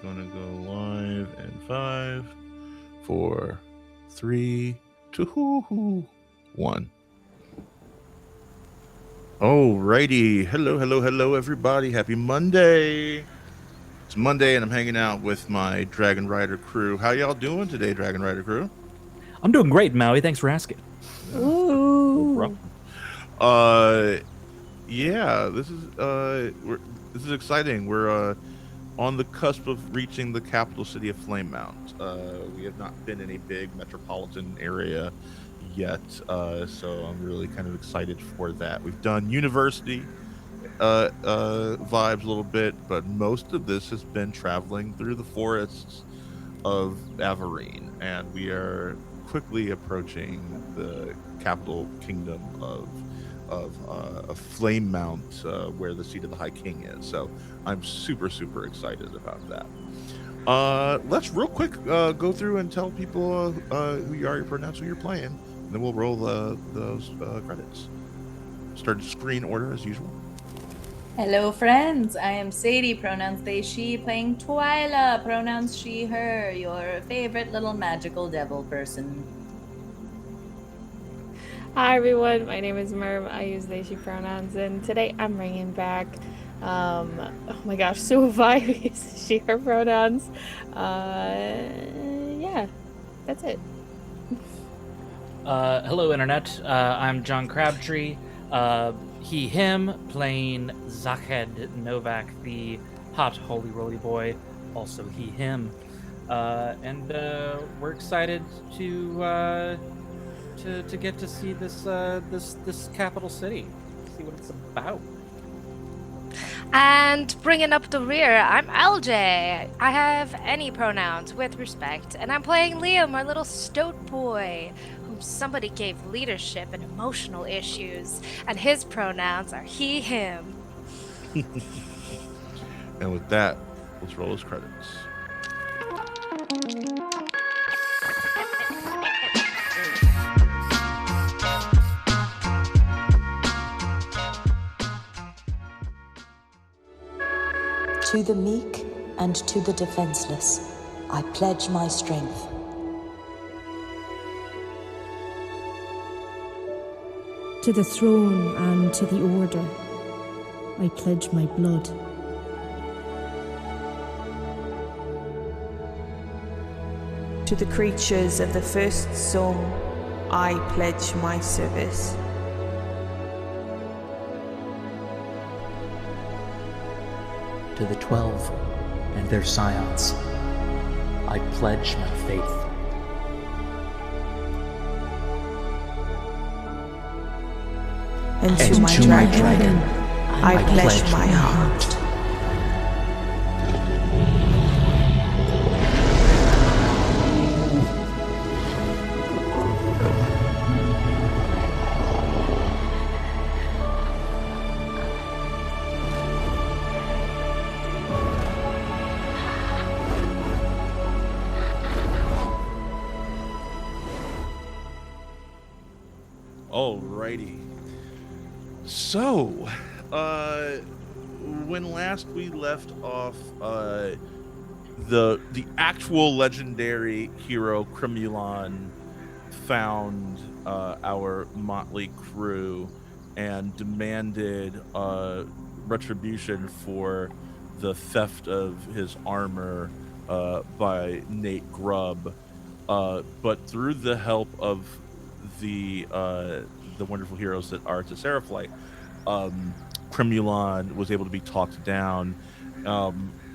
gonna go live in 5, 4, 3, 2, 1. Alrighty. Hello, everybody. Happy Monday. It's Monday, and I'm hanging out with my Dragon Rider crew. How y'all doing today, Dragon Rider crew? I'm doing great, Maui. Thanks for asking. No problem. Yeah, this is exciting. We're on the cusp of reaching the capital city of Flamemount. We have not been in a big metropolitan area yet, so I'm really kind of excited for that. We've done university vibes a little bit, but most of this has been traveling through the forests of Averine, and we are quickly approaching the capital kingdom of Flamemount, where the seat of the High King is. So I'm super excited about that. Let's real quick go through and tell people who you are, your pronouns, who you're playing, and then we'll roll those credits. Start screen order as usual. Hello, friends. I am Sadie, pronouns they, she, playing Twyla, pronouns she, her, your favorite little magical devil person. Hi, everyone. My name is Merv. I use they, she pronouns, and today I'm bringing back, oh my gosh, Sue of I use she, her pronouns. Yeah, that's it. Hello, Internet. I'm John Crabtree. He, him, playing Zakhed Novak, the hot holy roly boy. Also he, him. And we're excited to get to see this capital city, see what it's about. And bringing up the rear, I'm LJ. I have any pronouns with respect, and I'm playing Liam, our little stoat boy, whom somebody gave leadership and emotional issues, and his pronouns are he, him. And with that, let's roll his credits. To the meek and to the defenseless, I pledge my strength. To the throne and to the order, I pledge my blood. To the creatures of the first song, I pledge my service. To the 12 and their scions, I pledge my faith. And to my dragon, I pledge my heart. Alrighty. So, when last we left off, the actual legendary hero Cremulon found our motley crew and demanded retribution for the theft of his armor by Nate Grubb, but through the help of the wonderful heroes that are to Seraphlight, Cremulon was able to be talked down,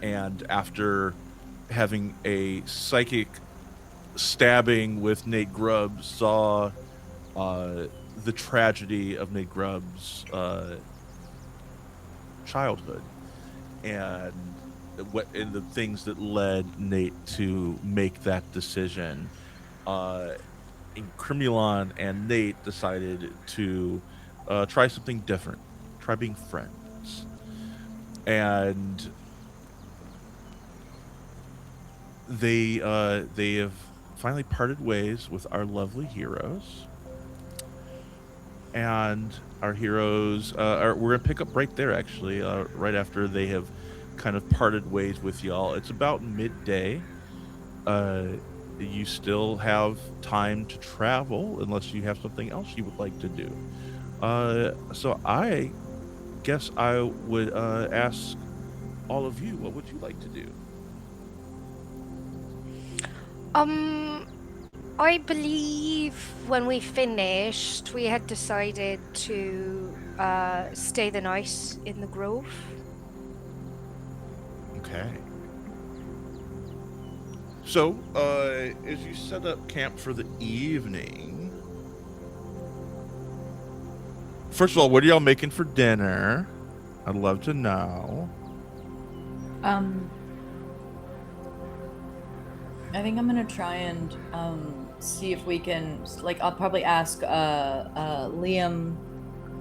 and after having a psychic stabbing with Nate Grubb, saw the tragedy of Nate Grubb's childhood and the things that led Nate to make that decision. Cremulon and Nate decided to try something different, try being friends, and they have finally parted ways with our lovely heroes. And our heroes we're gonna pick up right there, actually, right after they have kind of parted ways with y'all. It's about midday. You still have time to travel unless you have something else you would like to do. So I guess I would ask all of you, what would you like to do? I believe when we finished, we had decided to stay the night in the grove. Okay. So, as you set up camp for the evening, first of all, what are y'all making for dinner? I'd love to know. I think I'm gonna try and see if we can, like, I'll probably ask Liam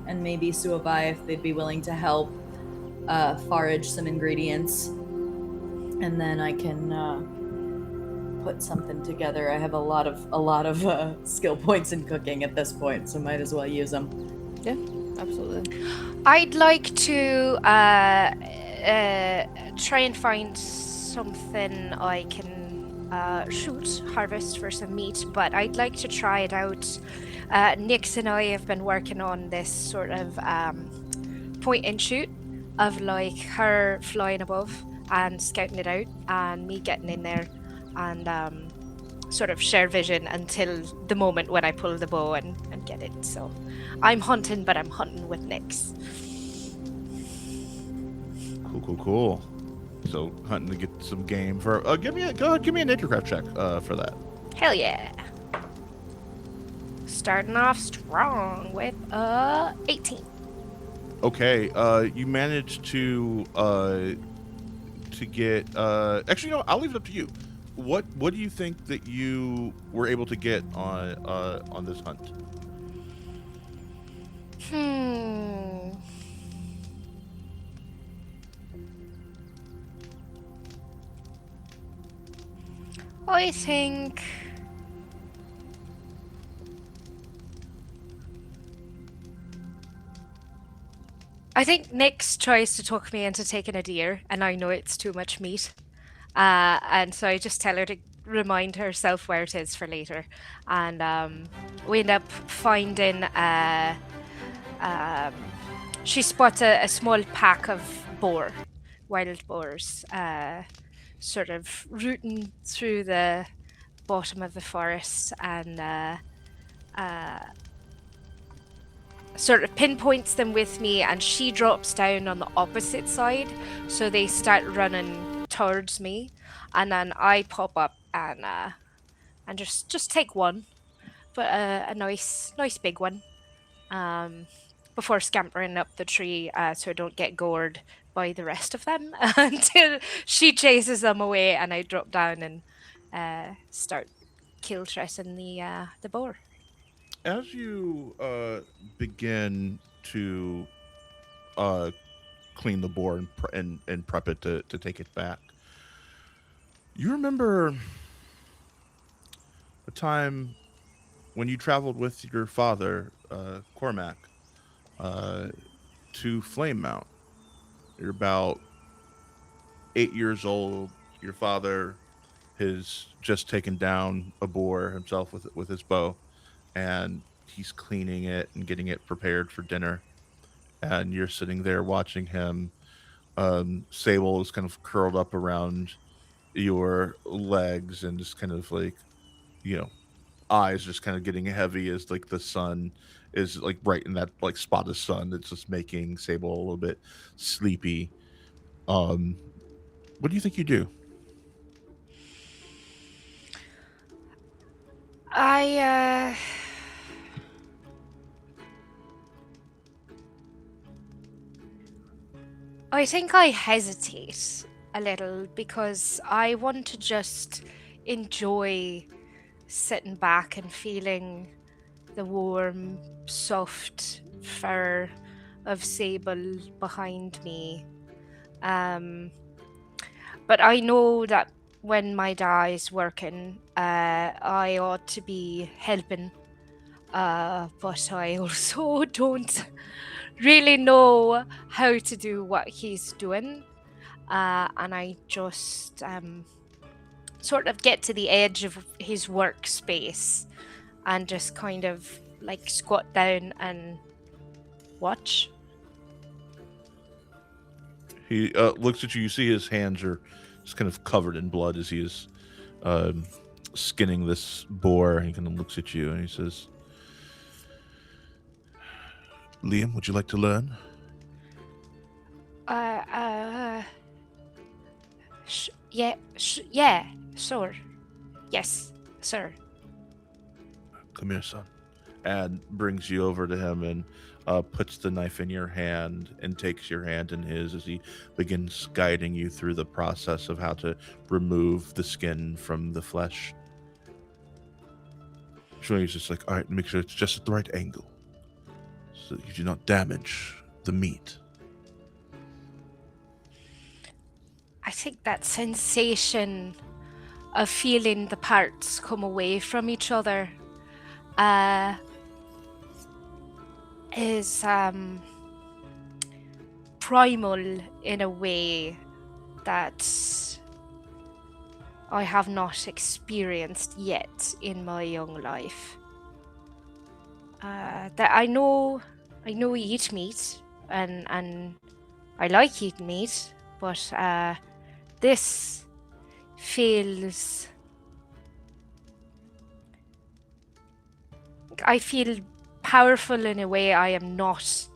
and maybe Suabai if they'd be willing to help forage some ingredients, and then I can put something together. I have a lot of skill points in cooking at this point, so might as well use them. Yeah, absolutely. I'd like to try and find something I can harvest for some meat, but I'd like to try it out. Nix and I have been working on this sort of point and shoot of like her flying above and scouting it out, and me getting in there and sort of share vision until the moment when I pull the bow and get it. So I'm hunting, but I'm hunting with Nix. Cool. So hunting to get some game for. Give me a naturecraft check for that. Hell yeah! Starting off strong with 18. Okay. You managed to get. Actually, no. I'll leave it up to you. What do you think that you were able to get on this hunt? I think Nix tries to talk me into taking a deer, and I know it's too much meat. And so I just tell her to remind herself where it is for later. And we end up finding she spots a small pack of wild boars, sort of rooting through the bottom of the forest, and sort of pinpoints them with me, and she drops down on the opposite side, so they start running towards me, and then I pop up and just take one, but a nice big one, before scampering up the tree, so I don't get gored by the rest of them until she chases them away, and I drop down and start kill tressing the boar. As you begin to clean the boar and prep it to take it back, you remember a time when you traveled with your father, Cormac, to Flame Mount. You're about 8 years old. Your father has just taken down a boar himself with his bow, and he's cleaning it and getting it prepared for dinner. And you're sitting there watching him. Sable is kind of curled up around your legs and just kind of like, you know, eyes just kind of getting heavy as like the sun is like right in that like spot of sun that's just making Sable a little bit sleepy. What do you think you do? I think I hesitate a little because I want to just enjoy sitting back and feeling the warm, soft fur of Sable behind me. But I know that when my dad is working, I ought to be helping. But I also don't really know how to do what he's doing. and I just sort of get to the edge of his workspace and just kind of like squat down and watch. He looks at you. You see his hands are just kind of covered in blood as he is skinning this boar. He kind of looks at you and he says, Liam, would you like to learn? Yeah, sure. Yes, sir. Come here, son. And brings you over to him and puts the knife in your hand and takes your hand in his as he begins guiding you through the process of how to remove the skin from the flesh. So he's just like, all right, make sure it's just at the right angle so that you do not damage the meat. I think that sensation of feeling the parts come away from each other is primal in a way that I have not experienced yet in my young life. That I know we eat meat and I like eating meat, but this feels... I feel powerful in a way I am not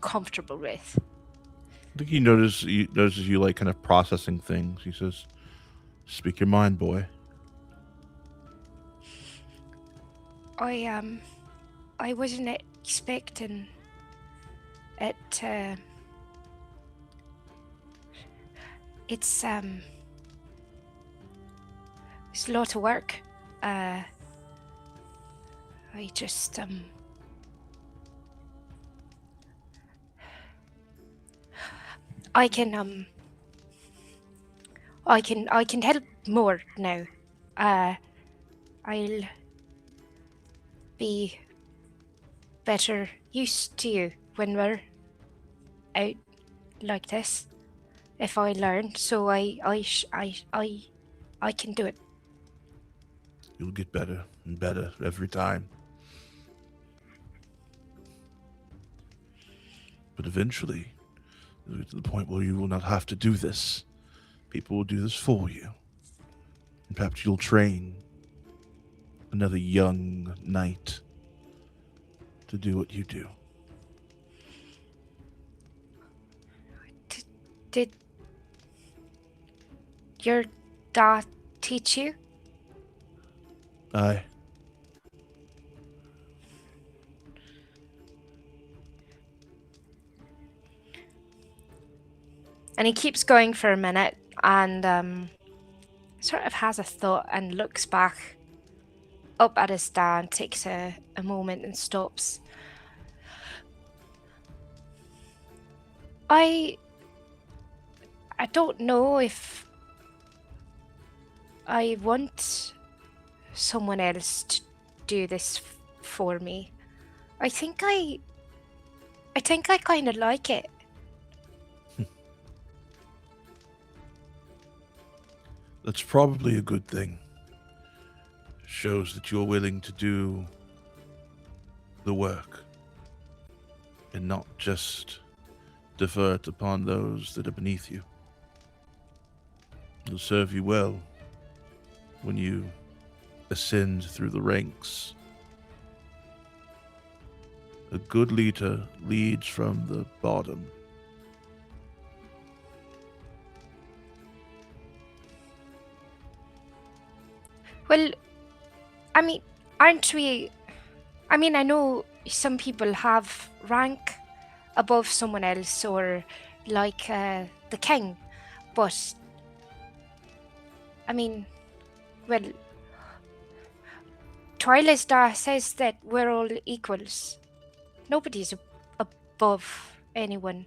comfortable with. I think he notices you like kind of processing things. He says, speak your mind, boy. I wasn't expecting it to... It's a lot of work. I just I can help more now. I'll be better used to you when we're out like this. If I learn, so I can do it. You'll get better and better every time. But eventually, you'll get to the point where you will not have to do this. People will do this for you. And perhaps you'll train another young knight to do what you do. Did your dad teach you? Aye. And he keeps going for a minute and sort of has a thought and looks back up at his dad, takes a moment and stops. I don't know if I want someone else to do this for me. I think I kind of like it. That's probably a good thing. Shows that you're willing to do the work and not just defer it upon those that are beneath you. It'll serve you well when you ascend through the ranks. A good leader leads from the bottom. Well, I mean, aren't we... I mean, I know some people have rank above someone else or like the king, but I mean, well, Twilight's dad says that we're all equals. Nobody's above anyone.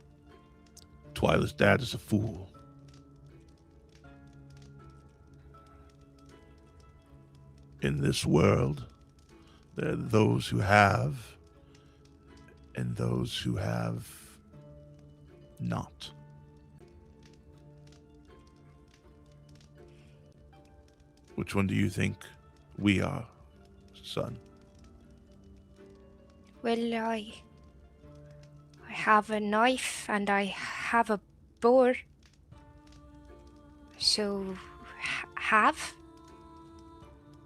Twilight's dad is a fool. In this world, there are those who have and those who have not. Which one do you think we are, son? Well, I have a knife and I have a boar. So, have?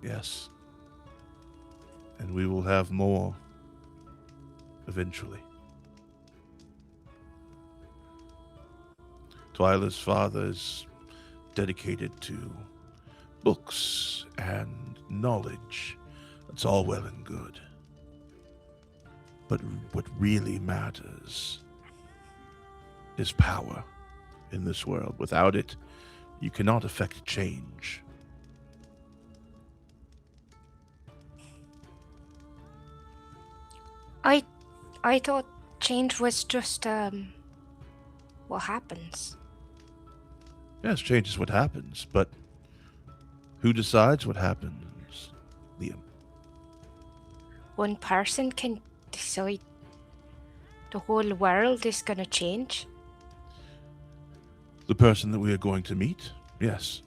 Yes. And we will have more eventually. Twyla's father is dedicated to books and knowledge. It's all well and good. But what really matters is power in this world. Without it, you cannot affect change. I thought change was just what happens. Yes, change is what happens, but who decides what happens, Liam? One person can decide the whole world is gonna change. The person that we are going to meet? Yes.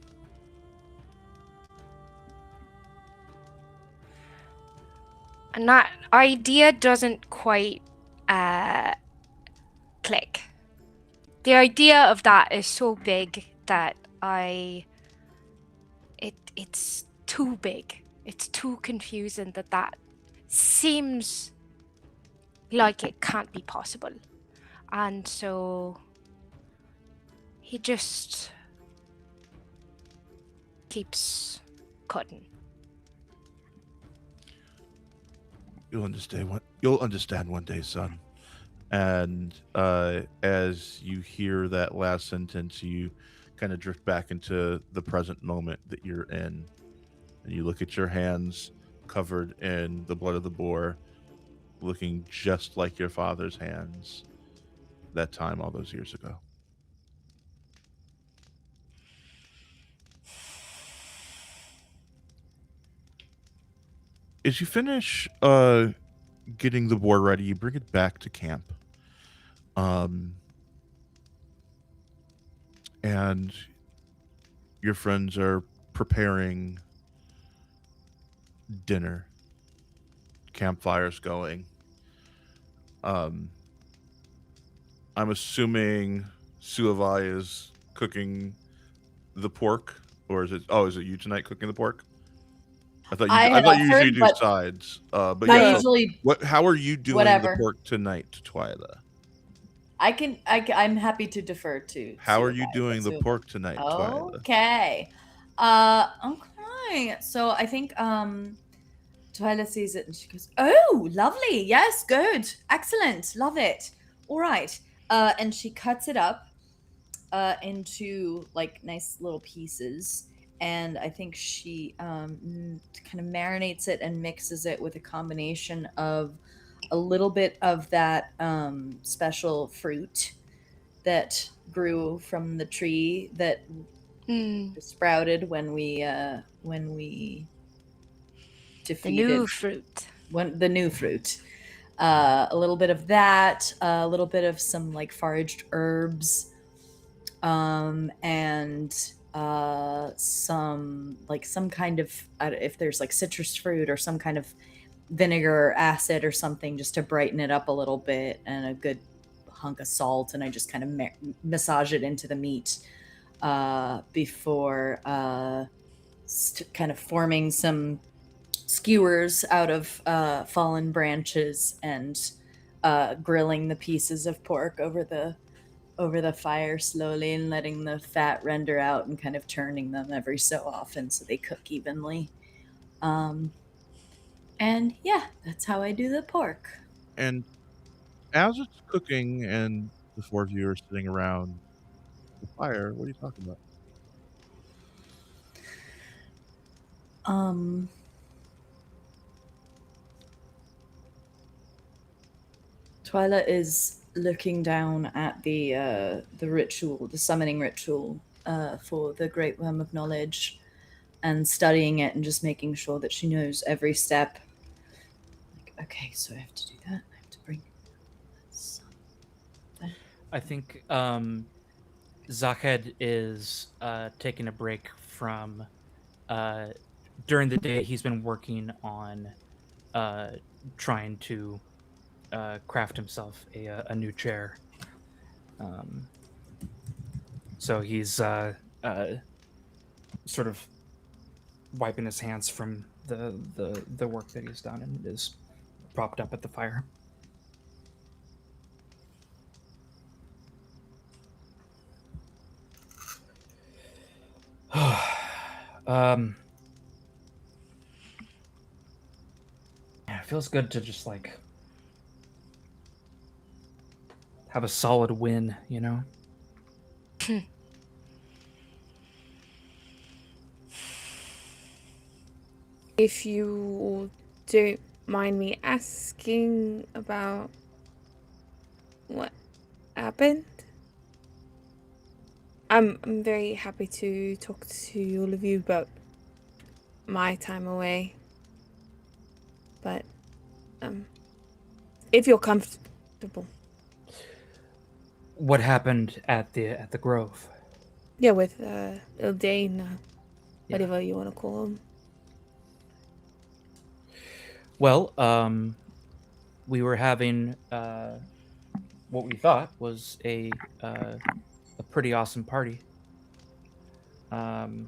And that idea doesn't quite click. The idea of that is so big that it's too big. It's too confusing that seems like it can't be possible. And so he just keeps cutting. You'll understand one day, son. And as you hear that last sentence, you kind of drift back into the present moment that you're in. And you look at your hands covered in the blood of the boar, looking just like your father's hands that time all those years ago. As you finish getting the boar ready, you bring it back to camp. And your friends are preparing dinner. Campfires going. I'm assuming Suavai is cooking the pork, or is it? Oh, is it you tonight cooking the pork? I thought you usually do sides. But I yeah. usually. How are you doing whatever. the pork tonight, Twyla? I'm happy to defer to. How are you doing the pork tonight, Twyla? Okay. Okay. So I think Twyla sees it and she goes, "Oh, lovely. Yes, good. Excellent. Love it. All right." And she cuts it up into like nice little pieces. And I think she kind of marinates it and mixes it with a combination of a little bit of that special fruit that grew from the tree that sprouted when we defeated the new fruit. The new fruit. A little bit of that, a little bit of some like foraged herbs, and some kind of if there's like citrus fruit or some kind of vinegar or acid or something just to brighten it up a little bit, and a good hunk of salt, and I just kind of massage it into the meat before kind of forming some skewers out of fallen branches and grilling the pieces of pork over the fire slowly and letting the fat render out and kind of turning them every so often so they cook evenly. And yeah, that's how I do the pork. And as it's cooking and the four of you are sitting around the fire, what are you talking about? Twyla is looking down at the ritual, the summoning ritual for the Great Worm of Knowledge, and studying it and just making sure that she knows every step. Like, okay, so I have to do that. I have to bring this. I think Zakhed is taking a break from during the day he's been working on trying to craft himself a new chair. So he's sort of wiping his hands from the work that he's done and is propped up at the fire. Yeah, it feels good to just like have a solid win, you know? If you don't mind me asking about what happened, I'm very happy to talk to all of you about my time away. But if you're comfortable. What happened at the Grove? Yeah, with Ildane, whatever you want to call him. Well, we were having what we thought was a pretty awesome party. And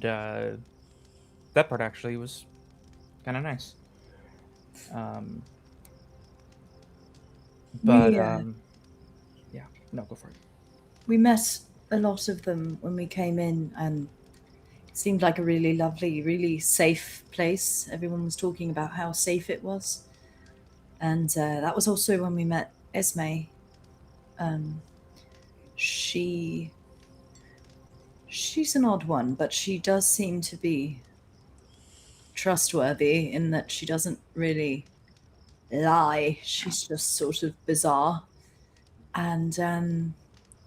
that part actually was kind of nice. But yeah, no, go for it. We met a lot of them when we came in, and it seemed like a really lovely, really safe place. Everyone was talking about how safe it was. And that was also when we met Esme. She's an odd one, but she does seem to be trustworthy in that she doesn't really lie. She's just sort of bizarre. And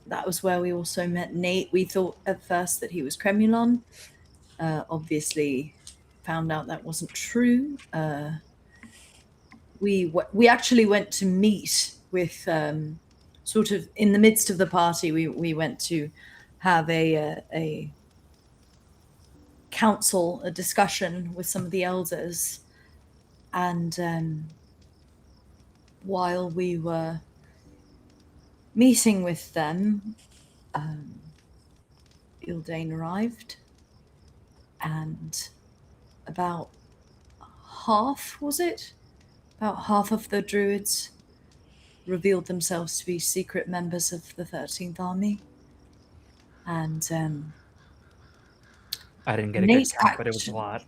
that was where we also met Nate. We thought at first that he was Cremulon. Obviously found out that wasn't true. We actually went to meet with sort of in the midst of the party. We went to have a council, a discussion with some of the elders, and while we were meeting with them, Ildane arrived, and about half of the druids revealed themselves to be secret members of the 13th Army. And I didn't get a good count, but it was a lot.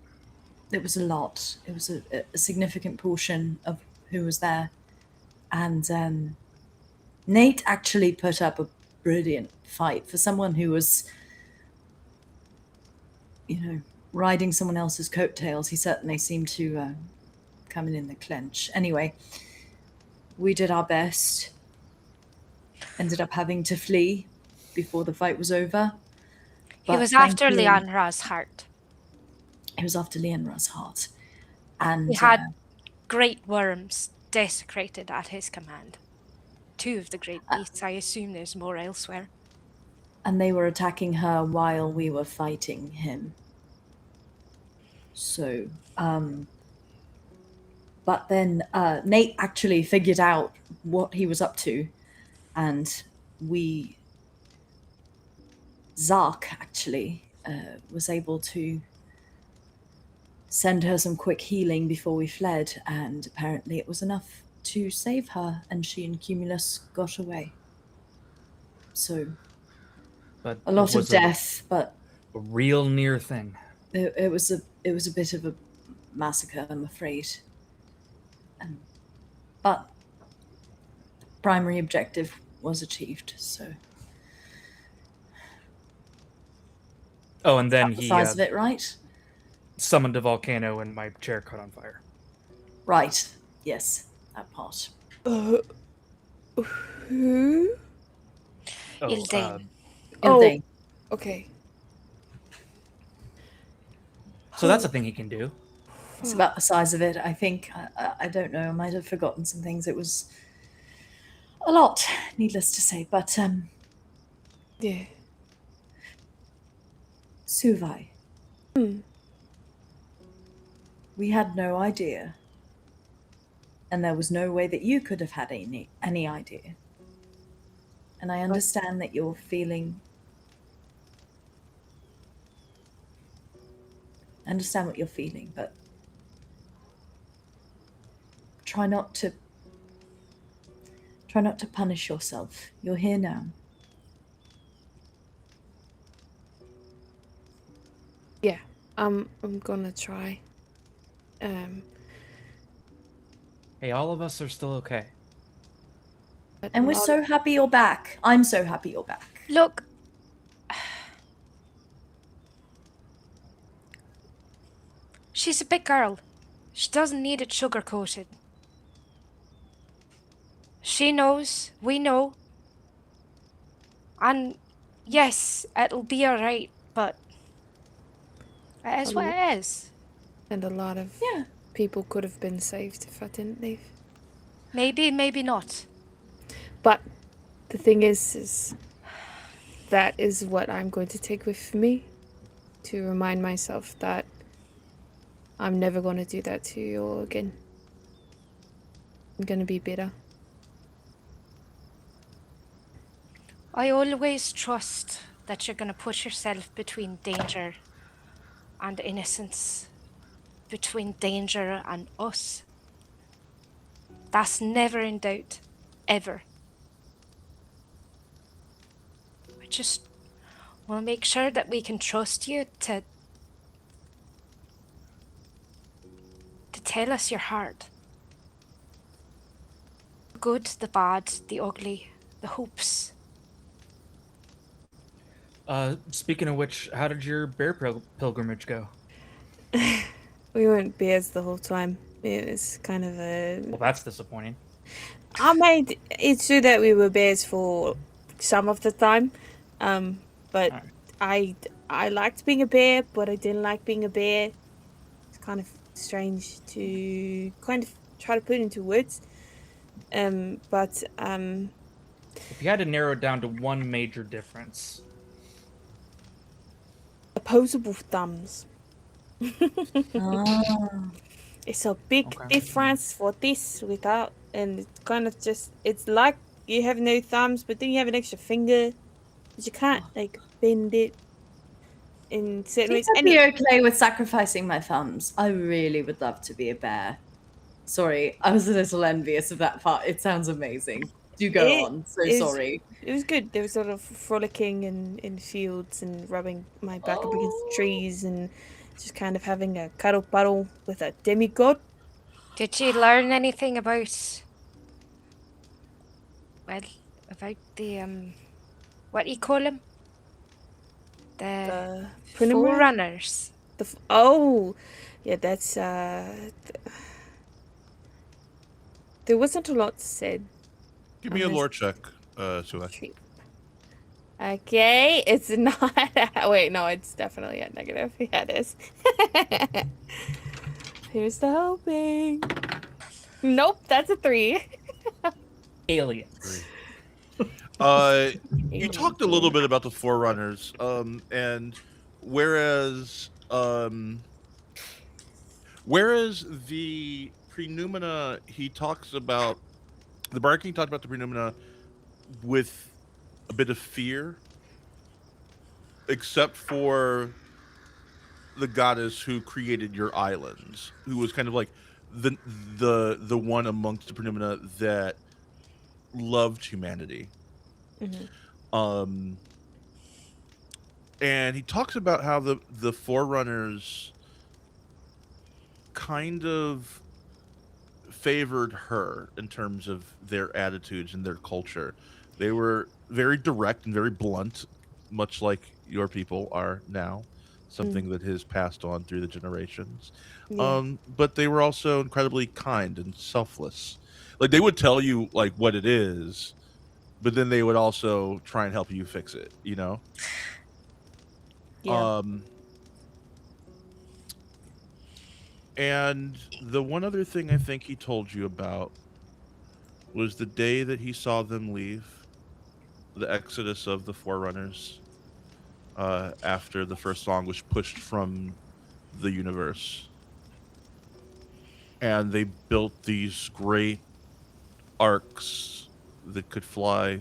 It was a lot. It was a significant portion of who was there. And Nate actually put up a brilliant fight for someone who was, riding someone else's coattails. He certainly seemed to come in the clinch. Anyway, we did our best. Ended up having to flee before the fight was over. He was after Leonra's heart. He was after Leonra's heart. And he had great worms desecrated at his command. 2 of the great beasts. I assume there's more elsewhere. And they were attacking her while we were fighting him. So, but then Nate actually figured out what he was up to, and Zark actually was able to send her some quick healing before we fled, and apparently it was enough to save her, and she and Cumulus got away. So, but a lot of death, but a real near thing. It was a bit of a massacre, I'm afraid. But primary objective was achieved. So. Oh, and then the size of it, right? Summoned a volcano, and my chair caught on fire. Right. Yes, that part. Who? Ildane. Ildane. Okay. So that's a thing he can do. It's about the size of it, I think. I don't know. I might have forgotten some things. It was a lot, needless to say. But yeah. Suvai. Hmm. We had no idea. And there was no way that you could have had any idea. And I understand that you're feeling. I understand what you're feeling, but try not to punish yourself. You're here now. Yeah, I'm gonna try. Hey, all of us are still okay. But And we're not- so happy you're back. I'm so happy you're back. Look. She's a big girl. She doesn't need it sugar-coated. She knows. We know. And yes, it'll be alright, but it is what it is. And a lot of people could have been saved if I didn't leave. Maybe, maybe not. But the thing is that is what I'm going to take with me to remind myself that I'm never going to do that to you all again. I'm going to be better. I always trust that you're going to put yourself between danger and innocence, between danger and us. That's never in doubt, ever. I just want to make sure that we can trust you to tell us your heart. The good, the bad, the ugly, the hopes. Speaking of which, how did your bear pilgrimage go? We weren't bears the whole time. It was kind of a... Well, that's disappointing. It's true that we were bears for some of the time, but I liked being a bear, but I didn't like being a bear. It's kind of strange to kind of try to put into words. But if you had to narrow it down to one major difference, opposable thumbs. Ah. It's a big difference for this without, and it's kind of just, it's like you have no thumbs, but then you have an extra finger, but you can't like bend it in certain ways. I'd be okay with sacrificing my thumbs. I really would love to be a bear. Sorry, I was a little envious of that part. It sounds amazing. Do go on. Sorry. It was good. They were sort of frolicking in fields and rubbing my back up against the trees and just kind of having a cuddle puddle with a demigod. Did you learn anything about... Well, about the, what do you call them? The Forerunners. Yeah, that's, there wasn't a lot said. Give me a lore check, Sue. Okay, it's not. Wait, no, it's definitely a negative. Yeah, it is. Here's the hoping. Nope, that's a 3. Aliens. You talked a little bit about the Forerunners, and whereas the Prenumina, he talks about the Barking King talked about the Prenumina with a bit of fear, except for the goddess who created your islands, who was kind of like the one amongst the Prenumina that loved humanity. Mm-hmm. And he talks about how the Forerunners kind of favored her in terms of their attitudes and their culture. They were very direct and very blunt, much like your people are now, something that has passed on through the generations. Yeah. But they were also incredibly kind and selfless. Like, they would tell you like what it is, but then they would also try and help you fix it, you know? Yeah. And the one other thing I think he told you about was the day that he saw them leave, the exodus of the Forerunners. after the first song was pushed from the universe. And they built these great arcs that could fly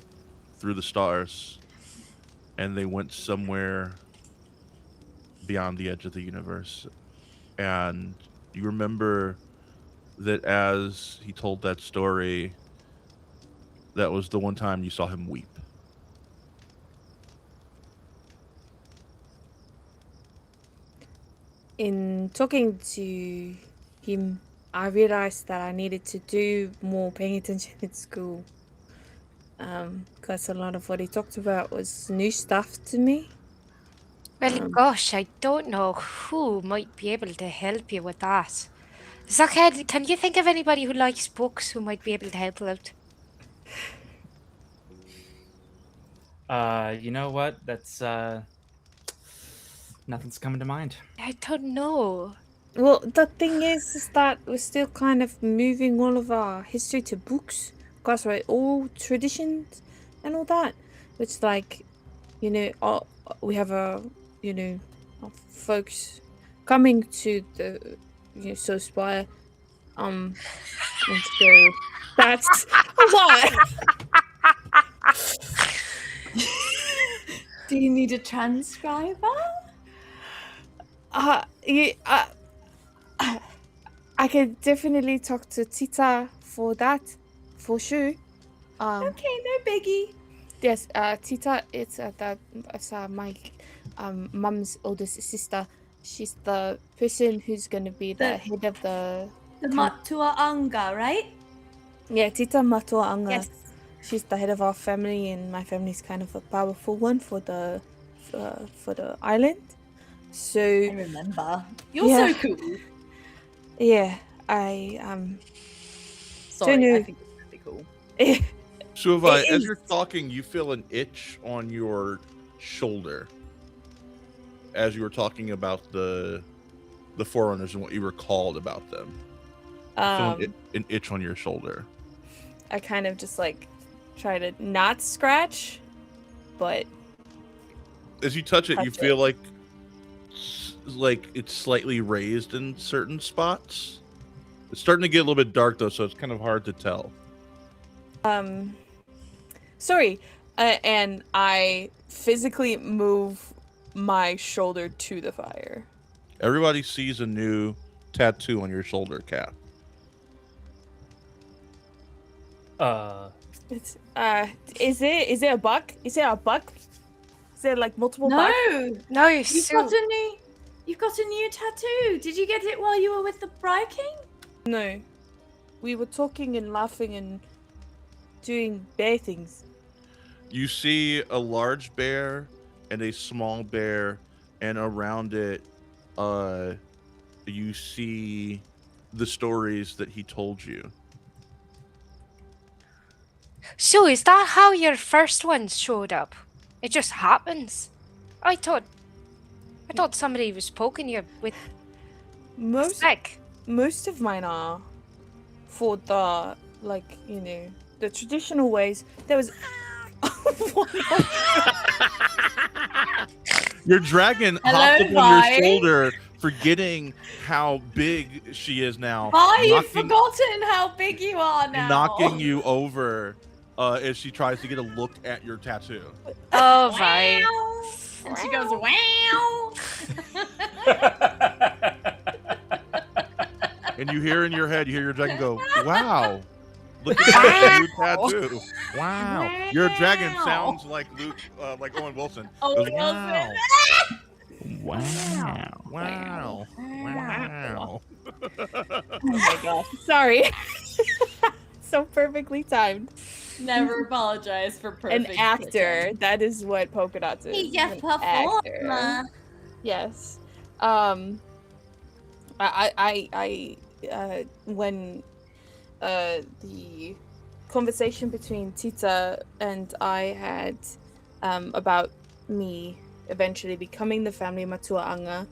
through the stars. And they went somewhere beyond the edge of the universe. And you remember that as he told that story, that was the one time you saw him weep. In talking to him, I realized that I needed to do more paying attention in school. Because a lot of what he talked about was new stuff to me. Well, gosh, I don't know who might be able to help you with that. Zuckhead, can you think of anybody who likes books who might be able to help out? You know what? That's nothing's coming to mind. I don't know. Well, the thing is that we're still kind of moving all of our history to books, because we're all traditions and all that. Which, like, we have folks coming to the so Spire, and so that's what. Do you need a transcriber? I could definitely talk to Tita for that, for sure. Okay, no biggie. Yes, Tita, it's my mum's oldest sister. She's the person who's gonna be the head of the Matua Anga, right? Yeah, Tita Matua Anga. Yes. She's the head of our family, and my family's kind of a powerful one for the island. So I remember. You're Yeah. so cool. yeah, I Sorry, know. I think it's really cool. Suavai, It as is. you're talking, you feel an itch on your shoulder as you were talking about the Forerunners and what you recalled about them. You feel an itch on your shoulder. I kind of just like try to not scratch, but As you touch it, you Touch feel like it's slightly raised in certain spots. It's starting to get a little bit dark though, so it's kind of hard to tell. sorry, and I physically move my shoulder to the fire. Everybody sees a new tattoo on your shoulder, Kat. It's is it a buck? Is it a buck? Is there like multiple bucks? No, you're You've got a new tattoo. Did you get it while you were with the Briar King? No. We were talking and laughing and doing bear things. You see a large bear and a small bear, and around it, you see the stories that he told you. So is that how your first ones showed up? It just happens. I thought somebody was poking you with Most stick. most of mine are for the the traditional ways. There was Your dragon Hello, hopped up on Vi. your shoulder, forgetting how big she is now. Oh, you've knocking- forgotten how big you are now. knocking you over as she tries to get a look at your tattoo. Oh, right. And she goes, wow. And you hear in your head, you hear your dragon go, wow. Look at that new tattoo. Wow. Your dragon sounds like like Owen Wilson. Oh, Goes, Wilson. wow. Wow. Wow. oh my gosh. Sorry. So perfectly timed. Never apologize for perfect. An actor. That is what polka dots is. He's a An actor. performer. Yes. When the conversation between Tita and I had about me eventually becoming the family Matua Anga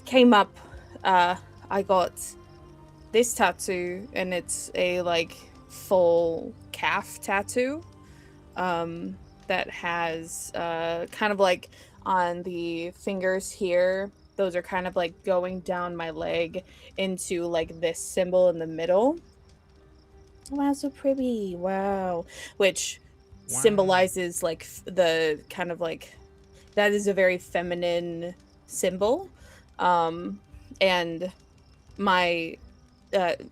came up, I got this tattoo, and it's a full calf tattoo that that has kind of like on the fingers here. Those are kind of like going down my leg into like this symbol in the middle. Wow, so pretty. Wow. Which symbolizes like the kind of like that is a very feminine symbol. And my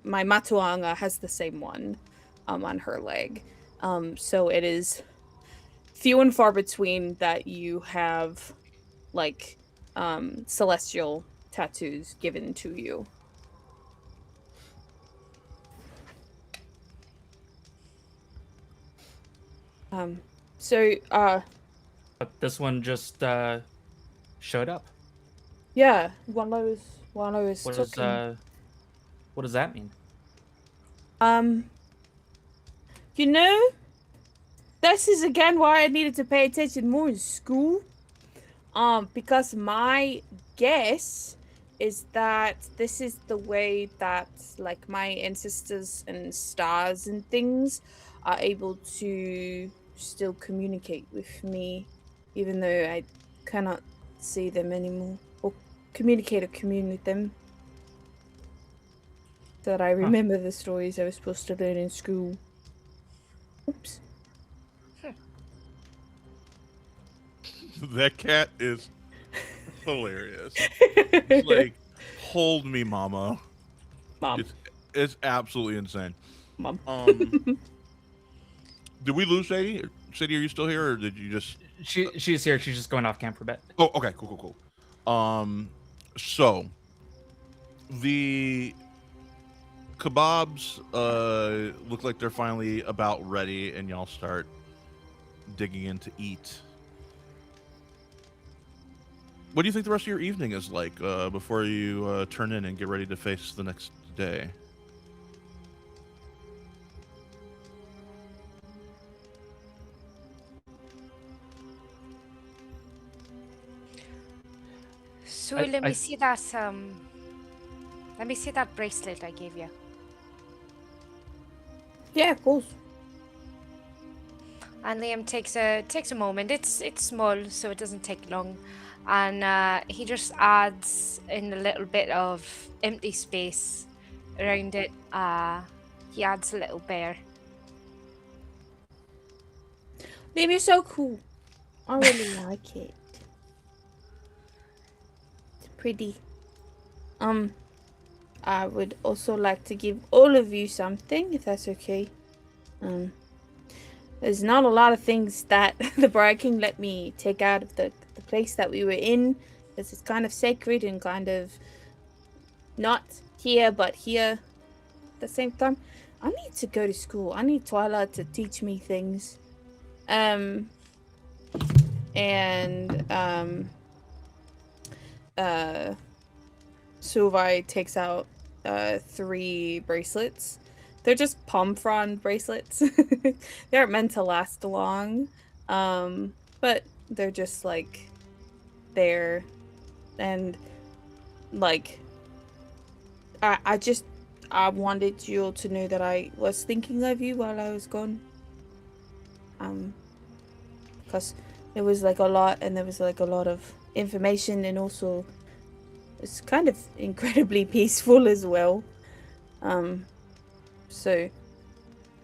my Matuanga has the same one on her leg. So it is few and far between that you have like celestial tattoos given to you. So But this one just showed up. yeah, while I was What talking. what does that mean? You know, this is again why I needed to pay attention more in school. Because my guess is that this is the way that like my ancestors and stars and things are able to still communicate with me, even though I cannot see them anymore or communicate or commune with them. So that I remember the stories I was supposed to learn in school. Oops. That cat is hilarious. It's like, hold me, mama. Mom. It's absolutely insane. Mom. Did we lose Sadie? Sadie, are you still here, or did you just? She's here. She's just going off camp for a bit. Oh, okay, cool. So the kebabs look like they're finally about ready, and y'all start digging in to eat. What do you think the rest of your evening is like before you turn in and get ready to face the next day? So let me see that bracelet I gave you. Yeah, of course. And Liam takes a moment. It's small, so it doesn't take long. And he just adds in a little bit of empty space around it. He adds a little bear. Liam, you're so cool. I really like it. It's pretty. I would also like to give all of you something, if that's okay. There's not a lot of things that the Briar King let me take out of the place that we were in, because it's kind of sacred and kind of not here, but here at the same time. I need to go to school. I need Twilight to teach me things. Suvai takes out 3 bracelets. They're just palm frond bracelets. They aren't meant to last long. But they're just like there. And like I wanted you all to know that I was thinking of you while I was gone. Because it was like a lot, and there was like a lot of information, and also it's kind of incredibly peaceful as well. So,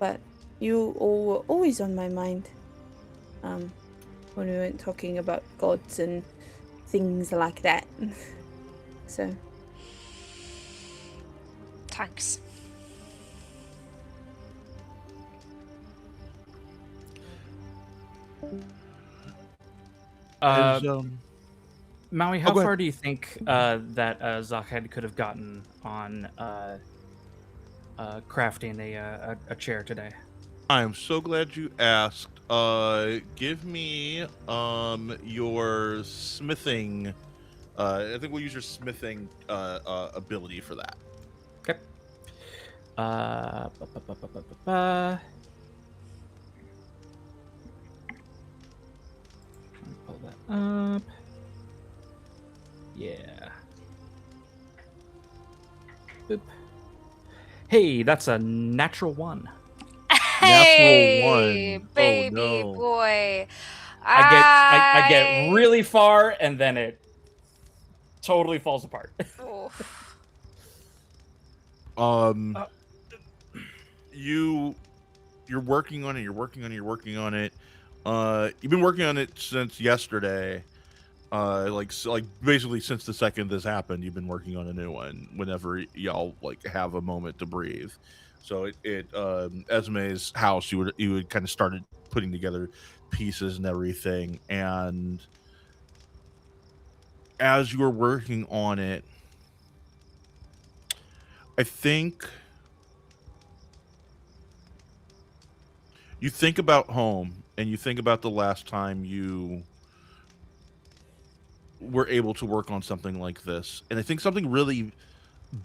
but you all were always on my mind. When we weren't talking about gods and things like that. So. Thanks. Maui, how far do you think that Zakhed could have gotten on crafting a chair today? I am so glad you asked. Give me your smithing. I think we'll use your smithing ability for that. Okay. Pull that up. Yeah. Boop. Hey, that's a natural 1. natural Hey, one. Oh baby no. boy. I get really far and then it totally falls apart. Oof. Um, you're working on it. You're working on it. You're working on it. You've been working on it since yesterday. Like basically since the second this happened, you've been working on a new one. Whenever y'all like have a moment to breathe, so Esme's house, you would kind of started putting together pieces and everything, and as you were working on it, I think you think about home and you think about the last time you were able to work on something like this, and I think something really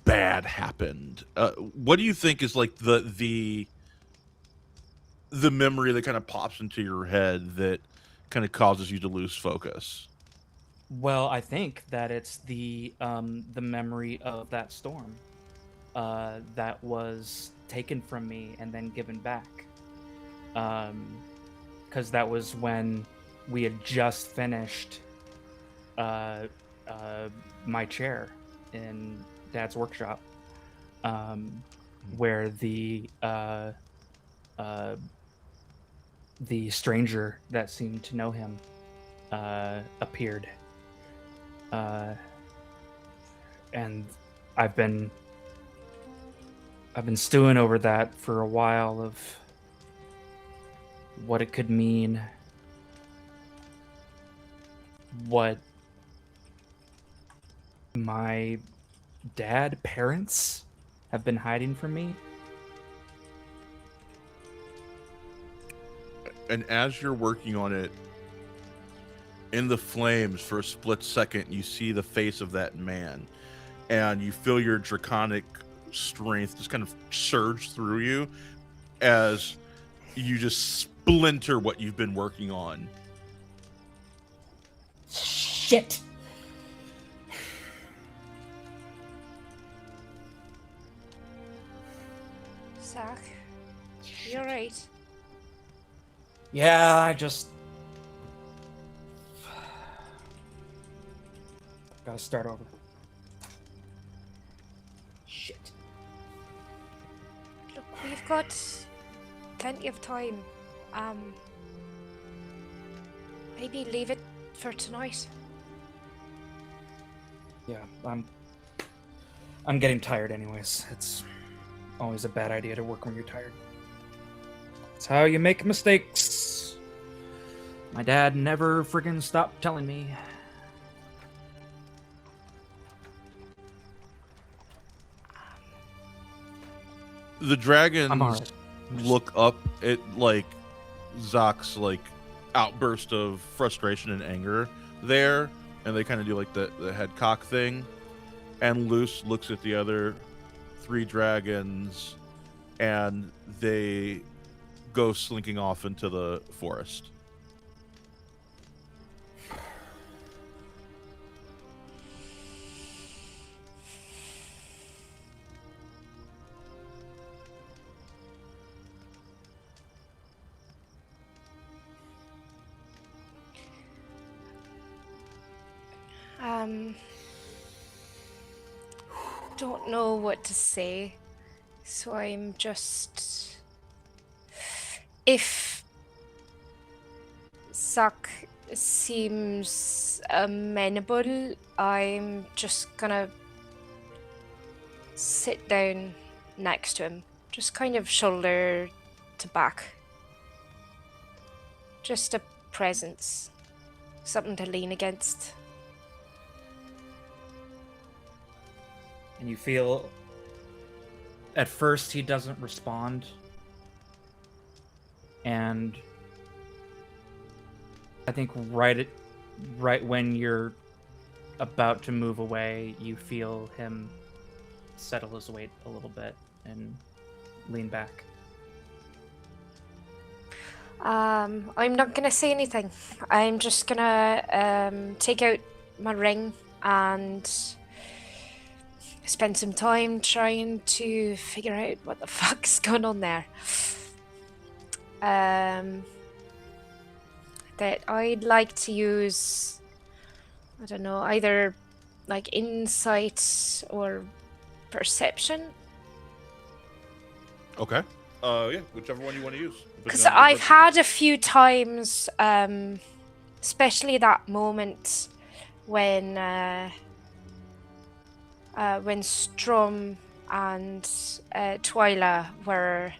bad happened. What do you think is like the memory that kind of pops into your head that kind of causes you to lose focus? Well, I think that it's the memory of that storm that was taken from me and then given back. Because that was when we had just finished my chair in Dad's workshop, where the stranger that seemed to know him appeared, and I've been stewing over that for a while of what it could mean, what my parents have been hiding from me. And as you're working on it, in the flames for a split second, you see the face of that man, and you feel your draconic strength just kind of surge through you as you just splinter what you've been working on. Shit. Zach, you alright? Yeah, I just gotta start over. Shit. Look, we've got plenty of time. Maybe leave it for tonight. Yeah, I'm getting tired anyways. It's always a bad idea to work when you're tired. It's how you make mistakes. My dad never friggin' stopped telling me. The dragons I'm alright. look up at like Zach's like outburst of frustration and anger there, and they kind of do like the head cock thing, and Luce looks at the other three dragons and they go slinking off into the forest. Don't know what to say, so I'm just... If Zach seems amenable, I'm just gonna sit down next to him, just kind of shoulder to back. Just a presence, something to lean against. And you feel at first he doesn't respond, and I think right when you're about to move away, you feel him settle his weight a little bit and lean back. I'm not gonna say anything. I'm just gonna take out my ring and spend some time trying to figure out what the fuck's going on there. that I'd like to use, I don't know, either like insight or perception. Okay. Yeah, whichever one you want to use. Because I've had a few times, especially that moment when Strom and Twyla were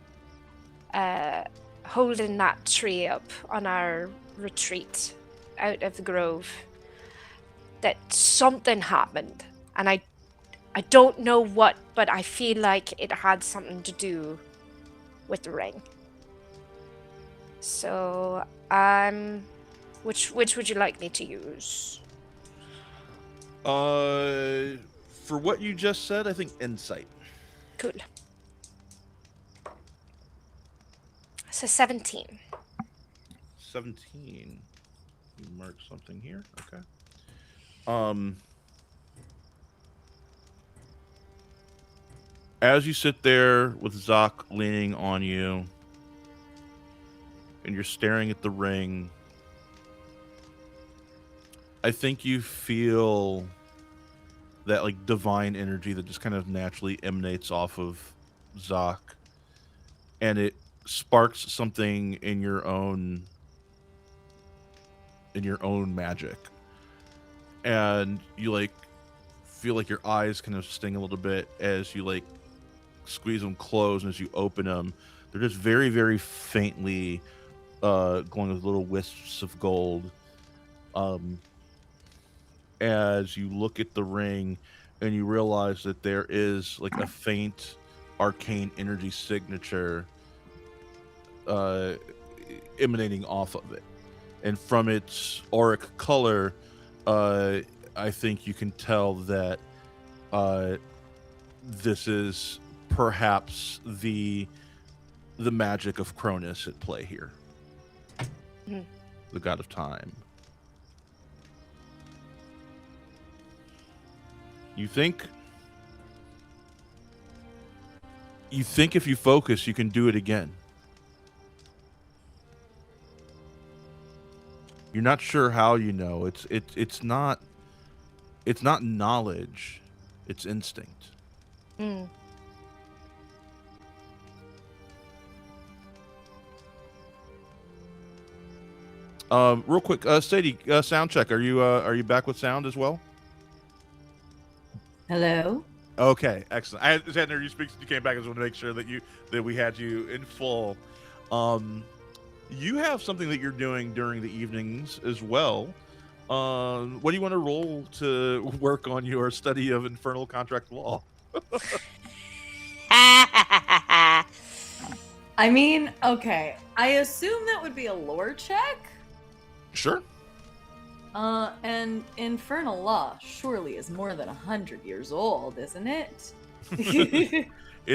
holding that tree up on our retreat out of the grove, that something happened, and I don't know what, but I feel like it had something to do with the ring. So, which would you like me to use? For what you just said, I think insight. Cool. So 17. 17. You mark something here. Okay. As you sit there with Zoc leaning on you, and you're staring at the ring, I think you feel that like divine energy that just kind of naturally emanates off of Zoc, and it sparks something in your own magic, and you like feel like your eyes kind of sting a little bit as you like squeeze them closed, and as you open them, they're just very, very faintly glowing with little wisps of gold. As you look at the ring, and you realize that there is like a faint arcane energy signature emanating off of it, and from its auric color, I think you can tell that this is perhaps the magic of Cronus at play here. The god of time. You think if you focus, you can do it again. You're not sure how you know. It's not knowledge. It's instinct. Real quick, Sadie, sound check. Are you back with sound as well? Hello? Okay, excellent. I just hadn't heard you speak since you came back. I just want to make sure that we had you in full. You have something that you're doing during the evenings as well. What do you want to roll to work on your study of infernal contract law? I mean, okay. I assume that would be a lore check? Sure. And infernal law surely is more than 100 years old, isn't it? It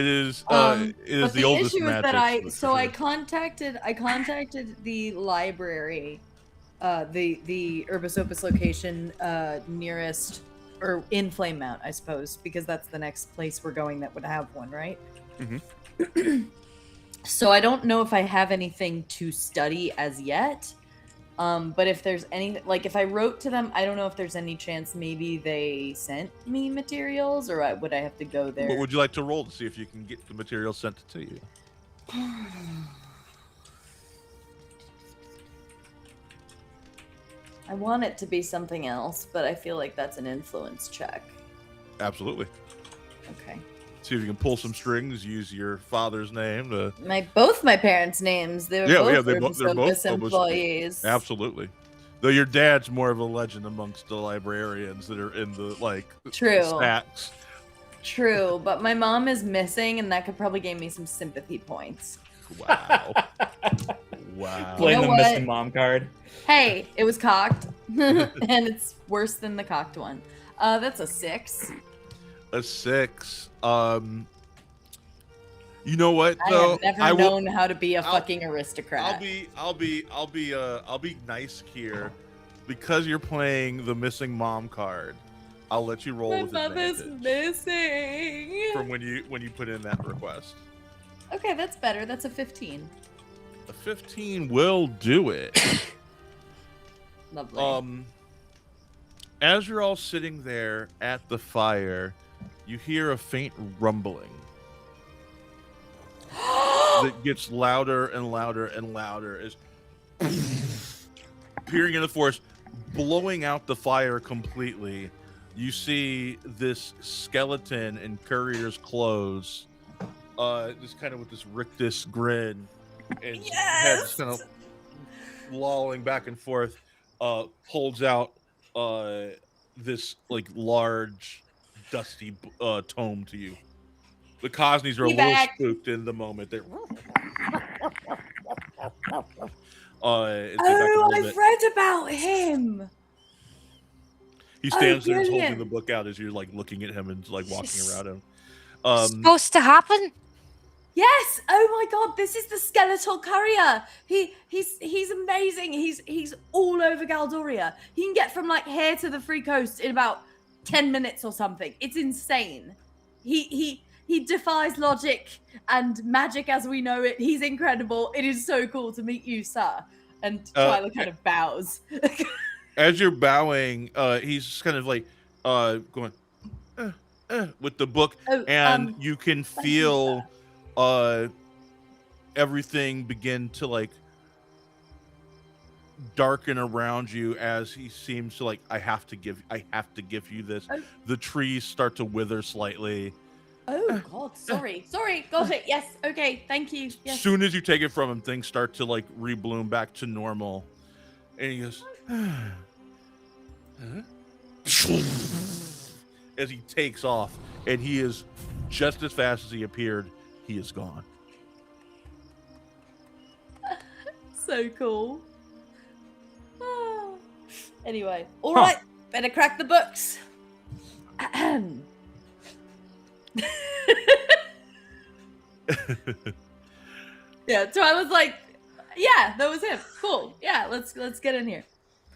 is. It is the oldest issue magic. Is that I contacted the library, the Urbis Opus location nearest, or in Flame Mount, I suppose, because that's the next place we're going that would have one, right? Mm-hmm. So I don't know if I have anything to study as yet. But if there's any, like, if I wrote to them, I don't know if there's any chance maybe they sent me materials, or would I have to go there? What would you like to roll to see if you can get the materials sent to you? I want it to be something else, but I feel like that's an influence check. Absolutely. Okay. See if you can pull some strings. Use your father's name to. Both my parents' names. They were both they're both employees. Absolutely. Though your dad's more of a legend amongst the librarians that are in the stacks. True, but my mom is missing, and that could probably gain me some sympathy points. Wow. Wow. Playing the missing mom card. Hey, it was cocked, and it's worse than the cocked one. That's a 6. A 6. You know what? I have never known how to be a fucking aristocrat. I'll be nice here, because you're playing the missing mom card. I'll let you roll with advantage. My mother's missing. From when you put in that request. Okay, that's better. That's a 15. A 15 will do it. Lovely. As you're all sitting there at the fire, you hear a faint rumbling that gets louder and louder and louder as peering in the forest, blowing out the fire completely. You see this skeleton in courier's clothes, just kind of with this rictus grin, and head just kind of lolling back and forth, holds out this like large, dusty tome to you. The Cosneys are a little spooked in the moment. They're I've read about him. He stands there just holding the book out as you're like looking at him and like walking around him. Supposed to happen? Yes. Oh my god, this is the skeletal courier. He's amazing. He's all over Galdoria. He can get from like here to the Free Coast in about 10 minutes or something. It's insane. He defies logic and magic as we know it. He's incredible. It is so cool to meet you, sir. And Twyla kind of bows. As you're bowing, he's just kind of like going with the book, and you can feel everything begin to like darken around you as he seems to like, I have to give you this. The trees start to wither slightly. Oh god, sorry, got it. Yes, okay, thank you. Yes. As soon as you take it from him, things start to like rebloom back to normal, and he goes as he takes off, and he is just as fast as he appeared. He is gone. So cool. Anyway, all right, better crack the books. Yeah, so I was like, yeah, that was him. Cool. Yeah, let's get in here.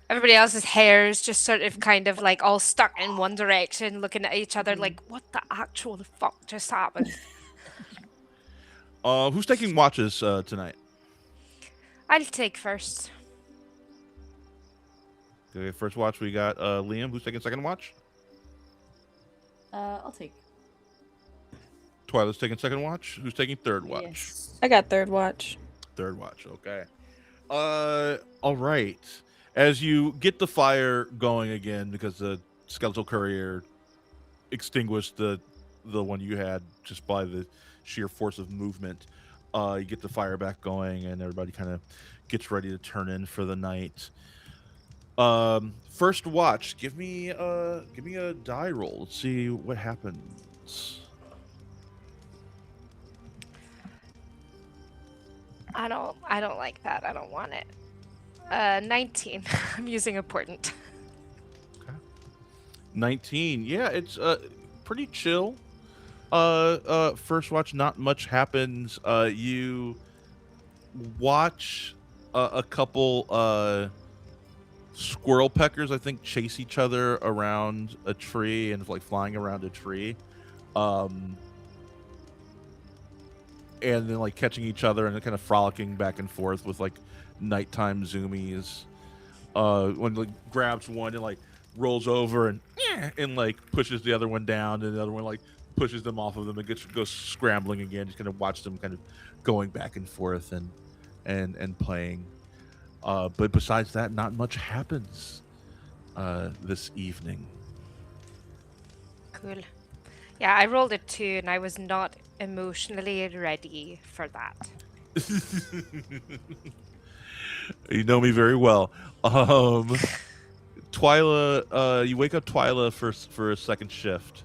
Everybody else's hair is just sort of kind of like all stuck in one direction, looking at each other like, what the actual fuck just happened? Who's taking watches tonight? I'll take first. Okay, first watch we got Liam. Who's taking second watch? I'll take. Twyla's taking second watch. Who's taking third watch? Yes. I got third watch. Third watch. Okay. All right. As you get the fire going again, because the skeletal courier extinguished the one you had just by the sheer force of movement, you get the fire back going, and everybody kind of gets ready to turn in for the night. First watch. Give me a die roll. Let's see what happens. I don't like that. I don't want it. 19. I'm using important. Okay. 19. Yeah, it's pretty chill. First watch, not much happens. You watch a couple squirrel peckers, I think, chase each other around a tree and like flying around a tree. And then like catching each other and kind of frolicking back and forth with like nighttime zoomies. When like grabs one and like rolls over and like pushes the other one down, and the other one like pushes them off of them and goes scrambling again. Just kind of watch them kind of going back and forth and playing. But besides that, not much happens this evening. Cool. Yeah, I rolled a 2 and I was not emotionally ready for that. You know me very well. Twyla, you wake up Twyla for a second shift.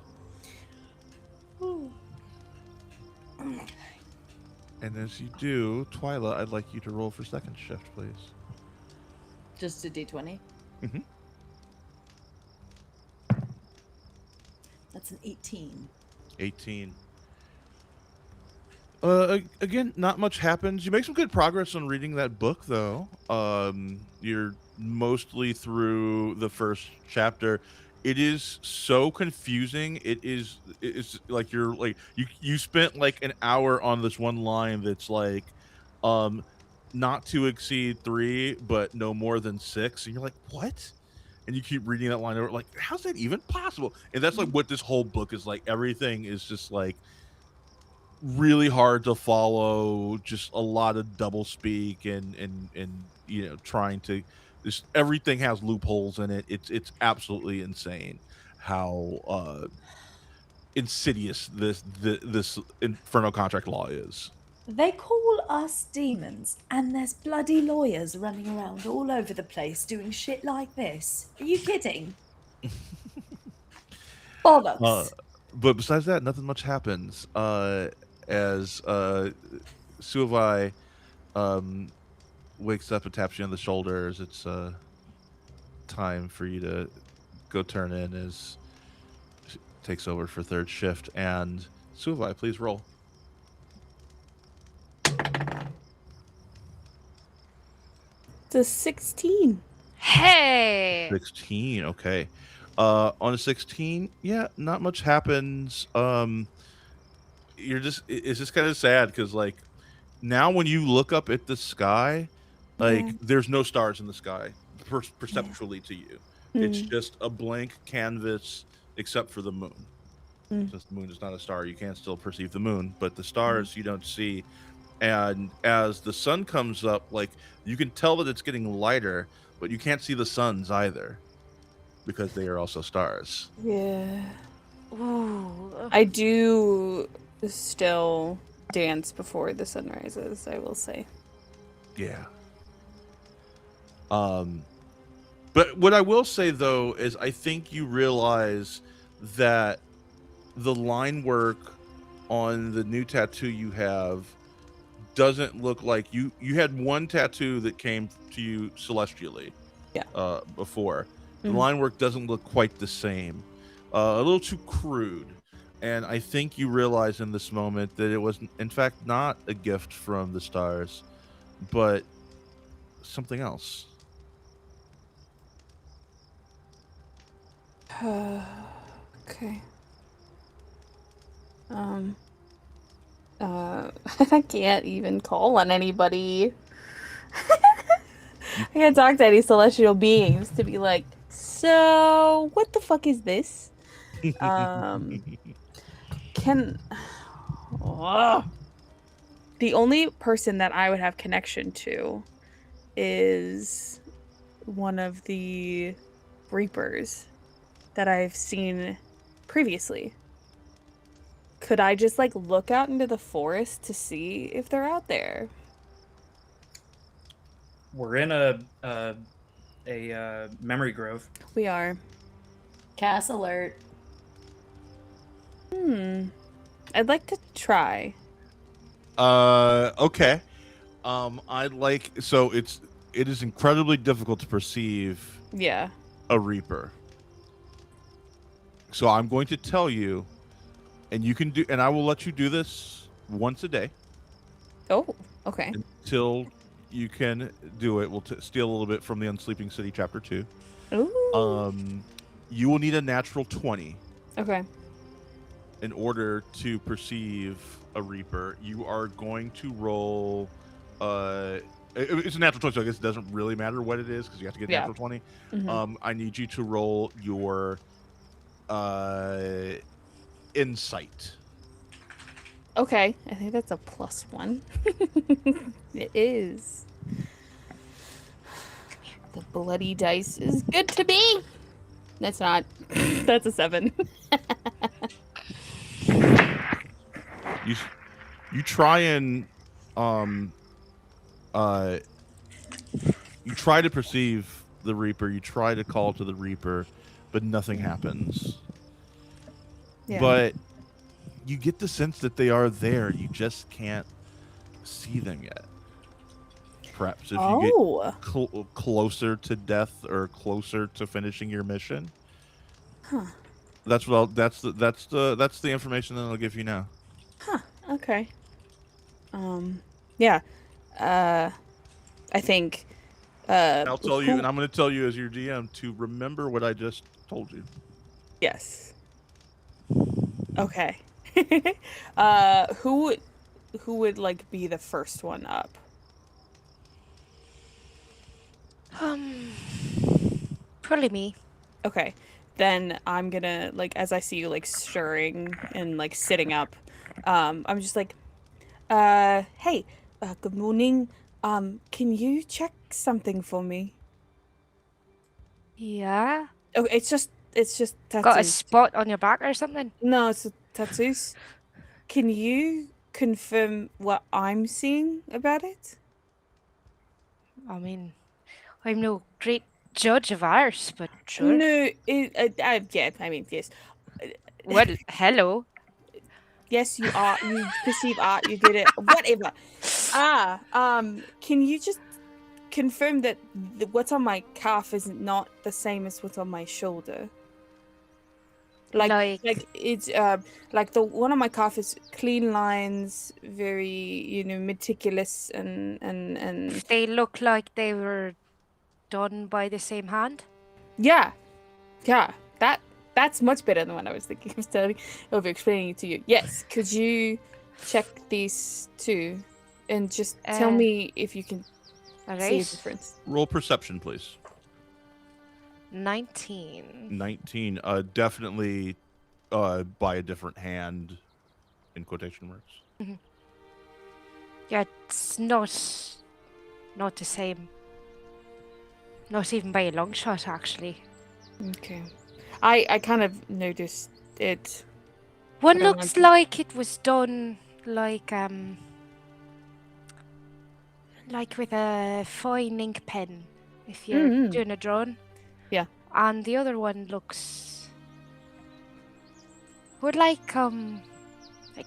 And as you do, Twyla, I'd like you to roll for second shift, please. Just a d20. Mm-hmm. That's an 18. 18. Again, not much happens. You make some good progress on reading that book, though. You're mostly through the first chapter. It is so confusing. It's like you spent like an hour on this one line that's like, not to exceed 3, but no more than 6. And you're like, what? And you keep reading that line over, like, how's that even possible? And that's like what this whole book is like. Everything is just like really hard to follow, just a lot of double speak and trying to just everything has loopholes in it. It's absolutely insane how insidious this Inferno contract law is. They call us demons, and there's bloody lawyers running around all over the place doing shit like this. Are you kidding? Bollocks. But besides that, nothing much happens. As Suavai wakes up and taps you on the shoulders, it's time for you to go turn in as she takes over for third shift. And Suavai, please roll. It's a 16. Hey! 16, okay. On a 16, yeah, not much happens. It's just kind of sad because, like, now when you look up at the sky, like, there's no stars in the sky perceptually to you. It's just a blank canvas except for the moon. Since the moon is not a star, you can still perceive the moon, but the stars you don't see. And as the sun comes up, like, you can tell that it's getting lighter, but you can't see the suns either because they are also stars. Yeah. Ooh. I do still dance before the sun rises, I will say. Yeah. But what I will say, though, is I think you realize that the line work on the new tattoo you have doesn't look like you had one tattoo that came to you celestially before. The line work doesn't look quite the same, a little too crude. And I think you realize in this moment that it was in fact not a gift from the stars, but something else. Okay. I can't even call on anybody. I can't talk to any celestial beings to be like, so what the fuck is this? The only person that I would have connection to is one of the Reapers that I've seen previously. Could I just like look out into the forest to see if they're out there? We're in a memory grove. We are. Cast alert. I'd like to try. Okay. It is incredibly difficult to perceive a Reaper. So I'm going to tell you, and I will let you do this once a day. Oh, okay. Until you can do it. We'll steal a little bit from the Unsleeping City Chapter 2. Ooh. You will need a natural 20. Okay. In order to perceive a Reaper. You are going to roll... it's a natural 20, so I guess it doesn't really matter what it is, because you have to get natural 20. I need you to roll your insight. Okay, I think that's a +1. It is. The bloody dice is good to me. That's not. That's a 7. You try and you try to perceive the Reaper. You try to call to the Reaper, but nothing happens. Yeah. But you get the sense that they are there. You just can't see them yet. Perhaps if you get closer to death or closer to finishing your mission. Huh. That's the information that I'll give you now. Huh. Okay. Yeah. I think. I'll tell you, and I'm going to tell you as your DM to remember what I just told you. Yes. Okay. Who would like be the first one up? Probably me. Okay. Then I'm gonna, like, as I see you, like, stirring and, like, sitting up, I'm just like, hey, good morning. Can you check something for me? Yeah. Oh, it's just Got a tattoos. spot on your back or something? No, it's tattoos. Can you confirm what I'm seeing about it? I mean, I'm no great judge of ours, but sure. No, yeah, I mean, yes. Well, hello. Yes, you are. You perceive art. You get it. Whatever. Can you just confirm that what's on my calf is not the same as what's on my shoulder? Like, Like it's like the one on my calf is clean lines, very meticulous and they look like they were done by the same hand. yeah, yeah. That's much better than what I was thinking of explaining it to you. Yes, could you check these two and just tell me if you can see a Alright. difference? Roll perception, please. 19. 19. Definitely by a different hand, in quotation marks. Yeah, it's not the same. Not even by a long shot, actually. Okay. I kind of noticed it. One but I looks wanted- like it was done like with a fine ink pen, if you're Mhm. doing a drawing. Yeah. And the other one looks more like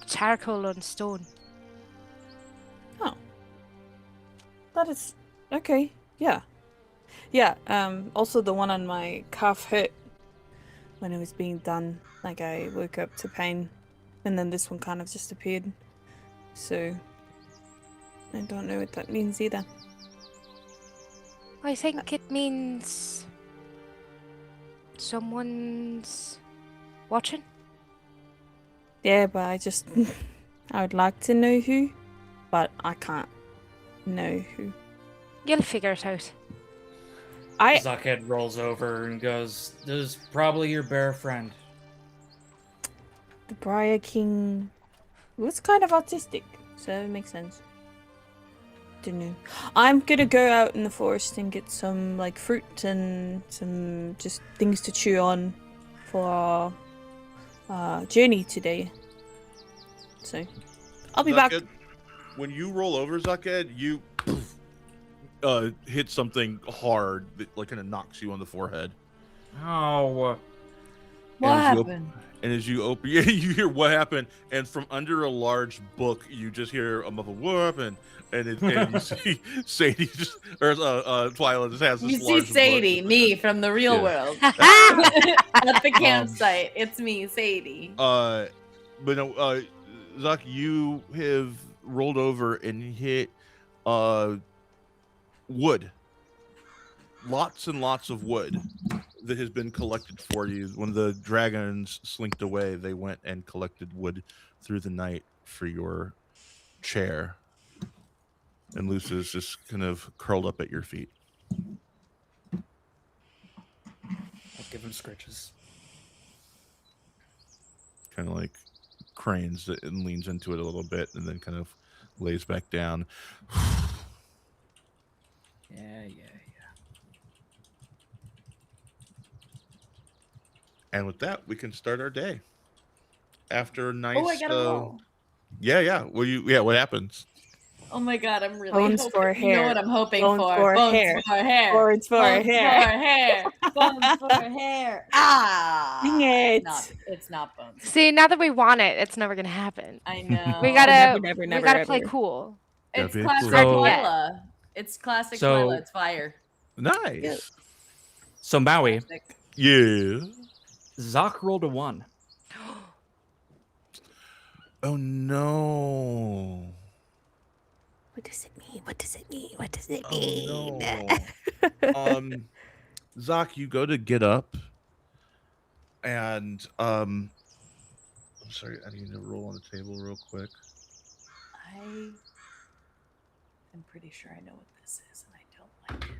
charcoal on stone. Oh. That is okay. Yeah. Yeah, also the one on my calf hurt when it was being done. Like I woke up to pain and then this one kind of just appeared. So I don't know what that means either. I think it means someone's watching. Yeah, but I would like to know who, but I can't know who. You'll figure it out. Zuckhead rolls over and goes, "This is probably your bear friend." The Briar King was kind of autistic, so it makes sense. Don't know. I'm gonna go out in the forest and get some like fruit and some just things to chew on for our journey today. So I'll be back. Zuckhead, when you roll over, Zuckhead, you hit something hard that like kind of knocks you on the forehead. Oh. What happened? And as you open, you hear what happened, and from under a large book, you just hear a muffled "What happened?" And you see Sadie just, or Twyla just has this You see large Sadie, book. me from the real Yeah. world. At the campsite. It's me, Sadie. But no, Zuck, you have rolled over and hit wood. Lots and lots of wood that has been collected for you. When the dragons slinked away, they went and collected wood through the night for your chair. And Lucius just kind of curled up at your feet. I'll give him scritches. Kind of like cranes it and leans into it a little bit and then kind of lays back down. Yeah. And with that, we can start our day. After a nice Oh, I gotta roll. Yeah. What happens? Oh my god, I'm really Bones hoping. for You know hair. what I'm hoping Bones for. for Bones hair. for hair. Bones for Bones hair. for hair. Bones for hair. Ah! Dang it. It's not bones. See, now that we want it, it's never gonna happen. I know. We gotta never, play ever. cool. It's Yeah, classic so- Twyla. It's classic So- Twyla. It's fire. Nice. So Maui, Classic. Yeah. Zoc rolled a 1. Oh no. What does it mean? What does it mean? What does it Oh mean? no. Zoc, you go to get up and I'm sorry, I need to roll on the table real quick. I am pretty sure I know what this is, and I don't like it.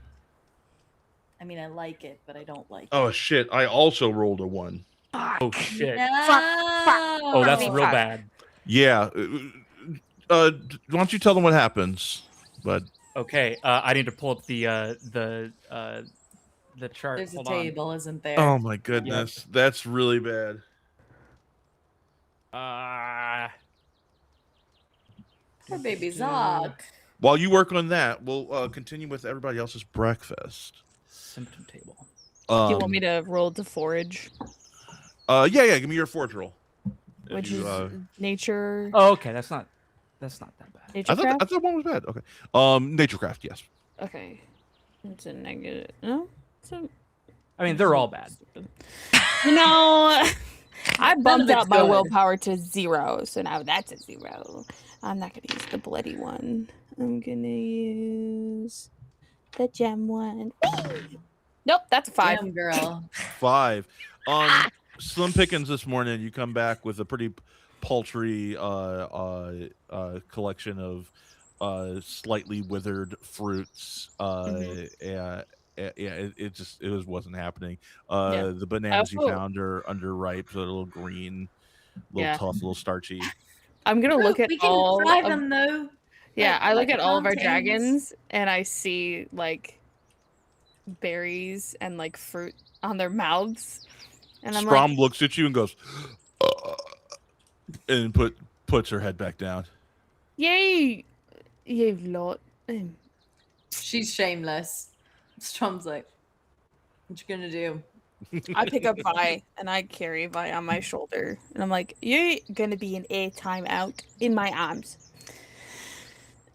mean, I like it, but I don't like Oh it. shit! I also rolled a 1. Oh shit! No. Oh, that's real bad. Yeah. Why don't you tell them what happens? But Okay, I need to pull up the chart. There's a Hold table, isn't there? oh my goodness, that's really bad. on. Poor baby Zoc. While you work on that, we'll continue with everybody else's breakfast. Symptom table. Do you want me to roll to forage? Yeah. Give me your forge roll. Which is nature. Oh, okay. That's not that bad. I thought one was bad. Okay. Naturecraft, yes. Okay. It's a negative. No. I mean, they're all bad. No. I bumped it's up my good. willpower to 0, so now that's a 0. I'm not gonna use the bloody one. I'm gonna use the gem one. Nope, that's a 5. Damn, girl. 5. Slim pickings this morning. You come back with a pretty paltry collection of slightly withered fruits. Yeah, it wasn't happening. The bananas you found are underripe, so a little green, tough, a little starchy. I'm gonna look at we can all fry of them though. Yeah, I look like at all of our plantains. dragons and I see like berries and like fruit on their mouths. And I'm Strom like, looks at you and goes, and puts her head back down. "Yay, you lot." She's shameless. Strom's like, what you gonna do? I pick up Vi and I carry Vi on my shoulder, and I'm like, "You're gonna be an airtime out in my arms."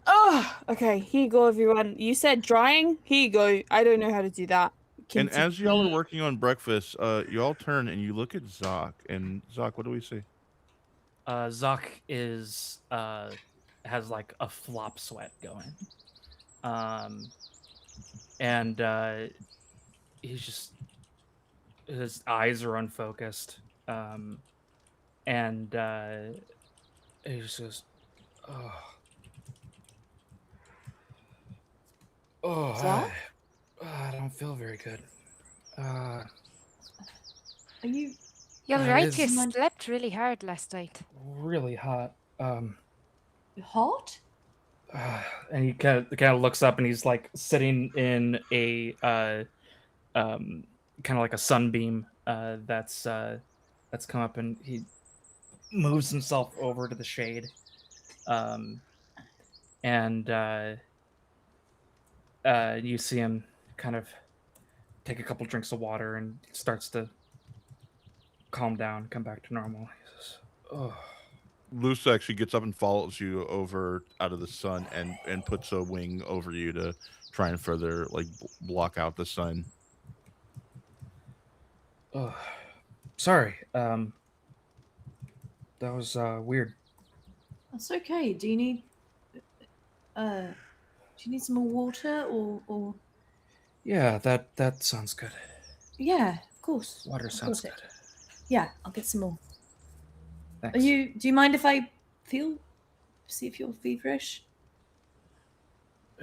Oh, okay. Here you go, everyone. You said drying. Here you go. I don't know how to do that. And as y'all are working on breakfast, you all turn and you look at Zoc. And Zoc, what do we see? Zoc is has like a flop sweat going, and he's just his eyes are unfocused, and he just goes, I don't feel very good. Are you You're That right, is- you slept really hard last night. Really hot. hot? And he kind of looks up and he's like sitting in a kind of like a sunbeam that's come up, and he moves himself over to the shade, and you see him kind of take a couple drinks of water and starts to calm down, come back to normal. He says, "Oh." Luce actually gets up and follows you over out of the sun and puts a wing over you to try and further like block out the sun. Oh, sorry. That was weird. That's okay. Do you need some more water or Yeah, that sounds good. Yeah, of course. Water Of sounds course good. Yeah, I'll get some more. Thanks. Do you mind if I see if you're feverish?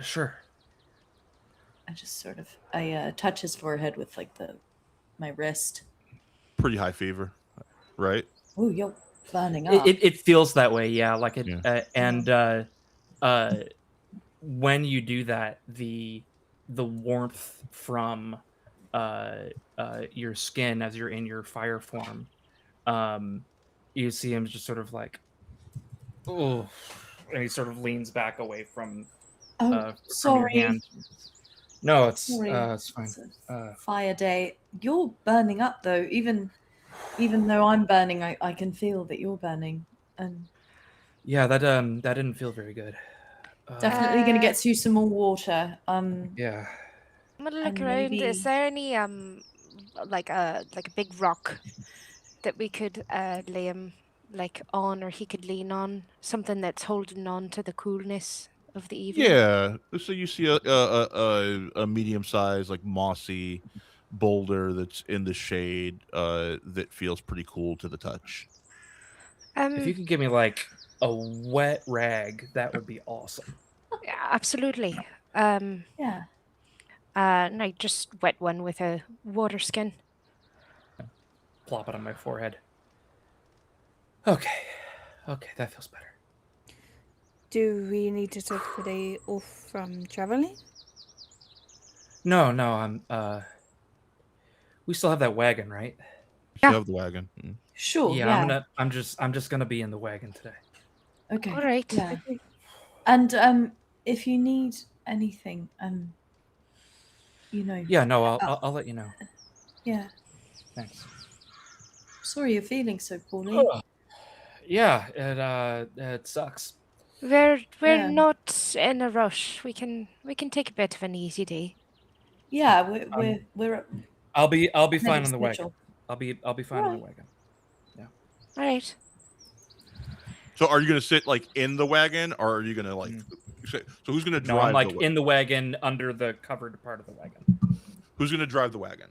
Sure. I just sort of touch his forehead with like my wrist. Pretty high fever, right? Oh, you're burning up. It feels that way, yeah. Like it, and when you do that, the warmth from your skin as you're in your fire form, you see him just sort of like, oh, and he sort of leans back away from. From sorry. your hand. No, it's Sorry. it's fine. It's a fire day. You're burning up though. Even though I'm burning, I can feel that you're burning. And yeah, that didn't feel very good. definitely gonna get you some more water. Yeah. I'm gonna look And around. maybe- Is there any like a big rock that we could lay him like on, or he could lean on? Something that's holding on to the coolness of the evening. Yeah. So you see a medium sized like mossy boulder that's in the shade that feels pretty cool to the touch. If you could give me like a wet rag, that would be awesome. Yeah, absolutely. Yeah. And I just wet one with a water skin. Plop it on my forehead. Okay, that feels better. Do we need to take the day off from traveling? No, I'm we still have that wagon, right? Still have the wagon. Sure. Yeah, I'm just gonna be in the wagon today. Okay. All right. Yeah. And if you need anything, Yeah, no, I'll let you know. Yeah. Thanks. Sorry you're feeling so poorly. Yeah, it sucks. We're Yeah. not in a rush. We can take a bit of an easy day. Yeah, we're I'll be fine Medic on the wagon. schedule. I'll be fine on the wagon. Yeah. All right. So are you gonna sit like in the wagon, or are you gonna like? So who's gonna drive? No, I'm like the in the wagon under the covered part of the wagon. Who's gonna drive the wagon?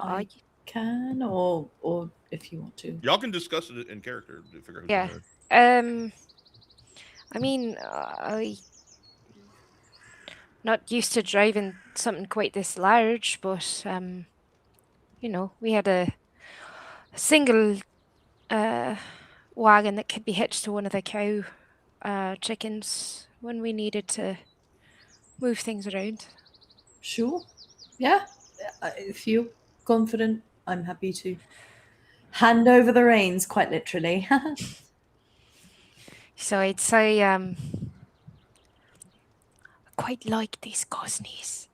I can, or if you want to. Y'all can discuss it in character to figure out. Yeah. I mean, I not used to driving something quite this large, but we had a single wagon that could be hitched to one of the cow chickens when we needed to move things around. Sure. Yeah. If you're confident, I'm happy to hand over the reins, quite literally. So I'd say I quite like these Gosneys.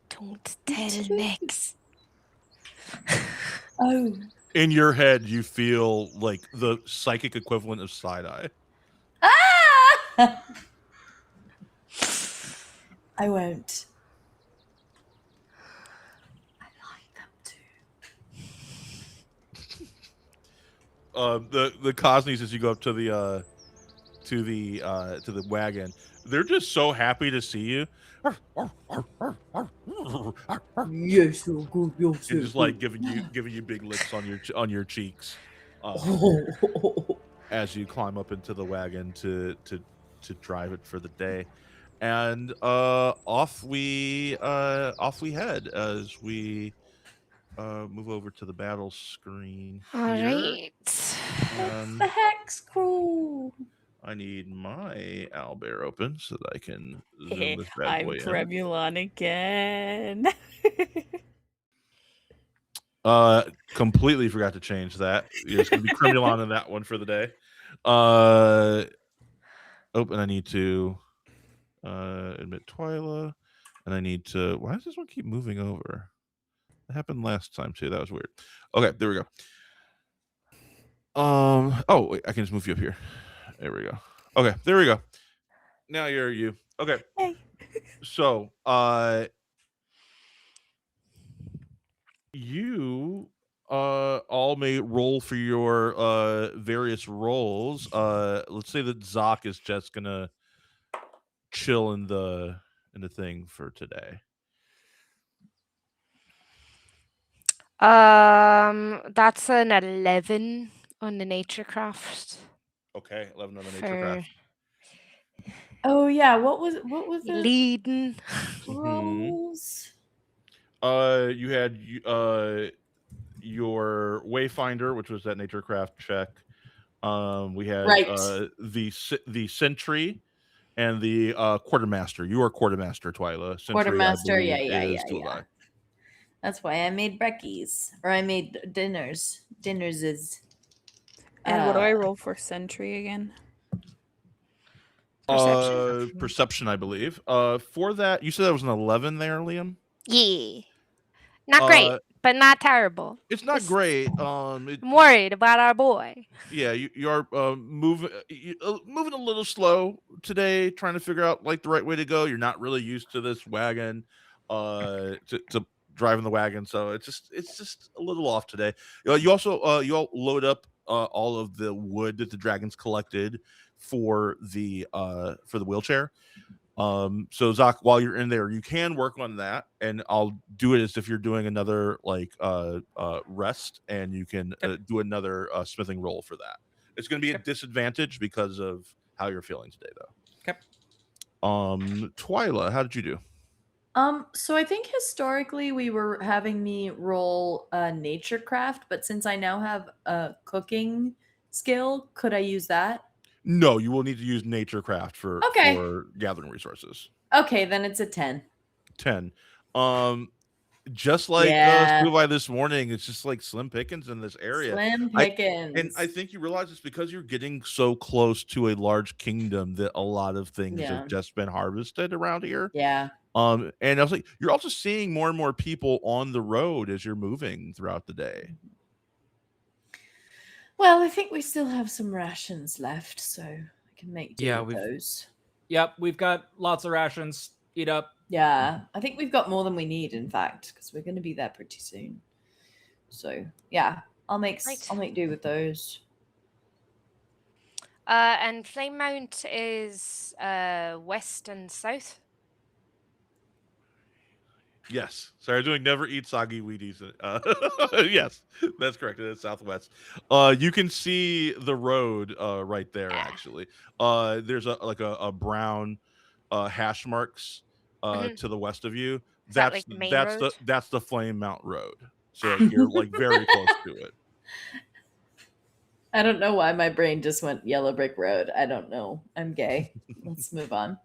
Don't tell Nix. Oh. In your head, you feel like the psychic equivalent of side-eye. Ah! I won't. I like them too. The Cosneys, as you go up to the wagon, they're just so happy to see you. Yes, so good. And just like giving you big licks on your cheeks, as you climb up into the wagon to drive it for the day, and off we head as we move over to the battle screen here. All right. The Hex Crew. I need my owlbear open so that I can zoom this bad I'm boy in. Cremulon again. Completely forgot to change that. It's gonna be Cremulon in that one for the day. And I need to admit Twyla, and I need to. Why does this one keep moving over? That happened last time too. That was weird. Okay, there we go. Oh wait, I can just move you up here. There we go. Okay, there we go. Now you're you. Okay. Hey. So, you all may roll for your various roles. Let's say that Zoc is just gonna chill in the thing for today. That's an 11 on the naturecraft. Okay, 11 on the naturecraft. Oh yeah, what was the leading rolls? You had your Wayfinder, which was that naturecraft check. We had the Sentry and the Quartermaster. You are Quartermaster, Twyla. Sentry, Quartermaster, yeah. Yeah. That's why I made brekkies, or I made dinners. Dinners is. And what do I roll for Sentry again? Perception, I believe. For that, you said that was an 11 there, Liam? Yeah. Not great, but not terrible. It's not great. I'm worried about our boy. Yeah, you are moving a little slow today, trying to figure out like the right way to go. You're not really used to this wagon, to driving the wagon, so it's just a little off today. You also you all load up all of the wood that the dragons collected for the wheelchair. So Zoc, while you're in there, you can work on that, and I'll do it as if you're doing another like rest, and you can do another smithing roll for that. It's going to be a disadvantage because of how you're feeling today, though. Okay. Twyla, how did you do? So I think historically we were having me roll nature craft, but since I now have a cooking skill, could I use that? No, you will need to use naturecraft Okay. for gathering resources. Okay, then it's a 10. 10. Um, just like Yeah. Suvi this morning, it's just like slim pickings in this area. Slim I pickings. think you realize it's because you're getting so close to a large kingdom that a lot of things have Yeah. just been harvested around here. Yeah. And I was like, you're also seeing more and more people on the road as you're moving throughout the day. Well, I think we still have some rations left, so I can make do Yeah, with we've- those. Yep, we've got lots of rations. Eat up. Yeah, I think we've got more than we need, in fact, because we're going to be there pretty soon. So yeah, I'll make do with those. And Flame Mount is west and south. Yes. Sorry, I'm doing never eat soggy Wheaties. Yes, that's correct. It is southwest. You can see the road right there, actually. There's a brown hash marks to the west of you. Is that like the main road? That's the Flame Mount Road. So you're like very close to it. I don't know why my brain just went yellow brick road. I don't know. I'm gay. Let's move on.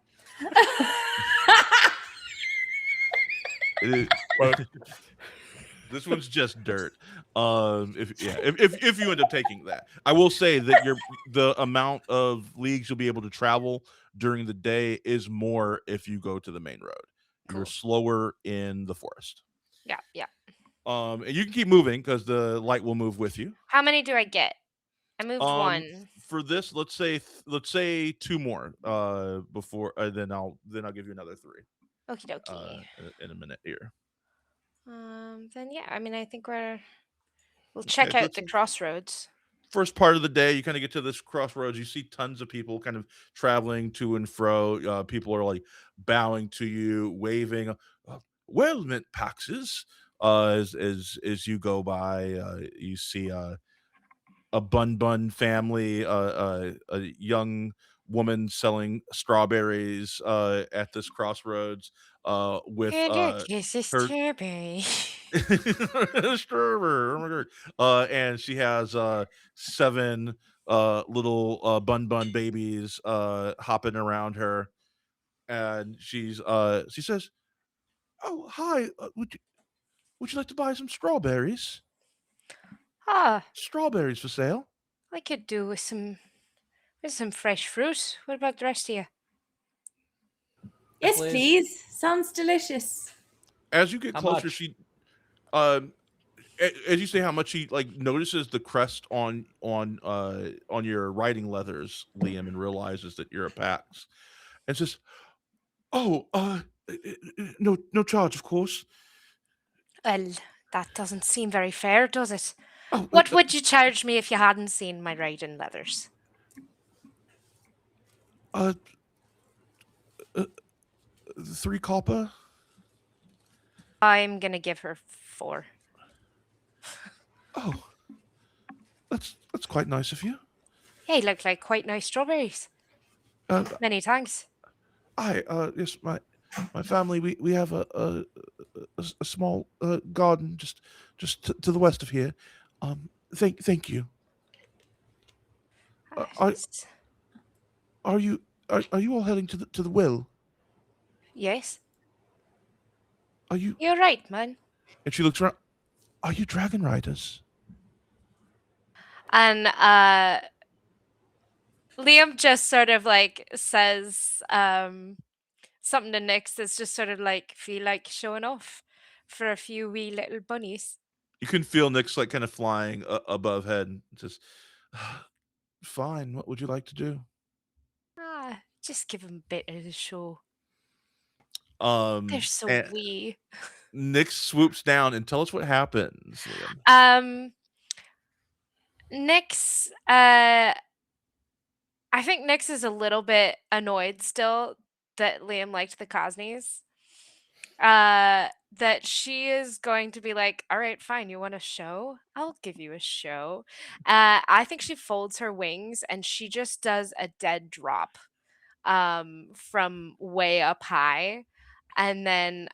This one's just dirt. If you end up taking that, I will say that the amount of leagues you'll be able to travel during the day is more if you go to the main road. Cool. You're slower in the forest. Yeah, yeah. And you can keep moving because the light will move with you. How many do I get? I moved one. For this, let's say 2 more. Before then I'll give you another 3. Okie dokie. In a minute here. Then yeah, I mean, I think we'll check out the crossroads. First part of the day, you kind of get to this crossroads. You see tons of people kind of traveling to and fro. People are like bowing to you, waving. Well met, Paxes. As you go by, you see a bun family, a young woman selling strawberries at this crossroads with Look, her strawberry. strawberry. Oh my god! And she has 7 little bun babies hopping around her, and she says, "Oh hi, would you like to buy some strawberries? Strawberries for sale." I could do with some fresh fruit. What about the rest of you? Yes, please. Sounds delicious. As you get How closer, much? she as you say how much she notices the crest on your riding leathers, Liam, and realizes that you're a Pax, and says, "Oh, no charge, of course." Well, that doesn't seem very fair, does it? Oh, What would you charge me if you hadn't seen my riding leathers? 3 copper. I'm gonna give her 4. Oh, that's quite nice of you. Hey, look like quite nice strawberries. Many thanks. Yes, my family, we have a small garden just to the west of here. Thank you. Are you all heading to the Wyll? Yes. Are you? You're right, man. And she looks around. Are you dragon riders? And Liam just sort of like says something to Nyx that's just sort of like feel like showing off for a few wee little bunnies. You can feel Nyx like kind of flying above head and says, "Fine. What would you like to do?" Just give them a bit of the show. They're so wee. Nyx swoops down and tell us what happens, Liam. Nyx, I think Nyx is a little bit annoyed still that Liam liked the Cosneys. That she is going to be like, all right, fine, you want a show? I'll give you a show. I think she folds her wings and she just does a dead drop from way up high, and then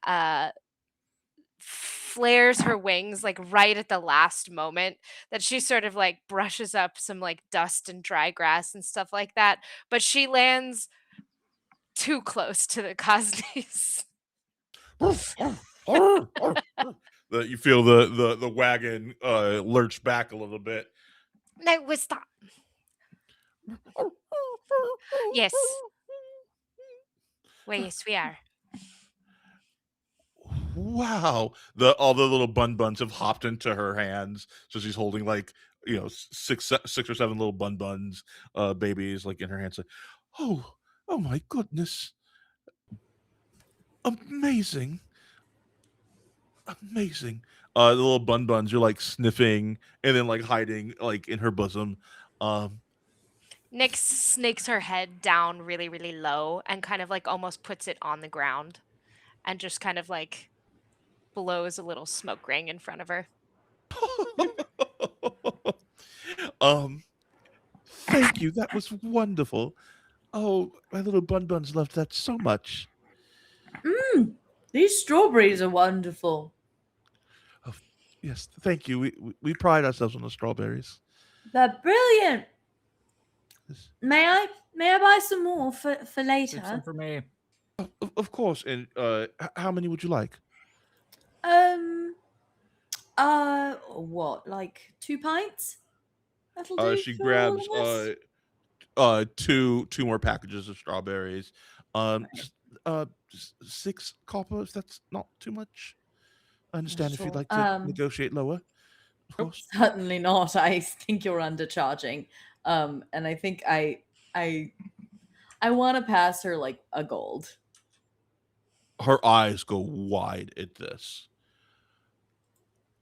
flares her wings like right at the last moment, that she sort of like brushes up some like dust and dry grass and stuff like that, but she lands too close to the Cosneys. You feel the wagon lurch back a little bit. No, we stop. Yes. Well, yes, we are. Wow. All the little buns have hopped into her hands, so she's holding like six or seven little buns, babies like in her hands. Like, oh my goodness, amazing. The little buns are like sniffing and then like hiding like in her bosom. Nyx snakes her head down really, really low and kind of like almost puts it on the ground and just kind of like blows a little smoke ring in front of her. Thank you. That was wonderful. Oh, my little buns loved that so much. These strawberries are wonderful. Oh, yes, thank you. We pride ourselves on the strawberries. They're brilliant. Yes. May I buy some more for later? Save some for me. Of course. And how many would you like? What, like 2 pints? That'll do. She for all grabs of us? two more packages of strawberries. Just 6 copper, if that's not too much. I understand if you'd Sure. like to negotiate lower. Of course. Certainly not. I think you're undercharging. And I think I want to pass her like a gold. Her eyes go wide at this.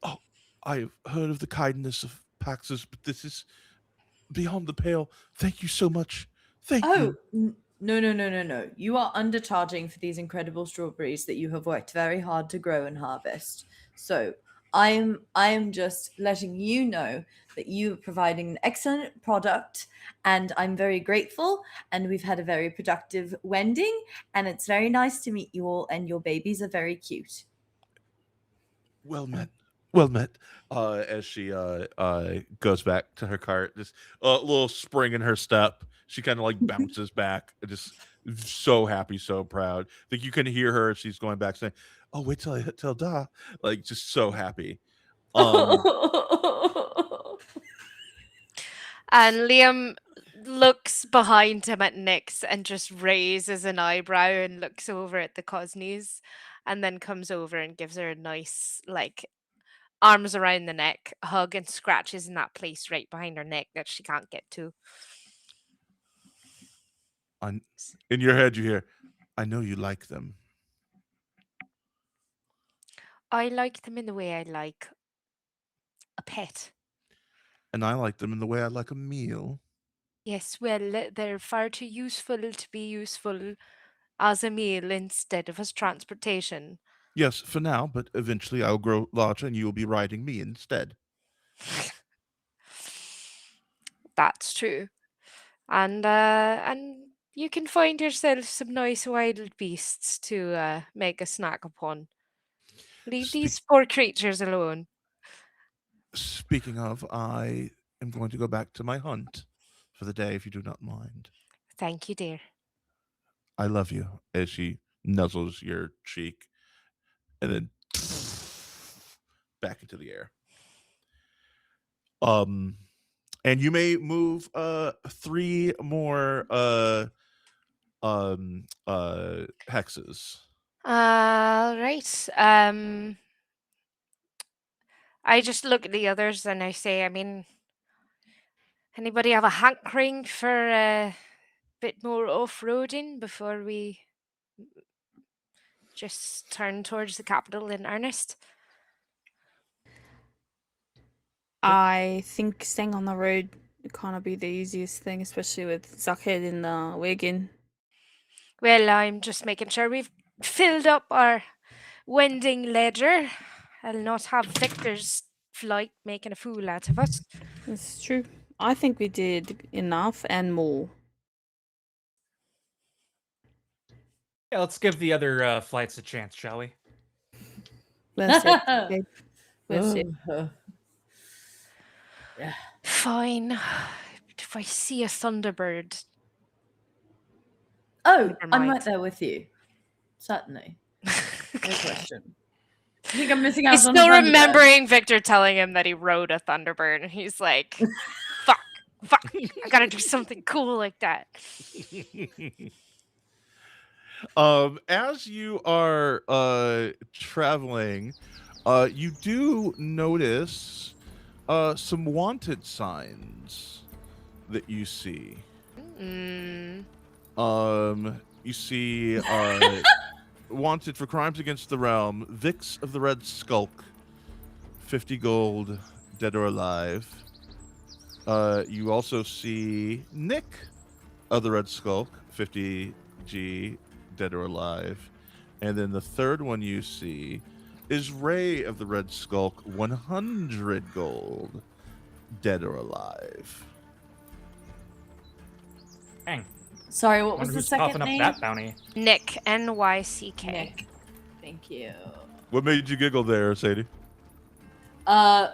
Oh, I've heard of the kindness of Paxus, but this is beyond the pale. Thank you so much. Thank you. No. You are undercharging for these incredible strawberries that you have worked very hard to grow and harvest. So I am just letting you know that you are providing an excellent product, and I'm very grateful, and we've had a very productive Wending, and it's very nice to meet you all, and your babies are very cute. Well met. As she goes back to her cart, this little spring in her step, she kind of like bounces back, just so happy, so proud. Like you can hear her as she's going back saying, "Oh, wait till I hit till da," like just so happy. And Liam looks behind him at Nyx and just raises an eyebrow and looks over at the Cosneys, and then comes over and gives her a nice like arms around the neck hug and scratches in that place right behind her neck that she can't get to. In your head, you hear, "I know you like them." I like them in the way I like a pet. And I like them in the way I like a meal. Yes, well, they're far too useful to be useful as a meal instead of as transportation. Yes, for now, but eventually I'll grow larger and you will be riding me instead. That's true. And you can find yourself some nice wild beasts to make a snack upon. Leave these poor creatures alone. Speaking of, I am going to go back to my hunt for the day, if you do not mind. Thank you, dear. I love you, as she nuzzles your cheek and then back into the air. And you may move 3 more hexes. All right. I just look at the others and I say, I mean, anybody have a hankering for a bit more off-roading before we just turn towards the capital in earnest? I think staying on the road can't be the easiest thing, especially with Zuckhead in the wagon. Well, I'm just making sure we've filled up our Wending ledger. I'll not have Victor's flight making a fool out of us. That's true. I think we did enough and more. Yeah, let's give the other flights a chance, shall we? Well said. Babe. Well said. Yeah. Fine. If I see a thunderbird. Oh, Never I'm mind. right there with you. Certainly. No question. I think I'm missing out He's on still a Thunderbird. remembering Victor telling him that he rode a thunderbird, and he's like, fuck, I gotta do something cool like that. As you are traveling, you do notice some wanted signs that you see. You see wanted for crimes against the realm, Vix of the Red Skulk, 50 gold, dead or alive. You also see Nick of the Red Skulk, 50G, dead or alive. And then the third one you see is Ray of the Red Skulk, 100 gold, dead or alive. Dang. Sorry, what was Wonder the who's second coughing up name? that bounty. Nick, N-Y-C-K. Nick. Thank you. What made you giggle there, Sadie? Foxfolk.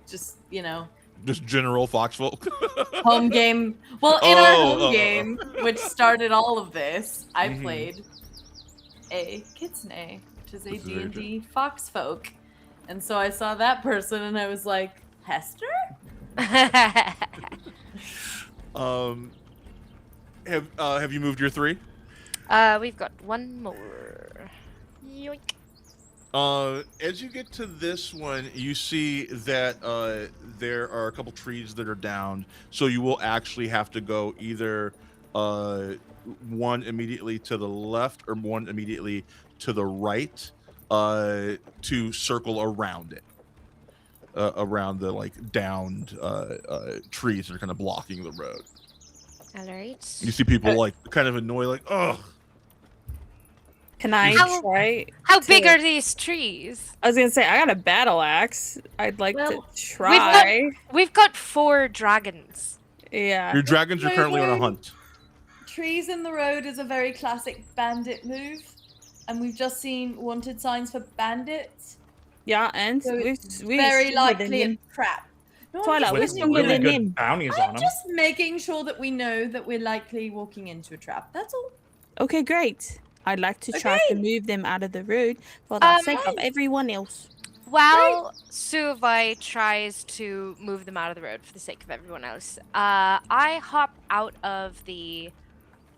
Just, Just general foxfolk. home game. Well, in our home game, which started all of this, I played a kitsune, which is a This is very D&D foxfolk. And so I saw that person and I was like, Hester? Have you moved your 3? We've got one more. Yoink. As you get to this one, you see that there are a couple trees that are down, so you will actually have to go either one immediately to the left or one immediately to the right to circle around it, around the downed trees that are kind of blocking the road. All right. You see people kind of annoyed, oh. Can I try? How big are these trees? I was gonna say I got a battle axe. I'd like to try. We've got 4 dragons. Yeah. Your dragons are currently on a hunt. Trees in the road is a very classic bandit move. And we've just seen wanted signs for bandits. Yeah, and So we're very likely a trap. No, Twilight, we're stronger really than good him. bounties I'm on them. just making sure that we know that we're likely walking into a trap. That's all. Okay, great. I'd like to try to move them out of the road for the sake of everyone else. While Suvai tries to move them out of the road for the sake of everyone else, I hop out of the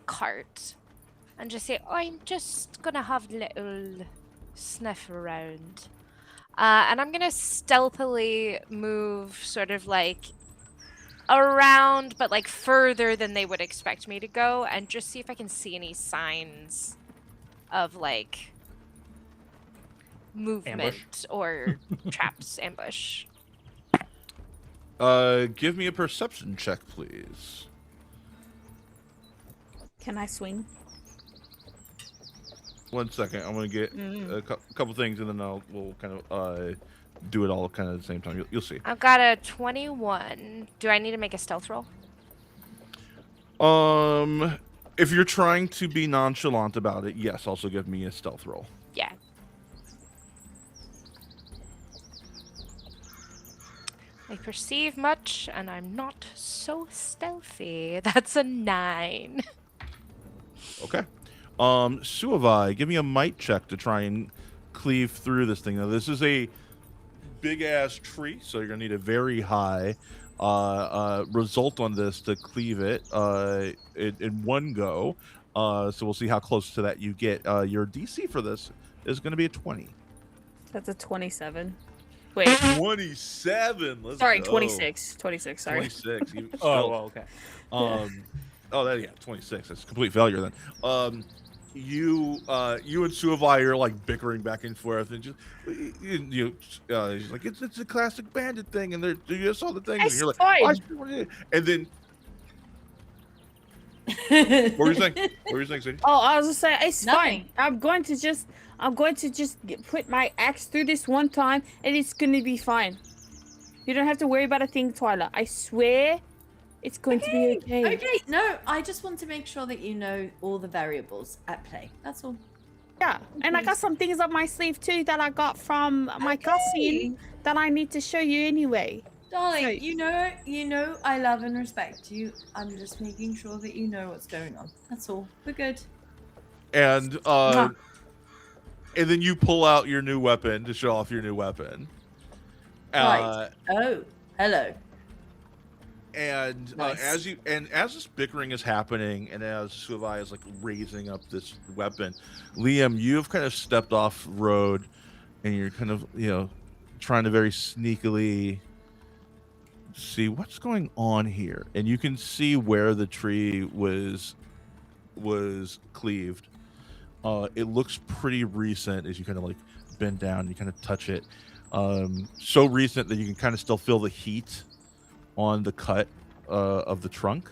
cart and just say, I'm just gonna have a little sniff around. And I'm gonna stealthily move sort of around, but further than they would expect me to go, and just see if I can see any signs of movement ambush. or traps, ambush. Give me a perception check, please. Can I swing? 1 second. I'm gonna get a couple things, and then we'll kind of do it all kind of at the same time. You'll see. I've got a 21. Do I need to make a stealth roll? If you're trying to be nonchalant about it, yes. Also, give me a stealth roll. Yeah. I perceive much, and I'm not so stealthy. That's a 9. Okay. Suavai, give me a might check to try and cleave through this thing. Now, this is a big-ass tree, so you're going to need a very high result on this to cleave it in one go. So we'll see how close to that you get. Your DC for this is going to be a 20. That's a 27. Wait. 27. Let's sorry, go. 26. 26. Sorry. 26. Okay. Oh, that, yeah, 26. That's a complete failure then. You and Suavai are bickering back and forth, and just he's like, it's a classic bandit thing, and you just saw the thing, and you're like, fine. And then what were you saying? What were you saying, Sadie? Oh, I was just saying it's Nothing. fine. I'm going to just put my axe through this one time, and it's gonna be fine. You don't have to worry about a thing, Twilight. I swear, It's going to be okay. Okay, no, I just want to make sure that you know all the variables at play. That's all. Yeah, and I got some things up my sleeve too that I got from my cousin that I need to show you anyway. Darling, So- you know I love and respect you. I'm just making sure that you know what's going on. That's all. We're good. And then you pull out your new weapon to show off your new weapon. Right. Oh, hello. And Nice. as this bickering is happening, and as Suvai is like raising up this weapon, Liam, you've kind of stepped off road, and you're kind of trying to very sneakily see what's going on here, and you can see where the tree was cleaved. It looks pretty recent as you kind of like bend down, you kind of touch it. So recent that you can kind of still feel the heat on the cut of the trunk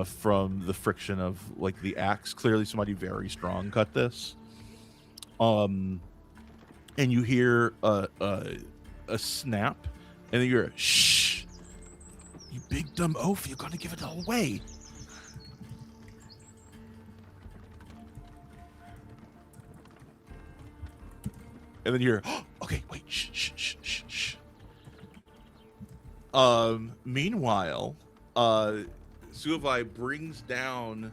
from the friction of like the axe. Clearly somebody very strong cut this. And you hear a snap, and then you hear shh, you big dumb oaf, you're gonna give it all away. And then you hear, oh, okay, wait, shh, shh, shh, shh, shh. Meanwhile, Suavai brings down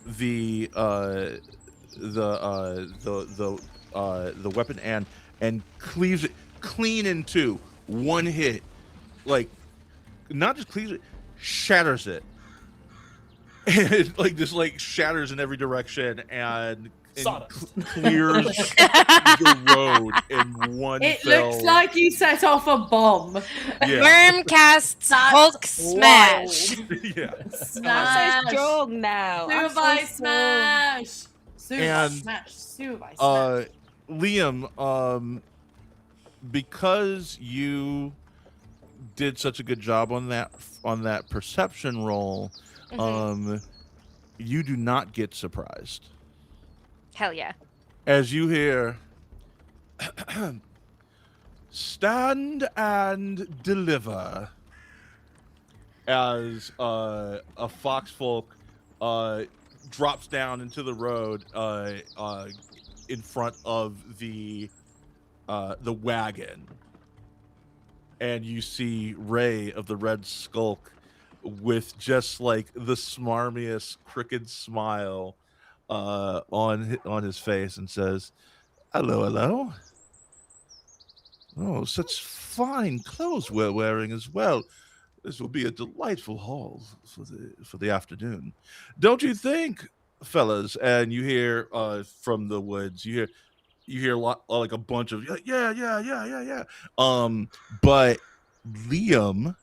the weapon and cleaves it clean in two. One hit, like not just cleaves it, shatters it. And it like just like shatters in every direction and clears the road in one It fell. looks like you set off a bomb. Yeah. Worm casts Hulk smash. Yeah. Smash. I'm so strong now. I'm so Subai strong. smash. Subai And, smash. Subai smash. Liam, because you did such a good job on that perception roll, you do not get surprised. Hell yeah. As you hear, stand and deliver, as a foxfolk drops down into the road in front of the wagon, and you see Ray of the Red Skulk with just like the smarmiest crooked smile on his face, and says, hello, hello. Oh, such fine clothes we're wearing as well. This will be a delightful haul for the afternoon, don't you think, fellas? And you hear from the woods, you hear a lot, like a bunch of yeah. But Liam,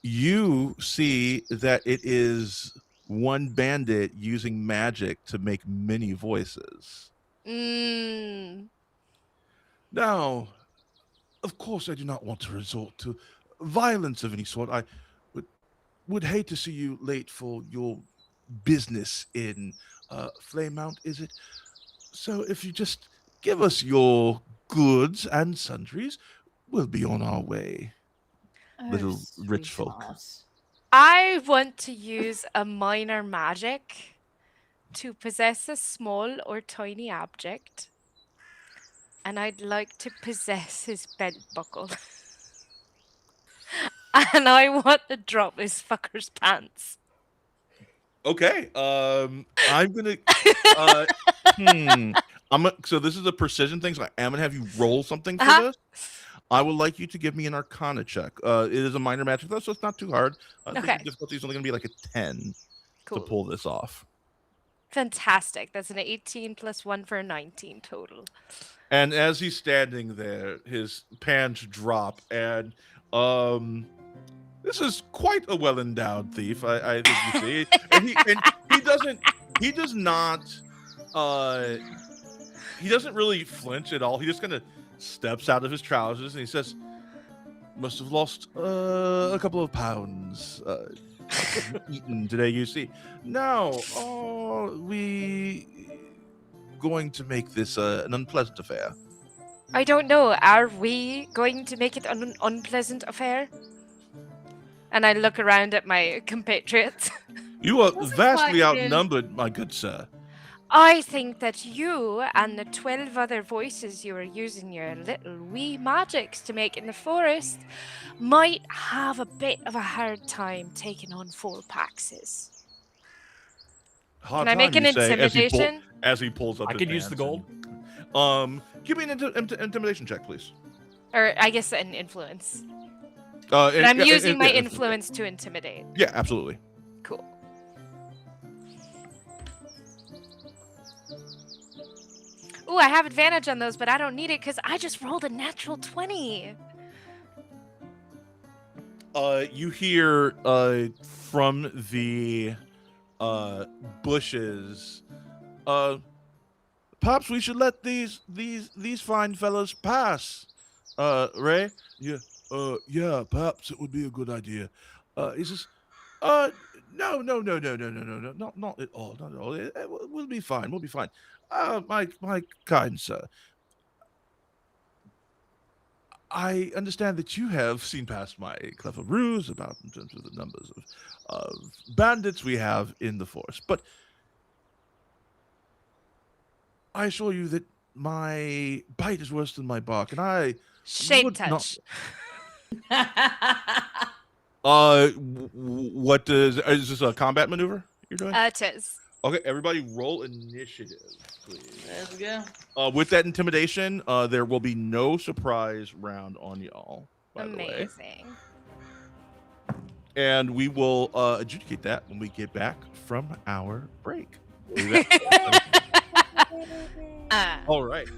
you see that it is one bandit using magic to make many voices. Now, of course, I do not want to resort to violence of any sort. I would hate to see you late for your business in Flame Mount, is it? So if you just give us your goods and sundries, we'll be on our way. Little rich folk. I want to use a minor magic to possess a small or tiny object, and I'd like to possess his belt buckle. And I want to drop this fucker's pants. Okay. I'm gonna. So this is a precision thing. So I am gonna have you roll something for this. I would like you to give me an Arcana check. It is a minor magic, though, so it's not too hard. I think the difficulty is only going to be like a 10 to pull this off. Fantastic. That's an 18 plus 1 for a 19 total. And as he's standing there, his pants drop, and this is quite a well-endowed thief, I think you see. And he does not really flinch at all. He just kind of steps out of his trousers and he says, must have lost a couple of pounds eaten today, you see. Now, are we going to make this an unpleasant affair? I don't know. Are we going to make it an unpleasant affair? And I look around at my compatriots. You are What's the vastly question? outnumbered, my good sir. I think that you and the 12 other voices you are using your little wee magics to make in the forest might have a bit of a hard time taking on 4 Paxes. Hard Can I make time, an you say, intimidation? as he pulls up I his could use the pants gold. give me an intimidation check, please. Or I guess an influence. But I'm using my influence to intimidate. Yeah, absolutely. Cool. Ooh, I have advantage on those, but I don't need it because I just rolled a natural 20. You hear from the bushes, Pops, we should let these fine fellows pass. Ray? Yeah, perhaps it would be a good idea. He says, no, not at all, not at all. We'll be fine, we'll be fine. My kind sir, I understand that you have seen past my clever ruse about in terms of the numbers of bandits we have in the forest, but I assure you that my bite is worse than my bark, and I Shape would touch. what is this a combat maneuver you're doing? It is. Okay, everybody roll initiative, please. Let's go. With that intimidation, there will be no surprise round on y'all, by the way. Amazing. And we will adjudicate that when we get back from our break. All right.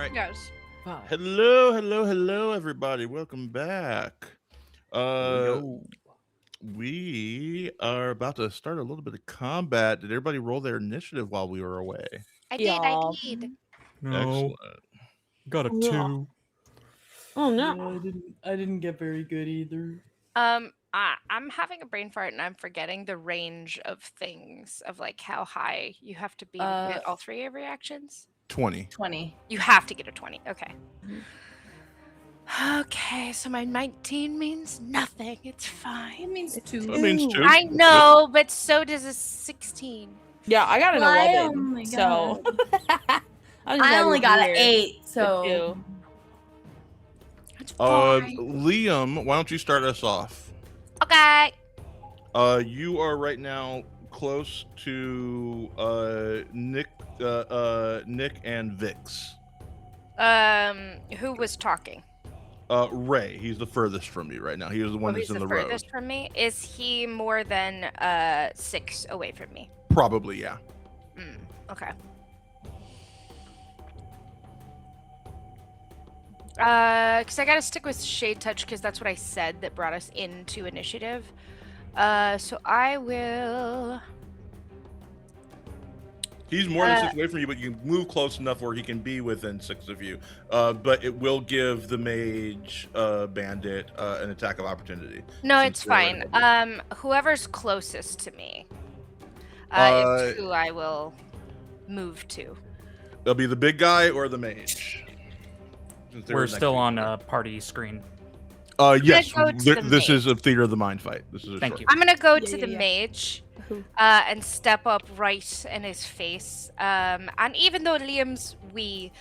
right. Yes. Hello, everybody. Welcome back. Yo. We are about to start a little bit of combat. Did everybody roll their initiative while we were away? I did. No. Excellent. Got a Yeah. 2. Oh no. Yeah, I didn't get very good either. I'm having a brain fart and I'm forgetting the range of things of like how high you have to be to get all 3 of your actions. 20. 20. You have to get a 20. Okay. Okay, so my 19 means nothing. It's fine. It means 2. That means 2. I know, but so does a 16. Yeah, I got an Well, I 11. only So I only got an 8, so It's fine. Liam, why don't you start us off? Okay. You are right now close to Nick and Vix. Who was talking? Ray. He's the furthest from you right now. He was the one that's He's in the the road. furthest from me. Is he more than 6 away from me? Probably, yeah. Okay. Because I gotta stick with Shade Touch because that's what I said that brought us into initiative. So I will. He's more than 6 away from you, but you can move close enough where he can be within 6 of you. But it will give the mage bandit an attack of opportunity. No, it's fine. Whoever's closest to me is who I will move to. It'll be the big guy or the mage. We're still on a party screen. Yes, go to the this is a theater of the mind fight. This is a Thank short you. I'm gonna go to the mage and step up right in his face. And even though Liam's wee,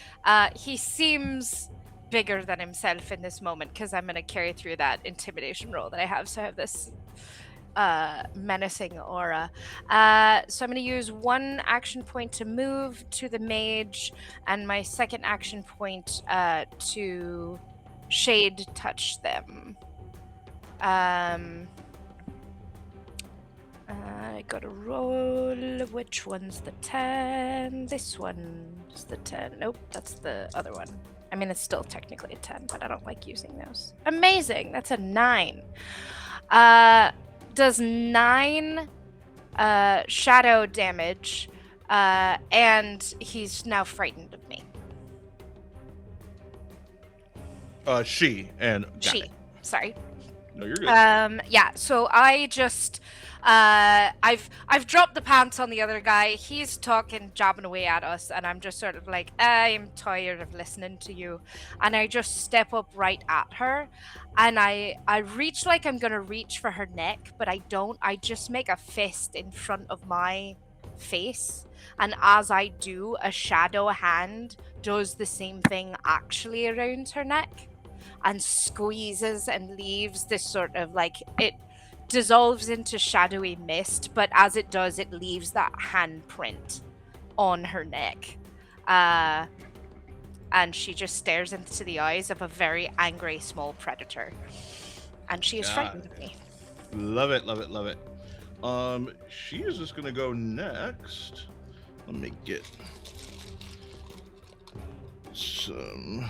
he seems bigger than himself in this moment because I'm gonna carry through that intimidation roll that I have. So I have this menacing aura. So I'm gonna use 1 action point to move to the mage, and my 2nd action point to shade touch them. I gotta roll. Which one's the 10? This one's the 10. Nope, that's the other one. I mean, it's still technically a 10, but I don't like using those. Amazing, that's a 9. Does 9 shadow damage, and he's now frightened of me. She and She. Sorry. No, you're good. Yeah. So I just, I've dropped the pants on the other guy. He's talking, jabbing away at us, and I'm just sort of like, I'm tired of listening to you, and I just step up right at her, and I reach like I'm gonna reach for her neck, but I don't. I just make a fist in front of my face, and as I do, a shadow hand does the same thing actually around her neck and squeezes and leaves this sort of like, it dissolves into shadowy mist, but as it does, it leaves that handprint on her neck. And she just stares into the eyes of a very angry small predator. And she is frightened of me. Love it, love it, love it. She is just gonna go next. Let me get some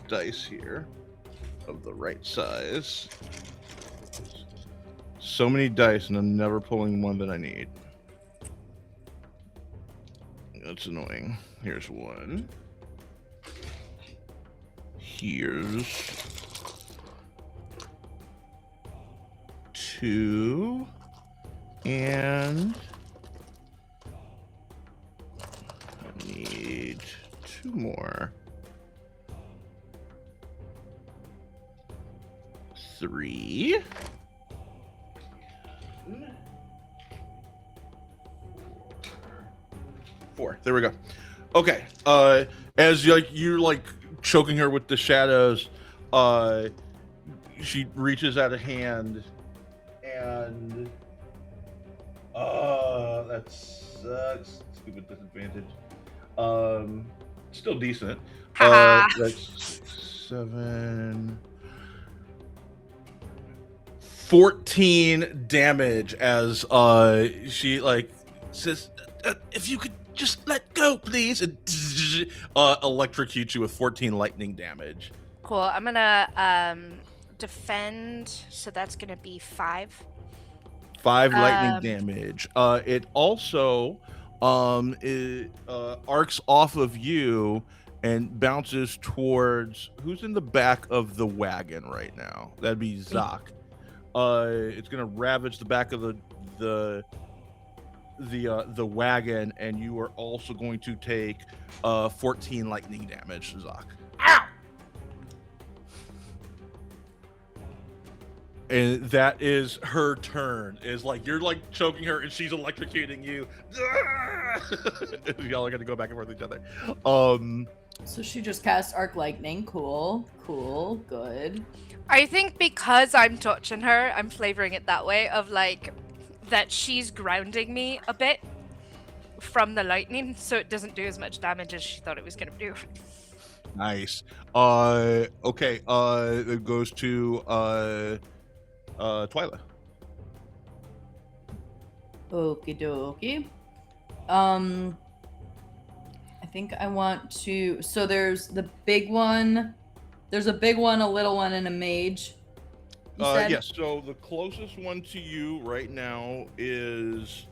dice here of the right size. So many dice, and I'm never pulling one that I need. That's annoying. Here's one. Here's 2. And I need 2 more. 3. 4. There we go. Okay. As you're like choking her with the shadows, she reaches out a hand, and that sucks. Stupid disadvantage. Still decent. That's 7. 14 damage as she like says, if you could just let go, please. And electrocute you with 14 lightning damage. Cool. I'm gonna defend, so that's gonna be 5. 5 lightning damage. It also arcs off of you and bounces towards who's in the back of the wagon right now. That'd be Zach. It's gonna ravage the back of the wagon, and you are also going to take 14 lightning damage, Zach. Ow! And that is her turn. Is like you're like choking her, and she's electrocuting you. Y'all are gonna go back and forth with each other. So she just cast Arc Lightning. Cool, good. I think because I'm touching her, I'm flavoring it that way of like that she's grounding me a bit from the lightning, so it doesn't do as much damage as she thought it was gonna do. Nice. Okay. It goes to Twyla. Okie dokie. I think I want to. So there's the big one. There's a big one, a little one, and a mage. Yes. So the closest one to you right now is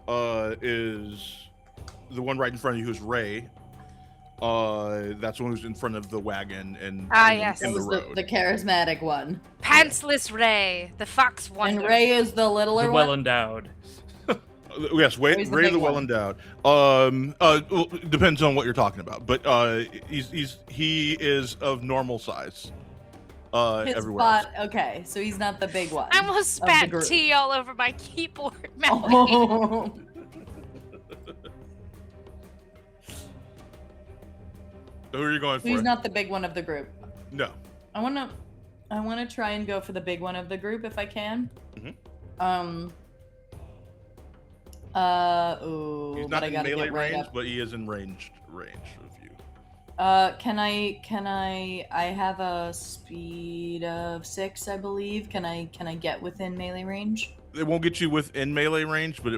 the one right in front of you, who's Ray. That's the one who's in front of the wagon and yes, in the road. The charismatic one. Pantsless Ray, the fox wonder. And Ray is the littler The one. well endowed. Yes, Ray the the big well one? endowed. Well, depends on what you're talking about, but he is of normal size. His Everywhere spot. Okay, so he's not the big one. I almost of the spat group. tea all over my keyboard. Oh. Who are you going for? He's not the big one of the group. No. I wanna try and go for the big one of the group if I can. Mm-hmm. He's not but I in gotta melee get right range, up. but he is in range of you. Can I have a speed of 6, I believe. Can I get within melee range? It won't get you within melee range, but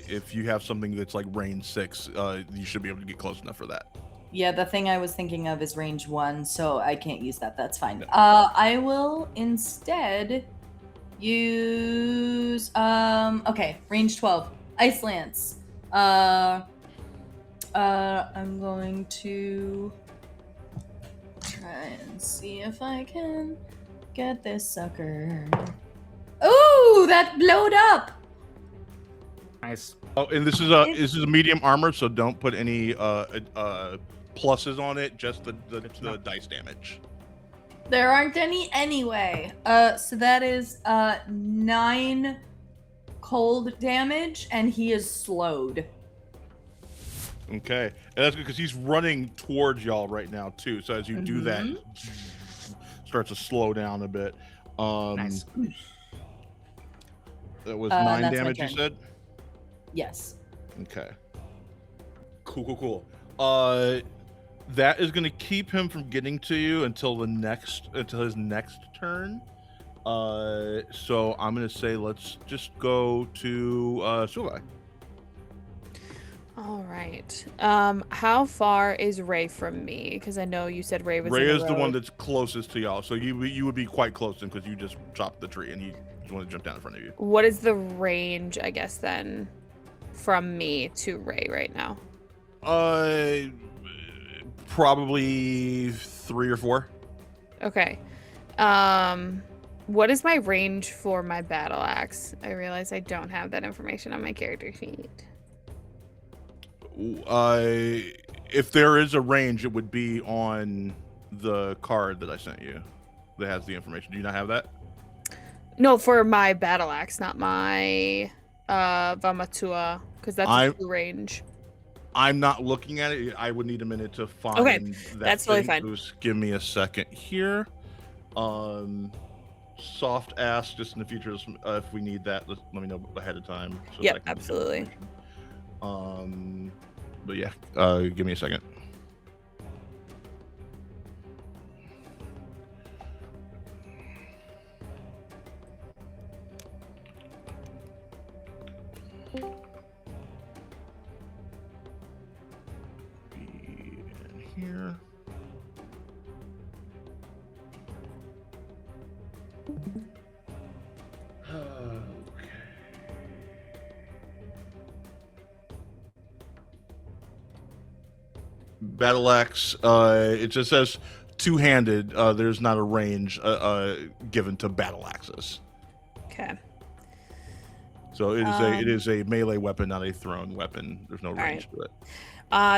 if you have something that's like range 6, you should be able to get close enough for that. Yeah, the thing I was thinking of is range 1, so I can't use that. That's fine. I will instead use range 12. Ice Lance. I'm going to try and see if I can get this sucker. Ooh, that blowed up. Nice. Oh, and this is a medium armor, so don't put any pluses on it. Just the dice damage. There aren't any anyway. So that is 9 cold damage, and he is slowed. Okay, and that's good because he's running towards y'all right now too. So as you do that, starts to slow down a bit. Nice. That was 9 that's my damage. You turn. said. Yes. Okay. Cool. That is going to keep him from getting to you until his next turn. So I'm going to say let's just go to Sulai. All right. How far is Ray from me? Because I know you said Ray was. Ray in is the road. one that's closest to y'all, so you would be quite close to him because you just chopped the tree and he just wanted to jump down in front of you. What is the range, I guess, then, from me to Ray right now? Probably 3 or 4. Okay. What is my range for my battle axe? I realize I don't have that information on my character sheet. If there is a range, it would be on the card that I sent you that has the information. Do you not have that? No, for my battle axe, not my Vamatua, because that's a true range. I'm not looking at it. I would need a minute to find that's totally fine. Just give me a second here. Soft ask just in the future if we need that. Let me know ahead of time. So Yep, absolutely. But yeah, give me a second. battle axe. It just says two-handed. There's not a range given to battle axes. Okay. So it is a melee weapon, not a thrown weapon. There's no range to it.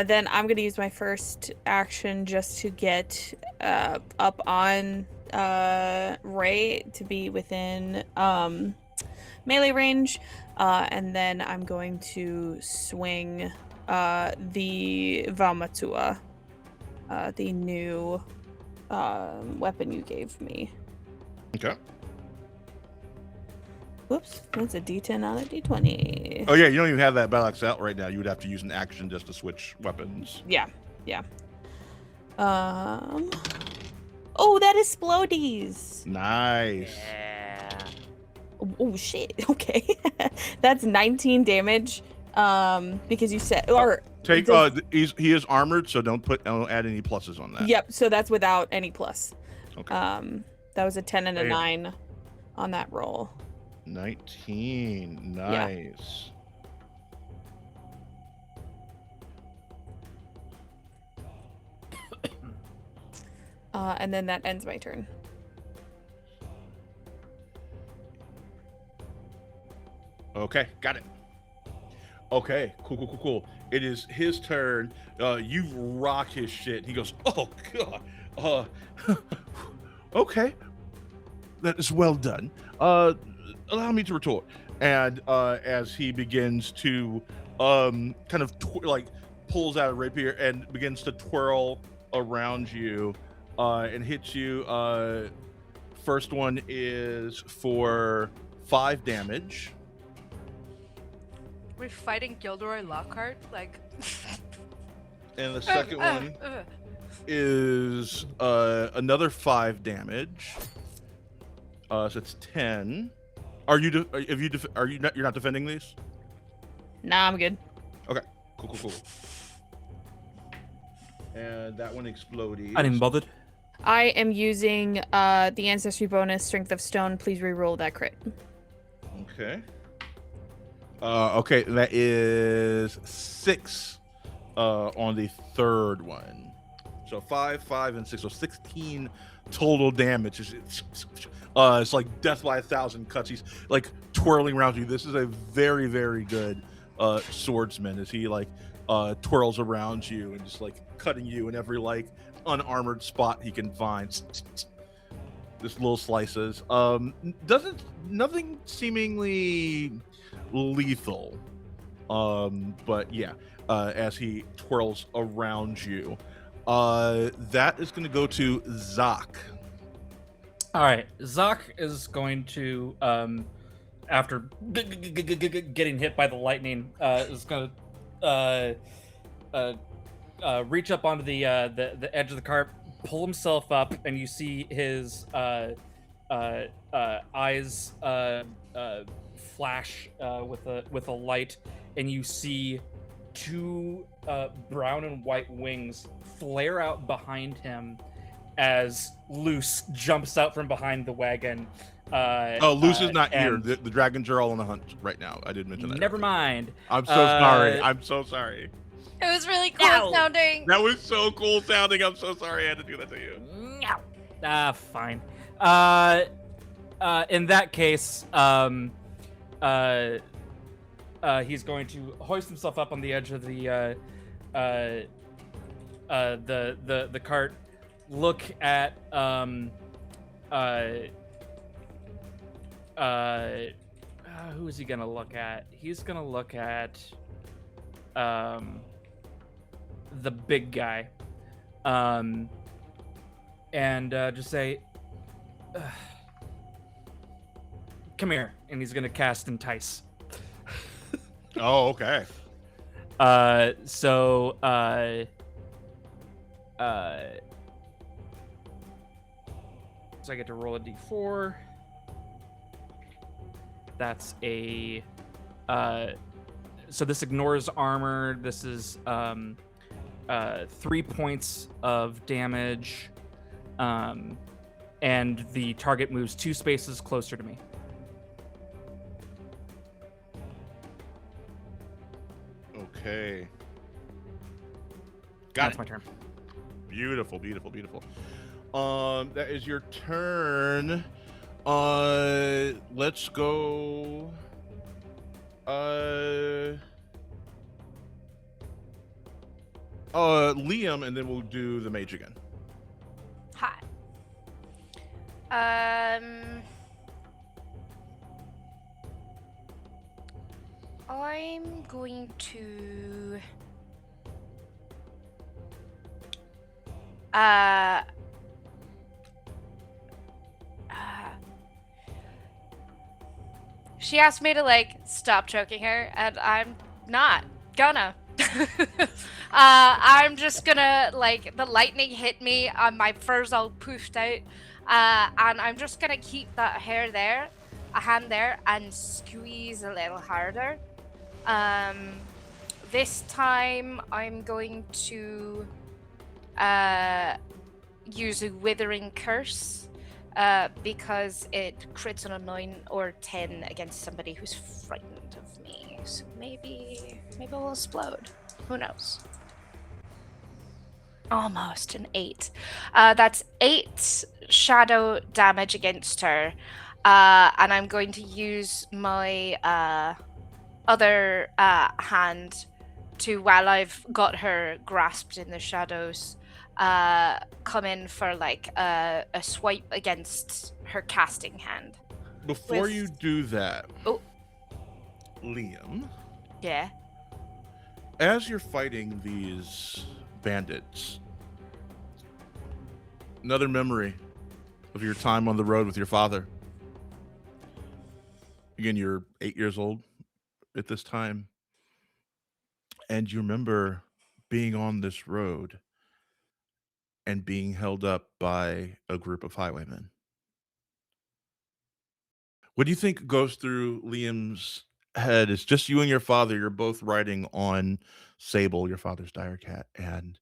Then I'm gonna use my first action just to get up on Ray to be within melee range, and then I'm going to swing the Vamatua, the new weapon you gave me. Okay. Whoops, that's a D10 out of D20. Oh yeah, you don't even have that battle axe out right now. You would have to use an action just to switch weapons. Yeah. Oh, that is Splodies. Nice. Yeah. Oh shit. Okay. That's 19 damage. Because you said take he is armored, so don't add any pluses on that. Yep, so that's without any plus. Okay. That was a 10 and a 9 on that roll. 19. Nice. And then that ends my turn. Okay, got it. Okay, cool. It is his turn. You rock his shit. He goes, oh god. Okay, that is well done. Allow me to retort. And as he begins to kind of pulls out a rapier and begins to twirl around you and hits you. First one is for 5 damage. We're fighting Gilderoy Lockhart, like. And the second one is another 5 damage. So it's 10. Are you? You're not defending these? Nah, I'm good. Okay. Cool. And that one exploded. I didn't bother. I am using the ancestry bonus, Strength of Stone. Please re-roll that crit. Okay. Okay, that is 6 on the third one. So 5, and 6, so 16 total damage. It's like death by 1,000 cuts. He's like twirling around you. This is a very, very good swordsman as he twirls around you and just cutting you in every unarmored spot he can find. Just little slices. Nothing seemingly lethal. But yeah, as he twirls around you. That is going to go to Zach. All right, Zach is going to, after getting hit by the lightning, is going to reach up onto the edge of the cart, pull himself up, and you see his eyes flash with a light, and you see 2 brown and white wings flare out behind him as Luce jumps out from behind the wagon. Luce is not here. The dragons are all on the hunt right now. I did mention that. Never mind. I'm so sorry. I'm so sorry. It was really cool sounding. That was so cool sounding. I'm so sorry I had to do that to you. Fine. In that case, he's going to hoist himself up on the edge of the cart, look at who is he gonna look at? He's gonna look at the big guy, and just say, "Come here," and he's gonna cast Entice. Oh, okay. So I get to roll a d4. That's a so this ignores armor. This is 3 points of damage, and the target moves 2 spaces closer to me. Okay. That's my turn. Beautiful, beautiful, beautiful. That is your turn. Let's go. Liam, and then we'll do the mage again. Hi. I'm going to she asked me to like stop choking her, and I'm not gonna. I'm just gonna like the lightning hit me, and my fur's all poofed out, and I'm just gonna keep that hair there, a hand there, and squeeze a little harder. This time I'm going to use a withering curse. Because it crits on a 9 or 10 against somebody who's frightened of me. So maybe we'll explode. Who knows? Almost an 8. That's 8 shadow damage against her. And I'm going to use my other hand to, while I've got her grasped in the shadows, come in for like a swipe against her casting hand. Before you do that, Liam. Yeah. As you're fighting these bandits, another memory of your time on the road with your father. Again, you're 8 years old at this time, and you remember being on this road and being held up by a group of highwaymen. What do you think goes through Liam's head? It's just you and your father. You're both riding on Sable, your father's dire cat, and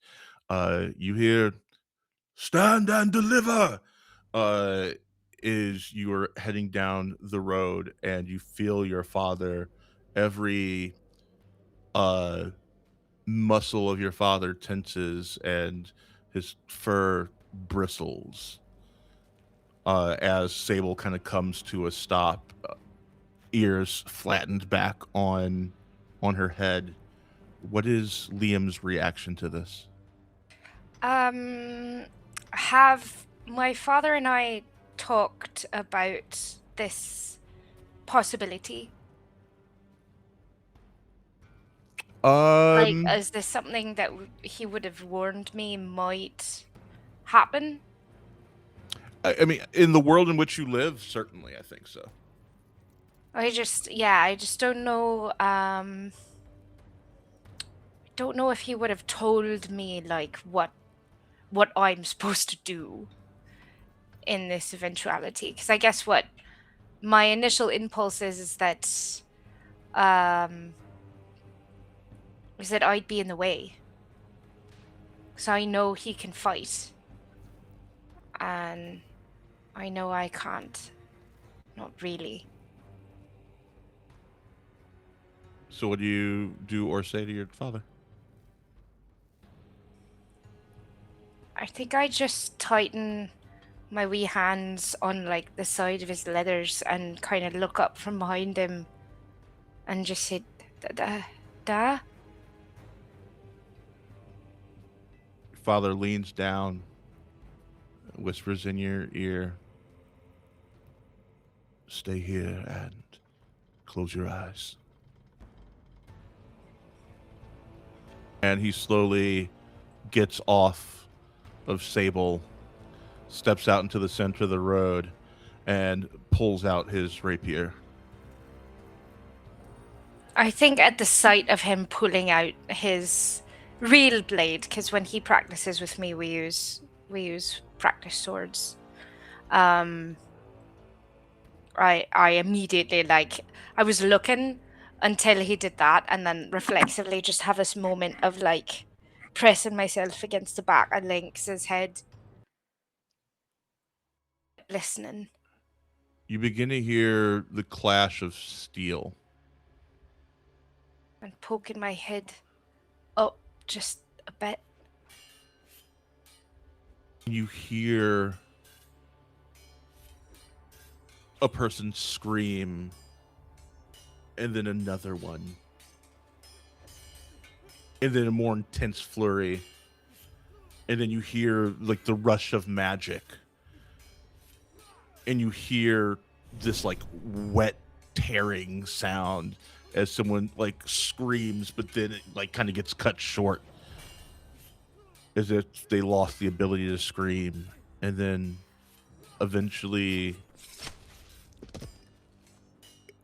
you hear, "Stand and deliver!" Is you are heading down the road, and you feel your father, every muscle of your father tenses, and his fur bristles as Sable kind of comes to a stop, ears flattened back on her head. What is Liam's reaction to this? Have my father and I talked about this possibility? Like, is this something that he would have warned me might happen? I mean, in the world in which you live, certainly, I think so. I just don't know. Don't know if he would have told me like what I'm supposed to do in this eventuality. Because I guess what my initial impulse is that I'd be in the way. So I know he can fight, and I know I can't. Not really. So what do you do or say to your father? I think I just tighten my wee hands on like the side of his leathers and kind of look up from behind him and just say, Da? Your father leans down, whispers in your ear, "Stay here and close your eyes." And he slowly gets off of Sable, steps out into the center of the road, and pulls out his rapier. I think at the sight of him pulling out his real blade, because when he practices with me, we use practice swords. I immediately I was looking until he did that, and then reflexively just have this moment of like pressing myself against the back of Lynx's head, listening. You begin to hear the clash of steel. And poking my head up just a bit. You hear a person scream, and then another one, and then a more intense flurry, and then you hear like the rush of magic, and you hear this like wet tearing sound as someone like screams, but then it like kind of gets cut short as if they lost the ability to scream. And then eventually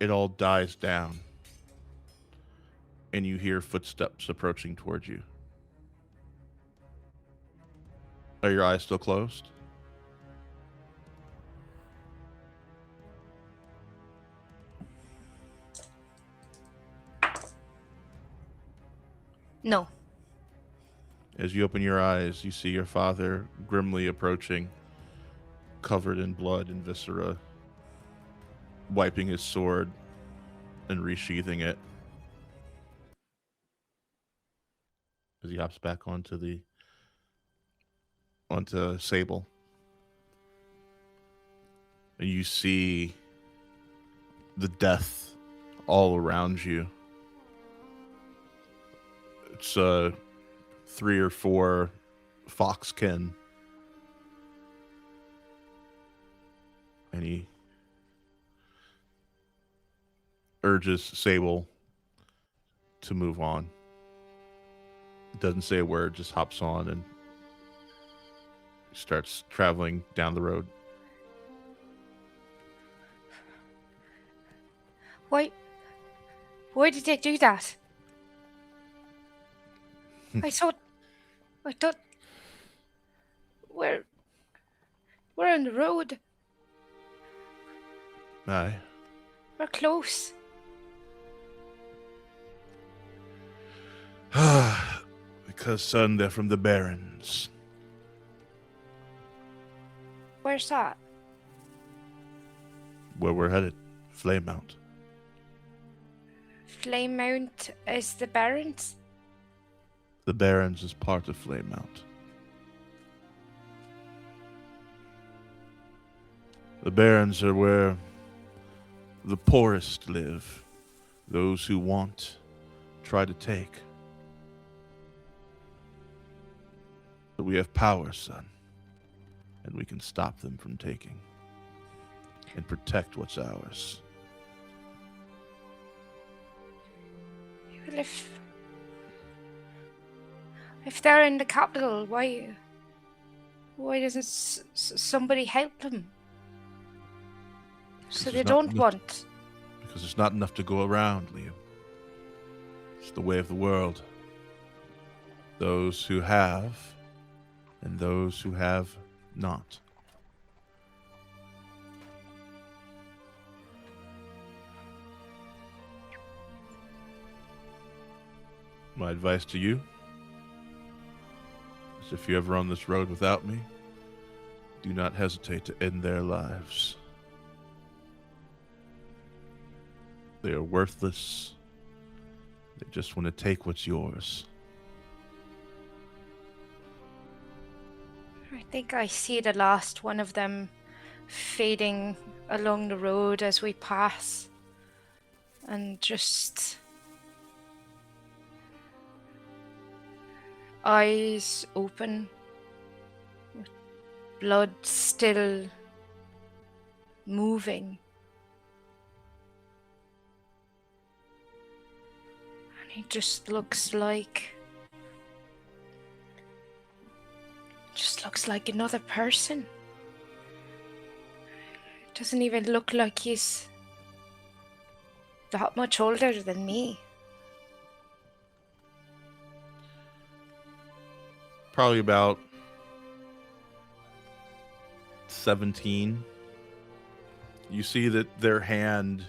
it all dies down and you hear footsteps approaching towards you. Are your eyes still closed? No. As you open your eyes, you see your father grimly approaching, covered in blood and viscera, wiping his sword and resheathing it as he hops back onto Sable. And you see the death all around you. It's 3 or 4 foxkin. And he urges Sable to move on. Doesn't say a word, just hops on and starts traveling down the road. Why did they do that? I thought we're on the road. Aye. We're close. Because, son, they're from the Barrens. Where's that? Where we're headed. Flame Mount. Flame Mount is the Barrens? The Barrens is part of Flame Mount. The Barrens are where the poorest live. Those who want, try to take. But we have power, son. And we can stop them from taking. And protect what's ours. Well, if they're in the capital, why doesn't somebody help them? So they don't want. Because there's not enough to go around, Liam. It's the way of the world. Those who have, and those who have not. My advice to you is if you're ever on this road without me, do not hesitate to end their lives. They are worthless. They just want to take what's yours. I think I see the last one of them fading along the road as we pass. And just eyes open, with blood still moving. And he just looks like another person. It doesn't even look like he's that much older than me. Probably about 17. You see that their hand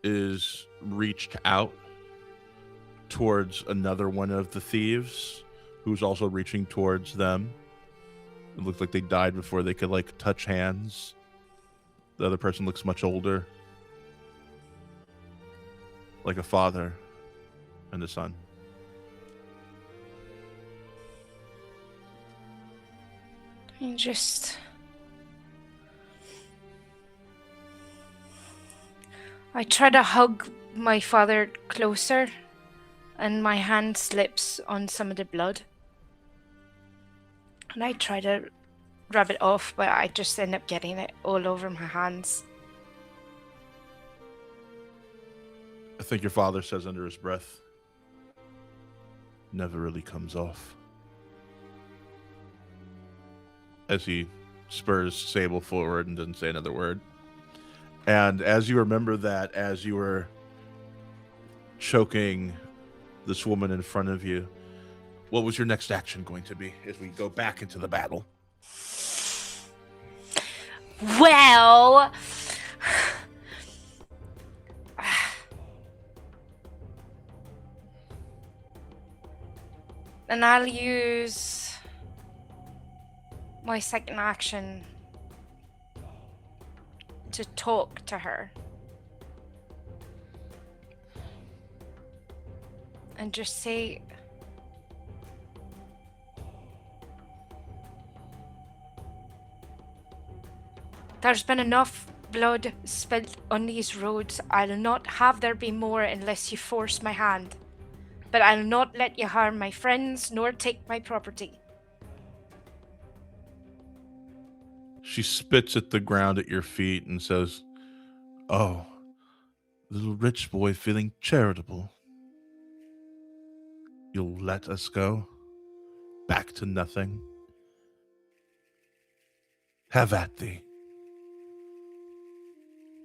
is reached out towards another one of the thieves who's also reaching towards them. It looks like they died before they could like touch hands. The other person looks much older, like a father and a son. And just... I try to hug my father closer, and my hand slips on some of the blood. And I try to rub it off, but I just end up getting it all over my hands. I think your father says under his breath, never really comes off. As he spurs Sable forward and doesn't say another word. And as you remember that, as you were choking this woman in front of you, what was your next action going to be as we go back into the battle? Well... And I'll use my second action to talk to her. And just say... There's been enough blood spilled on these roads. I'll not have there be more unless you force my hand. But I'll not let you harm my friends, nor take my property. She spits at the ground at your feet and says, "Oh, little rich boy feeling charitable. You'll let us go? Back to nothing? Have at thee."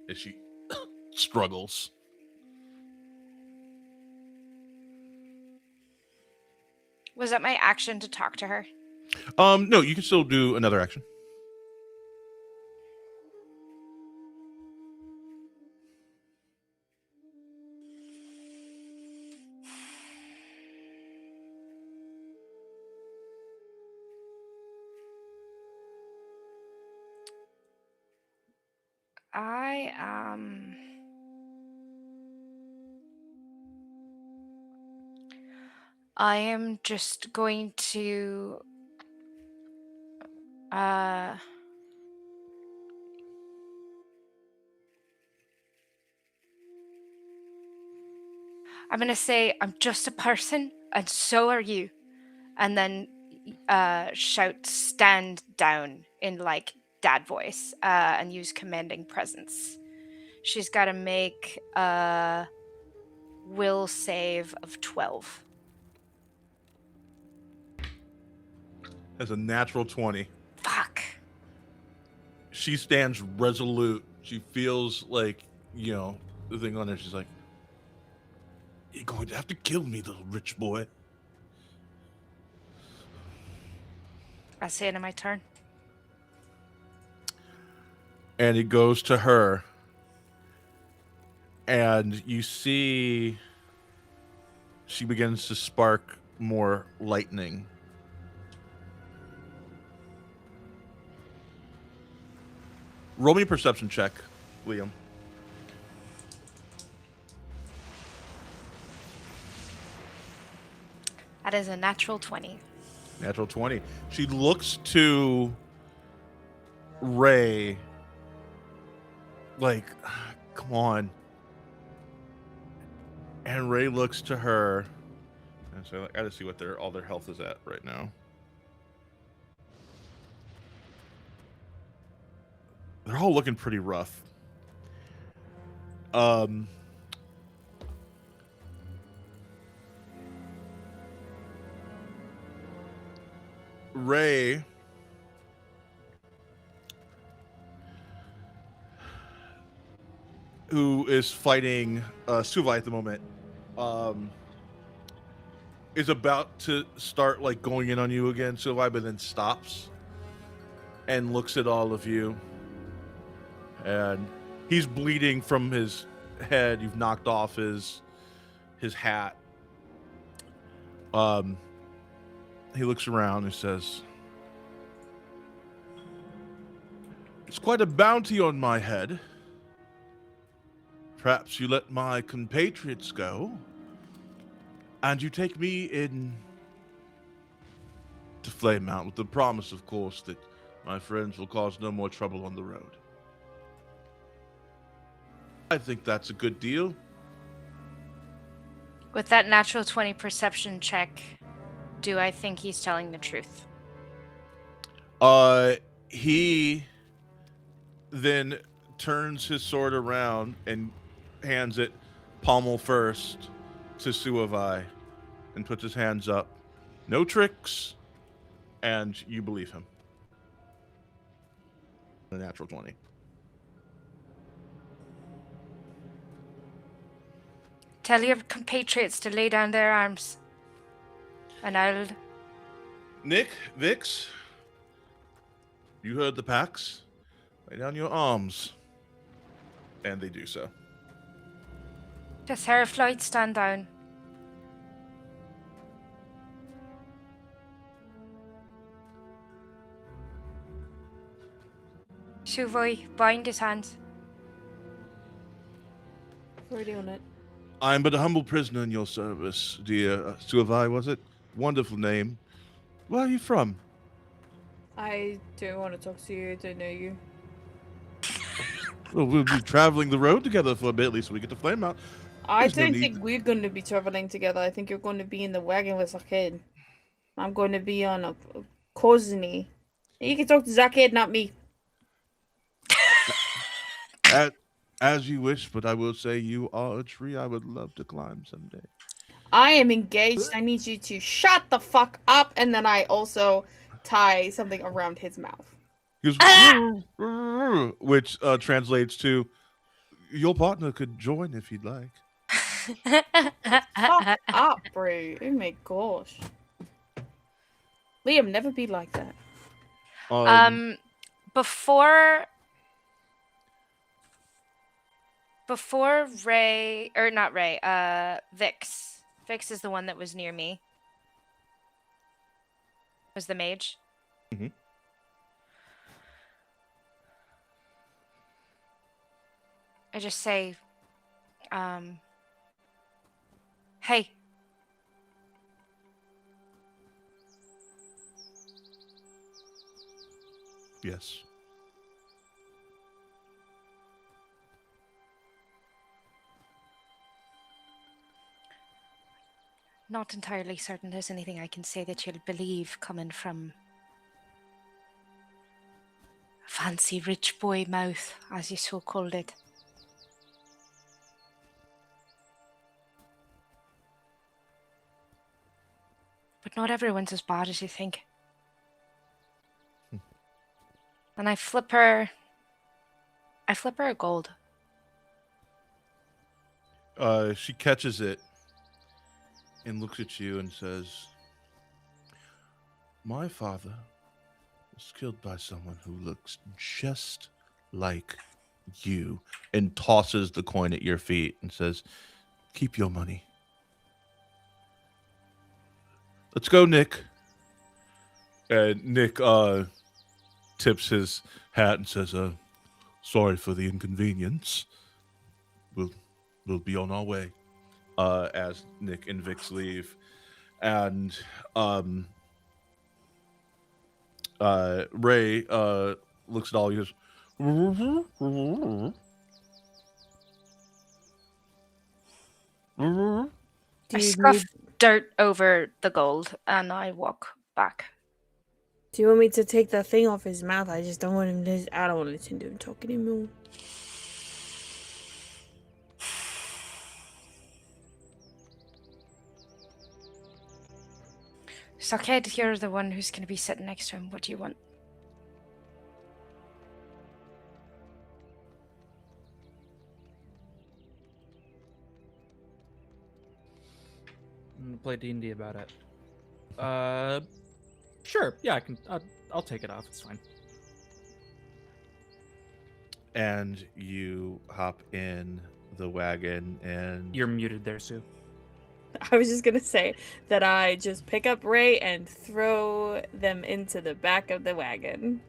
As she struggles. Was that my action to talk to her? No, you can still do another action. I am just going to I'm gonna say I'm just a person and so are you, and then shout stand down in like dad voice and use commanding presence. She's got to make a will save of 12. That's a natural 20. Fuck. She stands resolute. She feels like, the thing on her. She's like, "You're going to have to kill me, little rich boy." That's the end of my turn. And it goes to her. And you see she begins to spark more lightning. Roll me a perception check, Liam. That is a natural 20. Natural 20. She looks to Ray like, "Come on." And Ray looks to her and so I gotta see what all their health is at right now. They're all looking pretty rough. Ray who is fighting Suvi at the moment, is about to start like going in on you again, Suvi, but then stops and looks at all of you. And he's bleeding from his head. You've knocked off his hat. He looks around and says, "It's quite a bounty on my head. Perhaps you let my compatriots go, and you take me in to Flame Mount with the promise, of course, that My friends will cause no more trouble on the road. I think that's a good deal. With that natural 20 perception check, do I think he's telling the truth? He then turns his sword around and hands it pommel first to Suavai and puts his hands up. No tricks, and you believe him. A natural 20. Tell your compatriots to lay down their arms. And I'll... Nick, Vix, you heard the packs. Lay down your arms. And they do so. Does Hereflight stand down? Shuvoi, bind his hands. Already on it. I'm but a humble prisoner in your service, dear Suavai, was it? Wonderful name. Where are you from? I don't want to talk to you. I don't know you. Well, we'll be traveling the road together for a bit, at least we get to flame out. I There's no don't need- think we're going to be traveling together. I think you're going to be in the wagon with Zaked. I'm going to be on a cozy. You can talk to Zaked, not me. As you wish, but I will say you are a tree I would love to climb someday. I am engaged. I need you to shut the fuck up. And then I also tie something around his mouth. He goes, which translates to, your partner could join if he'd like. Fuck up, bro. Oh my gosh. Liam, never be like that. Before Ray, or not Ray, Vix. Vix is the one that was near me. Was the mage. Mm-hmm. I just say, hey. Yes. Not entirely certain there's anything I can say that you'll believe coming from a fancy rich boy mouth, as you so called it. But not everyone's as bad as you think. And I flip her a gold. She catches it and looks at you and says, my father was killed by someone who looks just like you, and tosses the coin at your feet and says, keep your money. Let's go, Nick. And Nick tips his hat and says, sorry for the inconvenience. We'll be on our way. As Nick and Vix leave. And Ray looks at all you. I scuff dirt over the gold and I walk back. Do you want me to take the thing off his mouth? I just don't want him to. I don't want to listen to him talk anymore. Saked, you're the one who's going to be sitting next to him. What do you want? I'm gonna play D&D about it. Sure. Yeah, I can. I'll take it off. It's fine. And you hop in the wagon and... You're muted there, Sue. I was just gonna say that I just pick up Ray and throw them into the back of the wagon.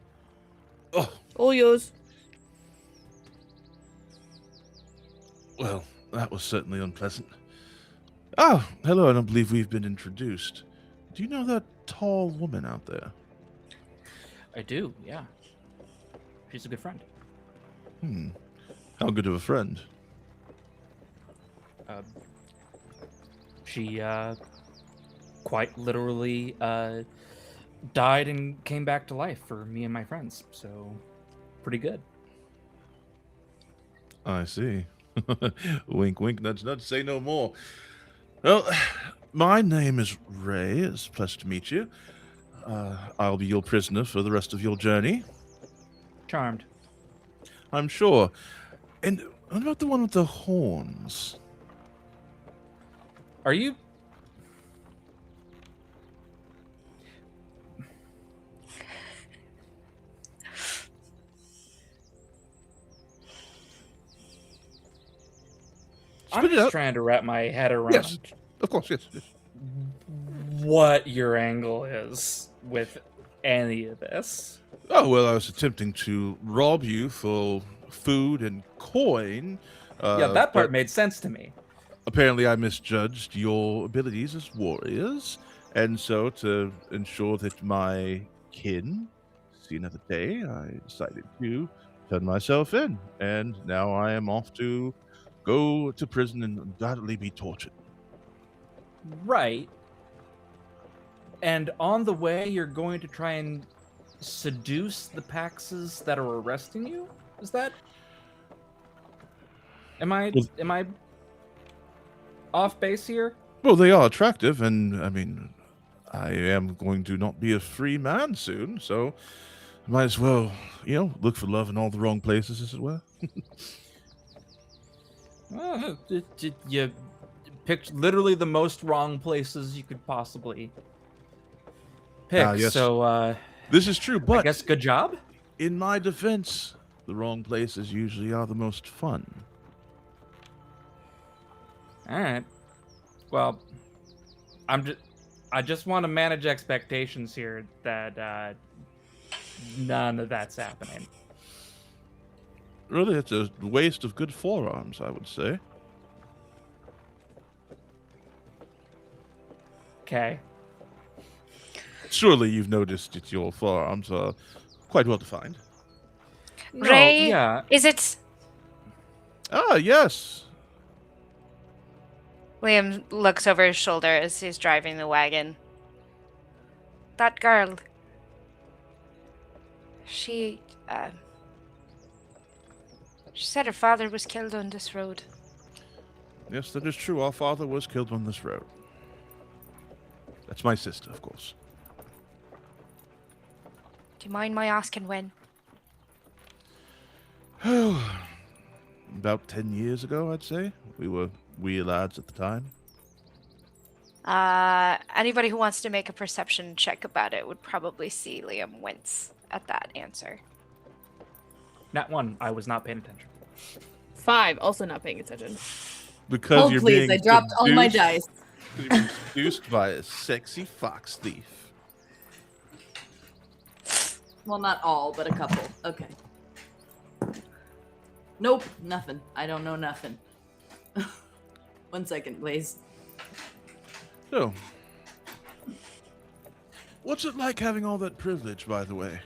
Oh. All yours. Well, that was certainly unpleasant. Oh, hello, I don't believe we've been introduced. Do you know that tall woman out there? I do, yeah. She's a good friend. How good of a friend? She quite literally died and came back to life for me and my friends. So, pretty good. I see. Wink, wink, nudge, nudge, say no more. Well, my name is Ray. It's a pleasure to meet you. I'll be your prisoner for the rest of your journey. Charmed. I'm sure. And what about the one with the horns? Are you... I'm just trying to wrap my head around... Yes, of course, yes. What your angle is with any of this. Oh, well, I was attempting to rob you for food and coin. Yeah, that part made sense to me. Apparently, I misjudged your abilities as warriors, and so to ensure that my kin see another day, I decided to turn myself in, and now I am off to go to prison and undoubtedly be tortured. Right. And on the way, you're going to try and seduce the Paxes that are arresting you? Is that... Am I off base here? Well, they are attractive, and I mean, I am going to not be a free man soon, so might as well, look for love in all the wrong places, as it were. You picked literally the most wrong places you could possibly pick. Yes. So, this is true, but I guess good job. In my defense, the wrong places usually are the most fun. All right. Well, I just want to manage expectations here that none of that's happening. Really, it's a waste of good forearms, I would say. Okay. Surely you've noticed that your forearms are quite well defined. Ray, yeah. Is it... Ah, yes. Liam looks over his shoulder as he's driving the wagon. That girl. She said her father was killed on this road. Yes, that is true. Our father was killed on this road. That's my sister, of course. Do you mind my asking when? About 10 years ago, I'd say. We were wee lads at the time. Anybody who wants to make a perception check about it would probably see Liam wince at that answer. Not one. I was not paying attention. 5, also not paying attention. Because Oh, you're please, being I dropped all my dice. You're being seduced by a sexy fox thief. Well, not all, but a couple. Okay. Nope, nothing. I don't know nothing. 1 second, please. So, what's it like having all that privilege, by the way?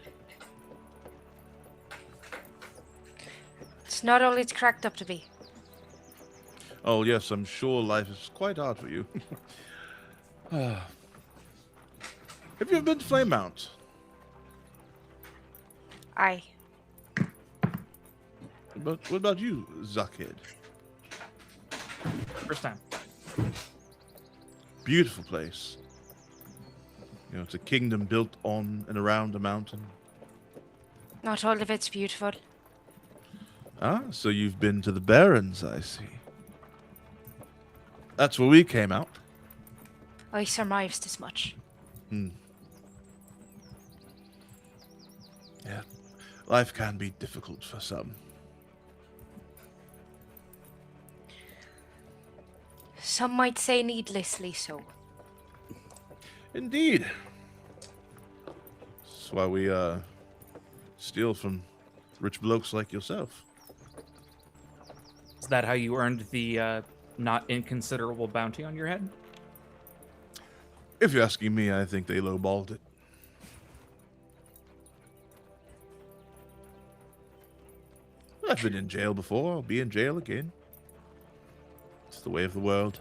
It's not all it's cracked up to be. Oh, yes, I'm sure life is quite hard for you. Have you ever been to Flame Mount? Aye. What about you, Zuckhead? First time. Beautiful place. It's a kingdom built on and around a mountain. Not all of it's beautiful. Ah, so you've been to the Barrens, I see. That's where we came out. I surmised as much. Yeah, life can be difficult for some. Some might say needlessly so. Indeed. That's why we steal from rich blokes like yourself. Is that how you earned the not inconsiderable bounty on your head? If you're asking me, I think they lowballed it. I've been in jail before. I'll be in jail again. It's the way of the world.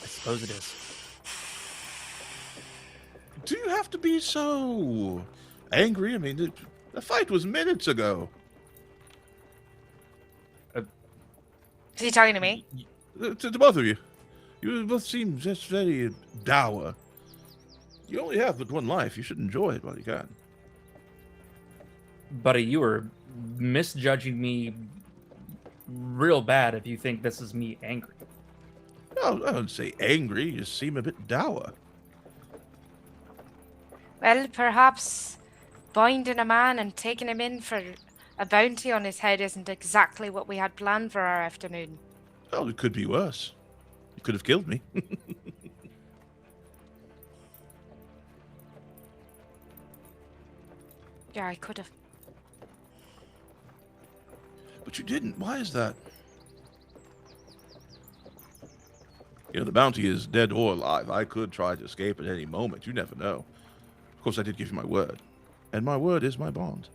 I suppose it is. Do you have to be so angry? I mean, the fight was minutes ago. Is he talking to me? To both of you. You both seem just very dour. You only have but one life. You should enjoy it while you can. Buddy, you are misjudging me real bad if you think this is me angry. No, I don't say angry. You just seem a bit dour. Well, perhaps binding a man and taking him in for a bounty on his head isn't exactly what we had planned for our afternoon. Oh, it could be worse. You could have killed me. Yeah, I could have. But you didn't. Why is that? You know, the bounty is dead or alive. I could try to escape at any moment. You never know. Of course, I did give you my word. And my word is my bond.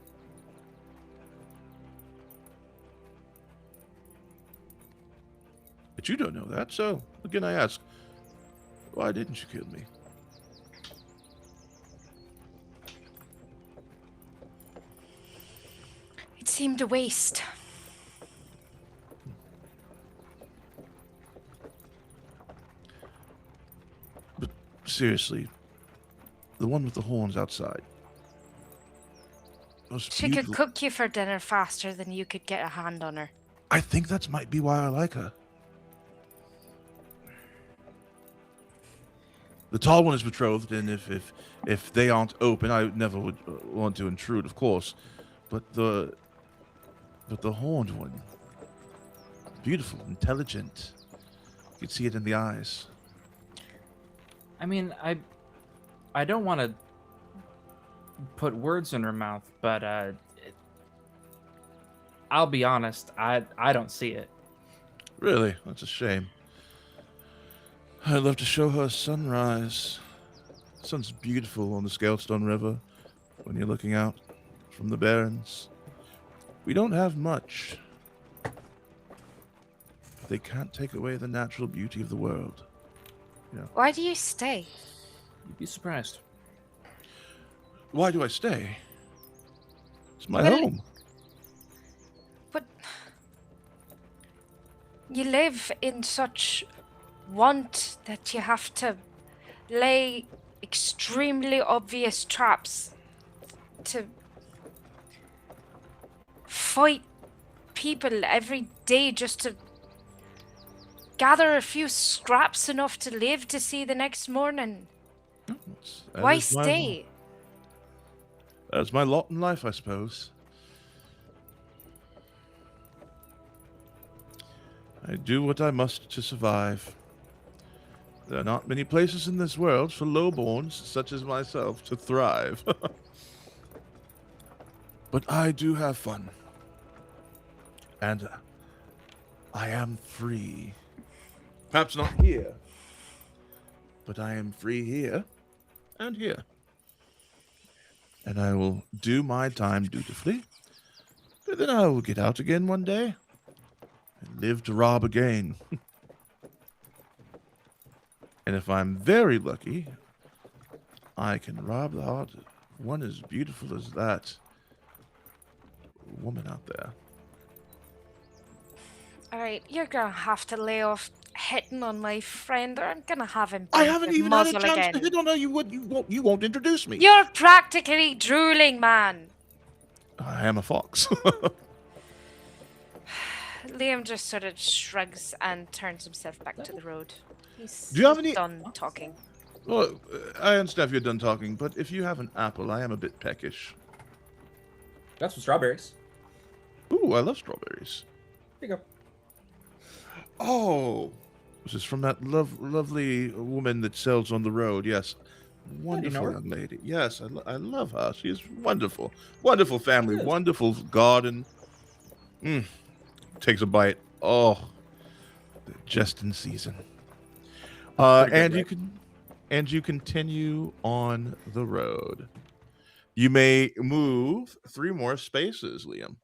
But you don't know that, so again I ask, why didn't you kill me? It seemed a waste. But seriously, the one with the horns outside. She could cook you for dinner faster than you could get a hand on her. I think that might be why I like her. The tall one is betrothed, and if they aren't open, I never would want to intrude, of course. But the horned one, beautiful, intelligent. You can see it in the eyes. I mean, I don't want to put words in her mouth, but I'll be honest, I don't see it. Really? That's a shame. I'd love to show her a sunrise. The sun's beautiful on the Scalestone River when you're looking out from the Barrens. We don't have much. They can't take away the natural beauty of the world. Yeah. Why do you stay? You'd be surprised. Why do I stay? It's my Well, home. But you live in such want that you have to lay extremely obvious traps to fight people every day just to gather a few scraps enough to live to see the next morning. Why stay? That's my lot in life, I suppose. I do what I must to survive. There are not many places in this world for lowborns such as myself to thrive. But I do have fun. And I am free. Perhaps not here. But I am free here and here. And I will do my time dutifully. But then I will get out again one day and live to rob again. And if I'm very lucky, I can rob the heart of one as beautiful as that woman out there. Alright, you're gonna have to lay off hitting on my friend, or I'm gonna have him. I bite haven't your even had a muzzle chance again. to hit on her. You won't introduce me. You're practically drooling, man. I am a fox. Liam just sort of shrugs and turns himself back to the road. Do you have any? Done talking. Well, I understand if you're done talking, but if you have an apple, I am a bit peckish. Got some strawberries. Ooh, I love strawberries. Here you go. Oh, this is from that lovely woman that sells on the road. Yes, wonderful her? young lady. Yes, I love her. She is wonderful. Wonderful family. Wonderful garden. Takes a bite. Oh, just in season. And you continue on the road. You may move 3 more spaces, Liam.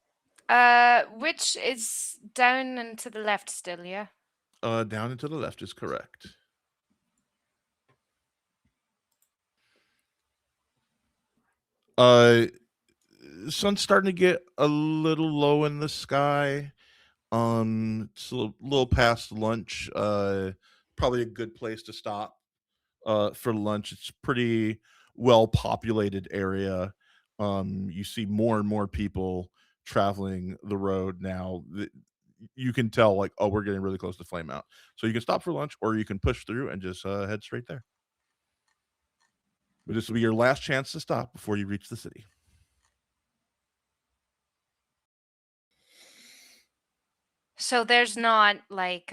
Which is down and to the left still, yeah? Down and to the left is correct. Sun's starting to get a little low in the sky. It's a little past lunch. Probably a good place to stop for lunch. It's a pretty well populated area. You see more and more people traveling the road now. You can tell, like, oh, we're getting really close to Flameout. So you can stop for lunch, or you can push through and just head straight there. But this will be your last chance to stop before you reach the city. So there's not like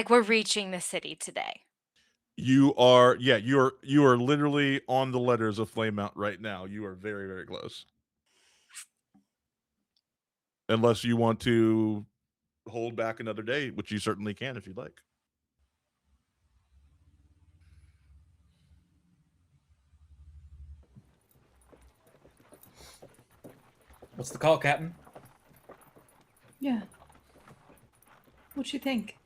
we're reaching the city today. You are literally on the letters of Flameout right now. You are very, very close. Unless you want to hold back another day, which you certainly can if you'd like. What's the call, Captain? Yeah. What you think?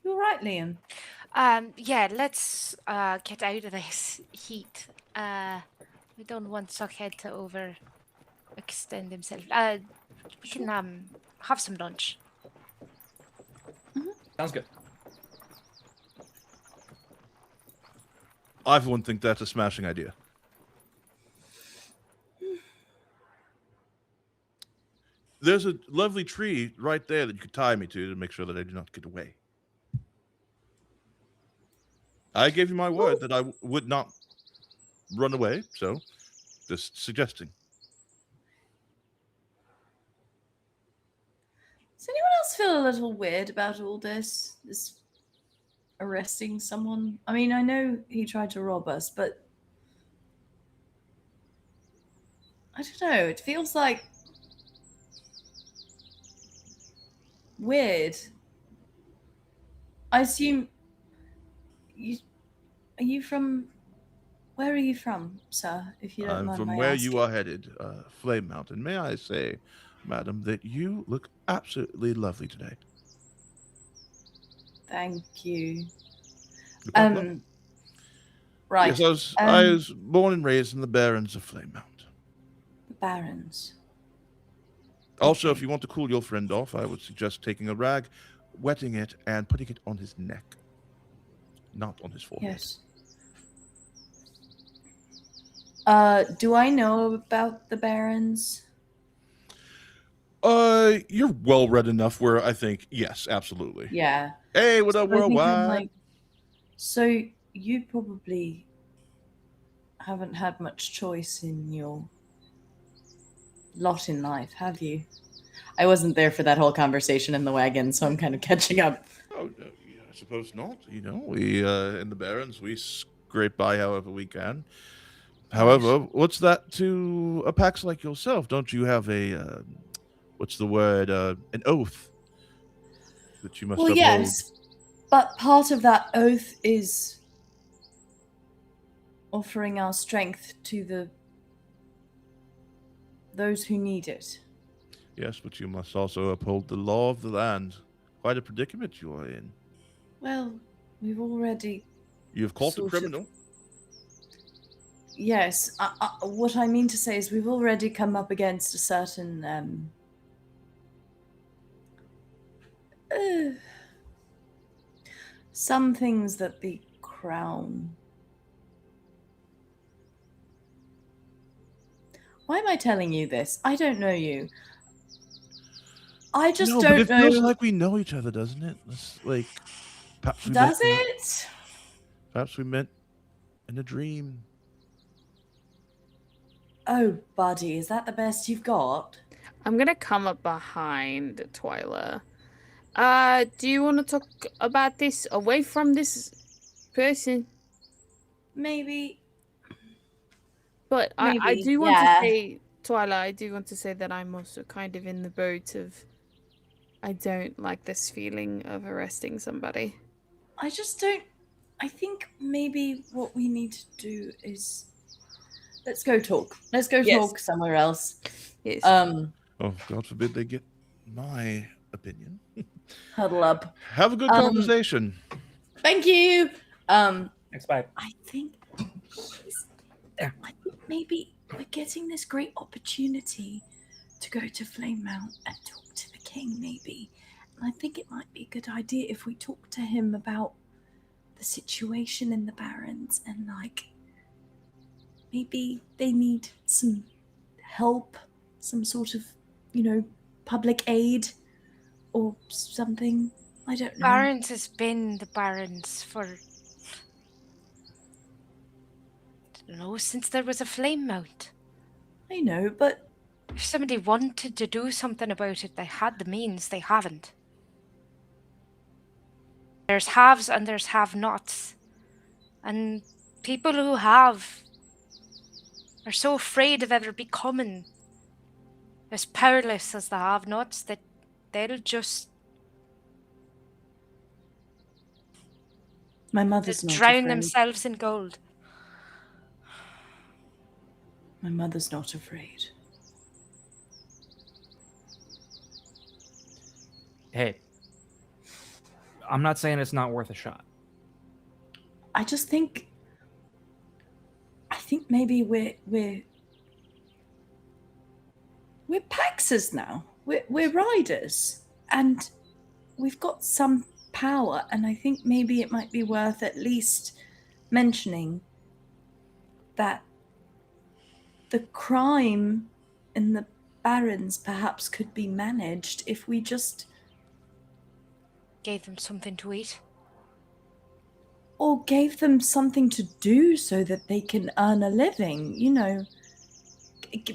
You all right, Liam? Yeah, let's get out of this heat. We don't want Suckhead to overextend himself. We can have some lunch. Sounds good. I wouldn't think that's a smashing idea. There's a lovely tree right there that you could tie me to make sure that I do not get away. I gave you my word that I would not run away, so just suggesting. Does anyone else feel a little weird about all this? This arresting someone? I mean, I know he tried to rob us, but I don't know. It feels like weird. I assume are you from? Where are you from, sir? If you don't I'm mind from my where asking. you are headed, Flame Mountain. May I say, madam, that you look absolutely lovely today. Thank you. You're quite welcome. Right. Yes, I was born and raised in the Barrens of Flame Mountain. The Barrens. Also, if you want to cool your friend off, I would suggest taking a rag, wetting it, and putting it on his neck, not on his forehead. Yes. Do I know about the Barrens? You're well read enough where I think yes, absolutely. Yeah. Hey, what up, So I think I'm worldwide? like, so you probably haven't had much choice in your lot in life, have you? I wasn't there for that whole conversation in the wagon, so I'm kind of catching up. Oh, yeah, I suppose not. You know, we in the Barrens we scrape by however we can. However, what's that to a pax like yourself? Don't you have a what's the word? An oath that you must Well, uphold? yes, but part of that oath is offering our strength to those who need it. Yes, but you must also uphold the law of the land. Quite a predicament you are in. Well, we've already. You've caught a criminal. Yes, what I mean to say is we've already come up against a certain some things that the crown. Why am I telling you this? I don't know you. I just no, don't but it know. feels like we know each other, doesn't it? It's like perhaps we Does met it? Perhaps we met in a dream. Oh, buddy, is that the best you've got? I'm gonna come up behind Twyla. Do you want to talk about this away from this person? Maybe. But I Maybe, do want yeah. to say, Twyla, I do want to say that I'm also kind of in the boat of I don't like this feeling of arresting somebody. I just don't. I think maybe what we need to do is let's go talk. Let's go talk somewhere else. Yes. Oh, God forbid they get my opinion. Huddle up. Have a good conversation. Thank you. Thanks, bye. I think maybe we're getting this great opportunity to go to Flame Mount and talk to the king, maybe. And I think it might be a good idea if we talk to him about the situation in the Barrens and, like, maybe they need some help, some sort of, public aid or something. I don't know. Barrens has been the Barrens for, I don't know, since there was a flame mount. I know, but if somebody wanted to do something about it, they had the means. They haven't. There's haves and there's have-nots. And people who have are so afraid of ever becoming as powerless as the have-nots that they'll just my mother's not drown afraid. themselves in gold. My mother's not afraid. Hey, I'm not saying it's not worth a shot. I think maybe we're Paxers now. We're riders, and we've got some power. And I think maybe it might be worth at least mentioning that the crime in the Barrens perhaps could be managed if we just gave them something to eat. Or gave them something to do so that they can earn a living,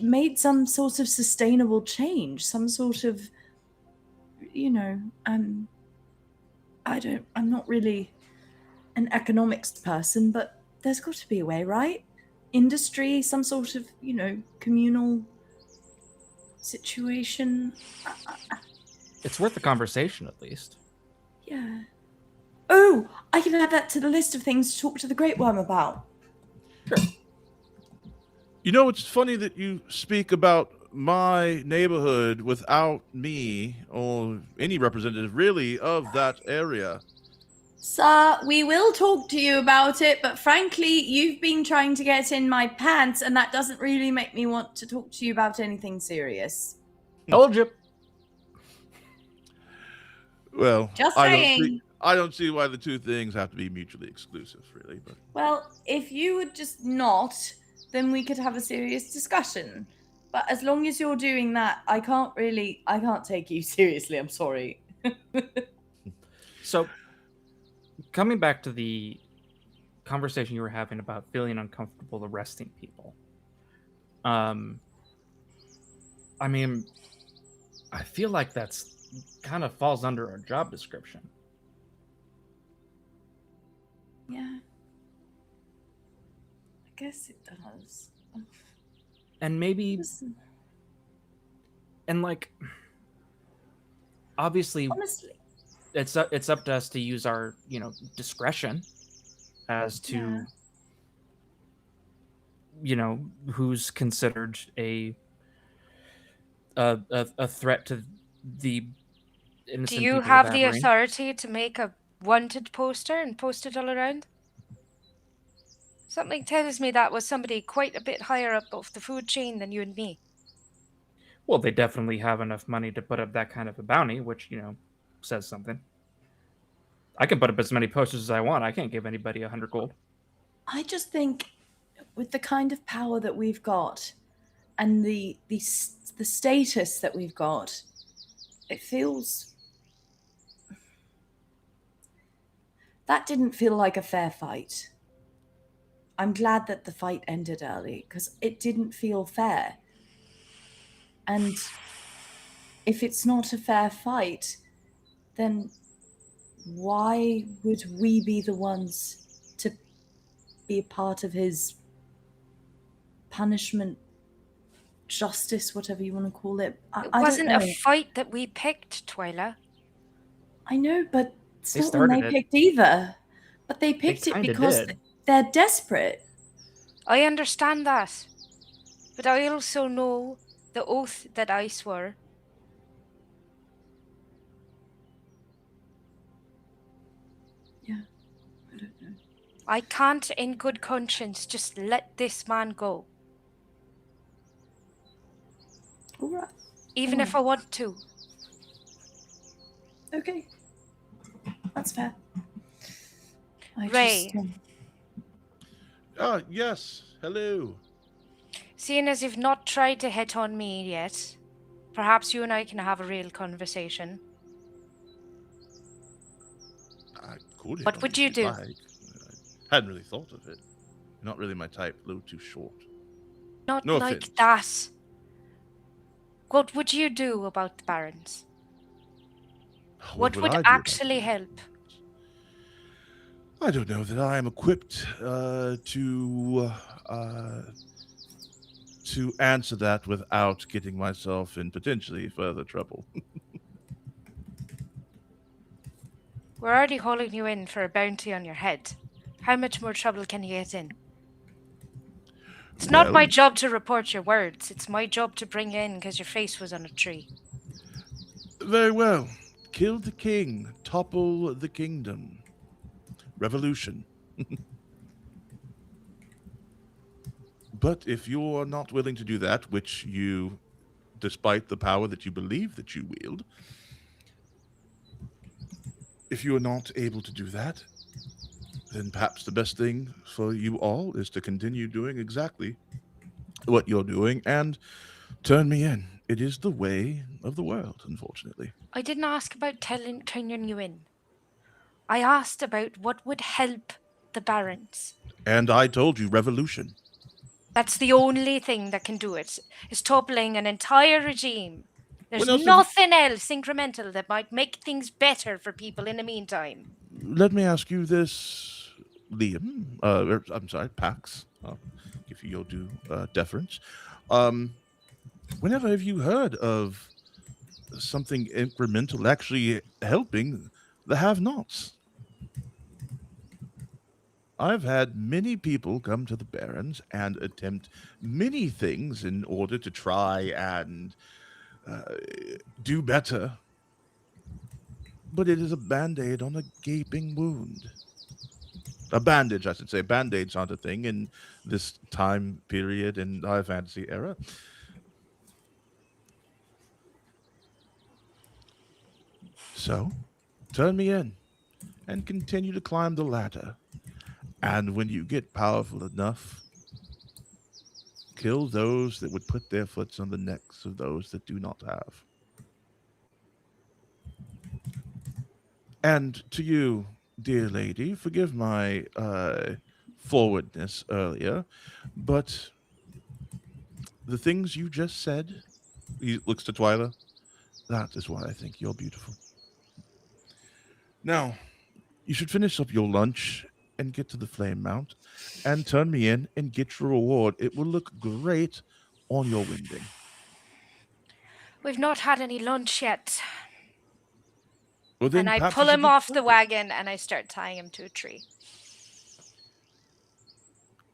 made some sort of sustainable change, some sort of, I'm not really an economics person, but there's got to be a way, right? Industry, some sort of, communal situation. It's worth the conversation, at least. Yeah. Oh, I can add that to the list of things to talk to the Great Worm about. Sure. It's funny that you speak about my neighborhood without me or any representative, really, of that area. Sir, we will talk to you about it, but frankly, you've been trying to get in my pants, and that doesn't really make me want to talk to you about anything serious. Told you. Well, just saying. I don't see why the two things have to be mutually exclusive, really. But well, if you would just not, then we could have a serious discussion. But as long as you're doing that, I can't take you seriously. I'm sorry. So, coming back to the conversation you were having about feeling uncomfortable arresting people. I mean, I feel like that's kind of falls under our job description. Yeah. I guess it does. And maybe... And, like... Obviously... Honestly. It's up to us to use our, discretion as to, who's considered a threat to the innocent Do you people have of the Aberreen. authority to make a wanted poster and post it all around? Something tells me that was somebody quite a bit higher up of the food chain than you and me. Well, they definitely have enough money to put up that kind of a bounty, which, says something. I can put up as many posters as I want. I can't give anybody 100 gold. I just think with the kind of power that we've got and the status that we've got, it feels... That didn't feel like a fair fight. I'm glad that the fight ended early because it didn't feel fair. And if it's not a fair fight, then why would we be the ones to be a part of his punishment justice, whatever you want to call it. It I wasn't don't know. a fight that we picked, Twyla. I know, but it's They not one they started it. picked either. But they picked it kinda because did. they're desperate. I understand that. But I also know the oath that I swore. Yeah, I don't know. I can't, in good conscience, just let this man go. All right. Even if I want to. Okay. That's fair. Ray. Yes. Hello. Seeing as you've not tried to hit on me yet, perhaps you and I can have a real conversation. I could hit What on would if you you'd do? like. I hadn't really thought of it. Not really my type. A little too short. Not No like offense. that. What would you do about the Barons? What would I do about actually them? help? I don't know that I am equipped to answer that without getting myself in potentially further trouble. We're already hauling you in for a bounty on your head. How much more trouble can you get in? It's not my Well- job to report your words. It's my job to bring you in because your face was on a tree. Very well. Kill the king. Topple the kingdom. Revolution. But if you are not willing to do that, which you, despite the power that you believe that you wield, if you are not able to do that, then perhaps the best thing for you all is to continue doing exactly what you're doing and turn me in. It is the way of the world, unfortunately. I didn't ask about turning you in. I asked about what would help the Barons. And I told you, revolution. That's the only thing that can do it, is toppling an entire regime. There's What else have nothing else incremental that might make things better for people in the meantime. Let me ask you this, Liam. I'm sorry, Pax. I'll give you your due deference. Whenever have you heard of something incremental actually helping the have-nots? I've had many people come to the Barons and attempt many things in order to try and do better. But it is a band-aid on a gaping wound. A bandage, I should say. Band-aids aren't a thing in this time period in High Fantasy era. So, turn me in and continue to climb the ladder. And when you get powerful enough, kill those that would put their foots on the necks of those that do not have. And to you, dear lady, forgive my forwardness earlier, but the things you just said, he looks to Twyla, that is why I think you're beautiful. Now, you should finish up your lunch and get to the flame mount and turn me in and get your reward. It will look great on your winding. We've not had any lunch yet. Well, then And I perhaps pull you should him get off the started. wagon and I start tying him to a tree.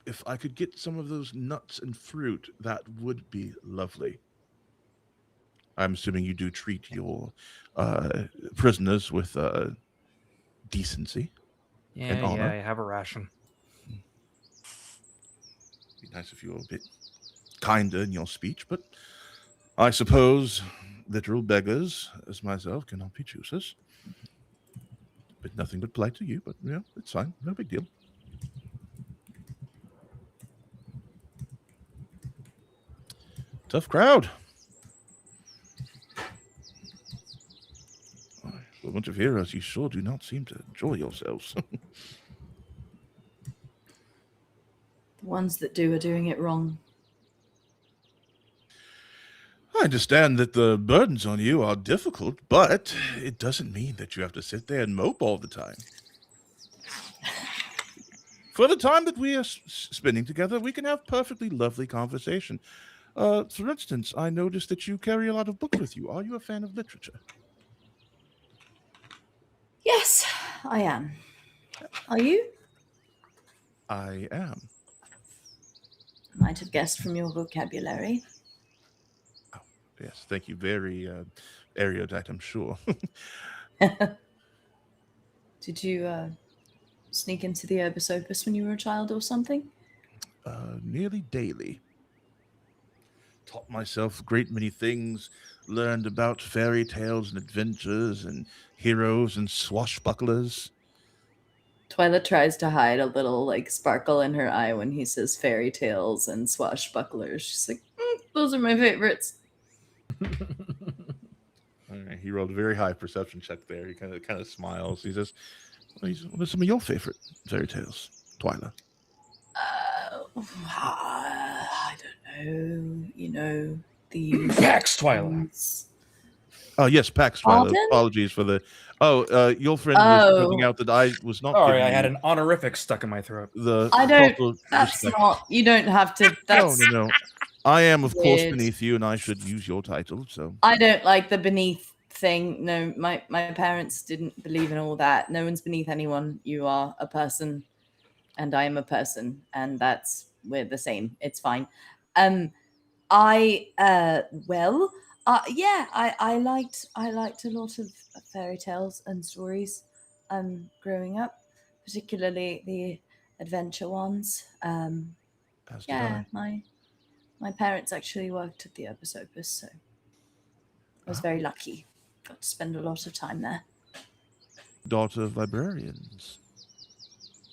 If I could get some of those nuts and fruit, that would be lovely. I'm assuming you do treat your prisoners with decency and honor. Yeah, I have a ration. Be nice if you were a bit kinder in your speech, but I suppose literal beggars, as myself, cannot be choosers. But nothing but polite to you, but yeah, it's fine. No big deal. Tough crowd. For a bunch of heroes, you sure do not seem to enjoy yourselves. The ones that do are doing it wrong. I understand that the burdens on you are difficult, but it doesn't mean that you have to sit there and mope all the time. For the time that we are spending together, we can have perfectly lovely conversation. For instance, I noticed that you carry a lot of books with you. Are you a fan of literature? Yes, I am. Are you? I am. Might have guessed from your vocabulary. Yes, thank you. Very erudite, I'm sure. Did you sneak into the Urbis Opus when you were a child or something? Nearly daily. Taught myself a great many things, learned about fairy tales and adventures and heroes and swashbucklers. Twyla tries to hide a little like sparkle in her eye when he says fairy tales and swashbucklers. She's like, those are my favorites. All right, he rolled a very high perception check there. He kind of smiles. He says, "What are some of your favorite fairy tales, Twyla?" I don't know. You know, the Pax Twyla. Oh yes, Pax Twyla. Pardon? Apologies for the. Your friend was pointing out that I was not. Sorry, giving I had you an honorific stuck in my throat. I don't. proper That's respect. not. You don't have to. That's No. I am, of course, weird. beneath you, and I should use your title. So I don't like the beneath thing. No, my parents didn't believe in all that. No one's beneath anyone. You are a person, and I am a person, and we're the same. It's fine. I liked a lot of fairy tales and stories growing up, particularly the adventure ones. as did I. My parents actually worked at the Urbis Opus, so I was very lucky. Got to spend a lot of time there. Daughter of librarians.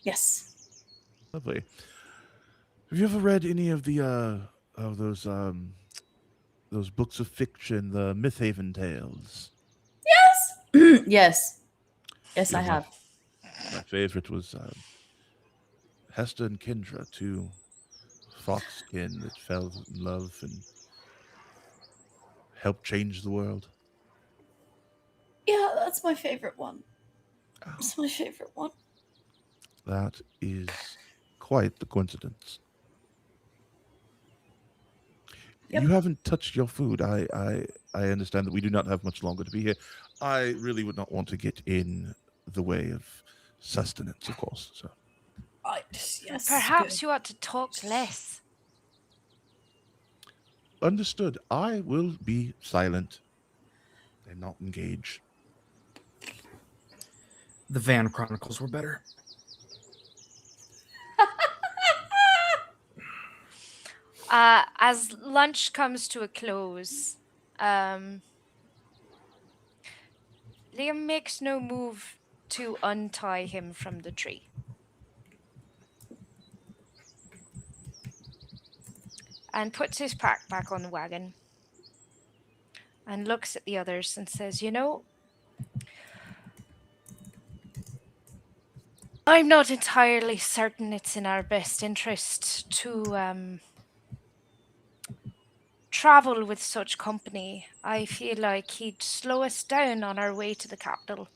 Yes. Lovely. Have you ever read any of the those books of fiction, the Mythhaven tales? Yes. Yes, Yeah, I have. My favorite was Hester and Kendra, two foxkin that fell in love and helped change the world. Yeah, that's my favorite one. That's my favorite one. That is quite the coincidence. Yep. You haven't touched your food. I understand that we do not have much longer to be here. I really would not want to get in the way of sustenance, of course. So Yes. Perhaps you ought to talk less. understood. I will be silent and not engage. The Van Chronicles were better. As lunch comes to a close, Liam makes no move to untie him from the tree. And puts his pack back on the wagon. And looks at the others and says, you know, I'm not entirely certain it's in our best interest to travel with such company. I feel like he'd slow us down on our way to the capital.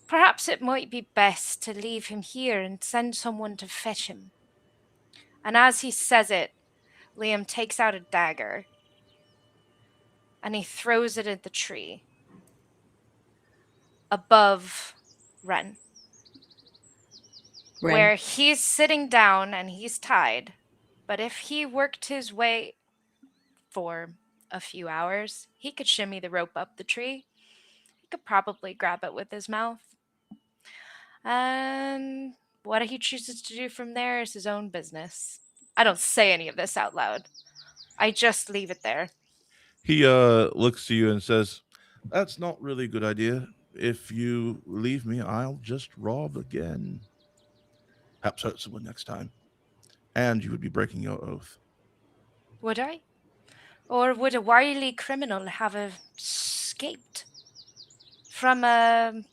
Perhaps it might be best to leave him here and send someone to fetch him. And as he says it, Liam takes out a dagger and he throws it at the tree above Ren. Where he's sitting down and he's tied. But if he worked his way for a few hours, he could shimmy the rope up the tree. He could probably grab it with his mouth. And what he chooses to do from there is his own business. I don't say any of this out loud. I just leave it there. He looks to you and says, "That's not really a good idea. If you leave me, I'll just rob again. Perhaps hurt someone next time. And you would be breaking your oath." Would I? Or would a wily criminal have escaped from a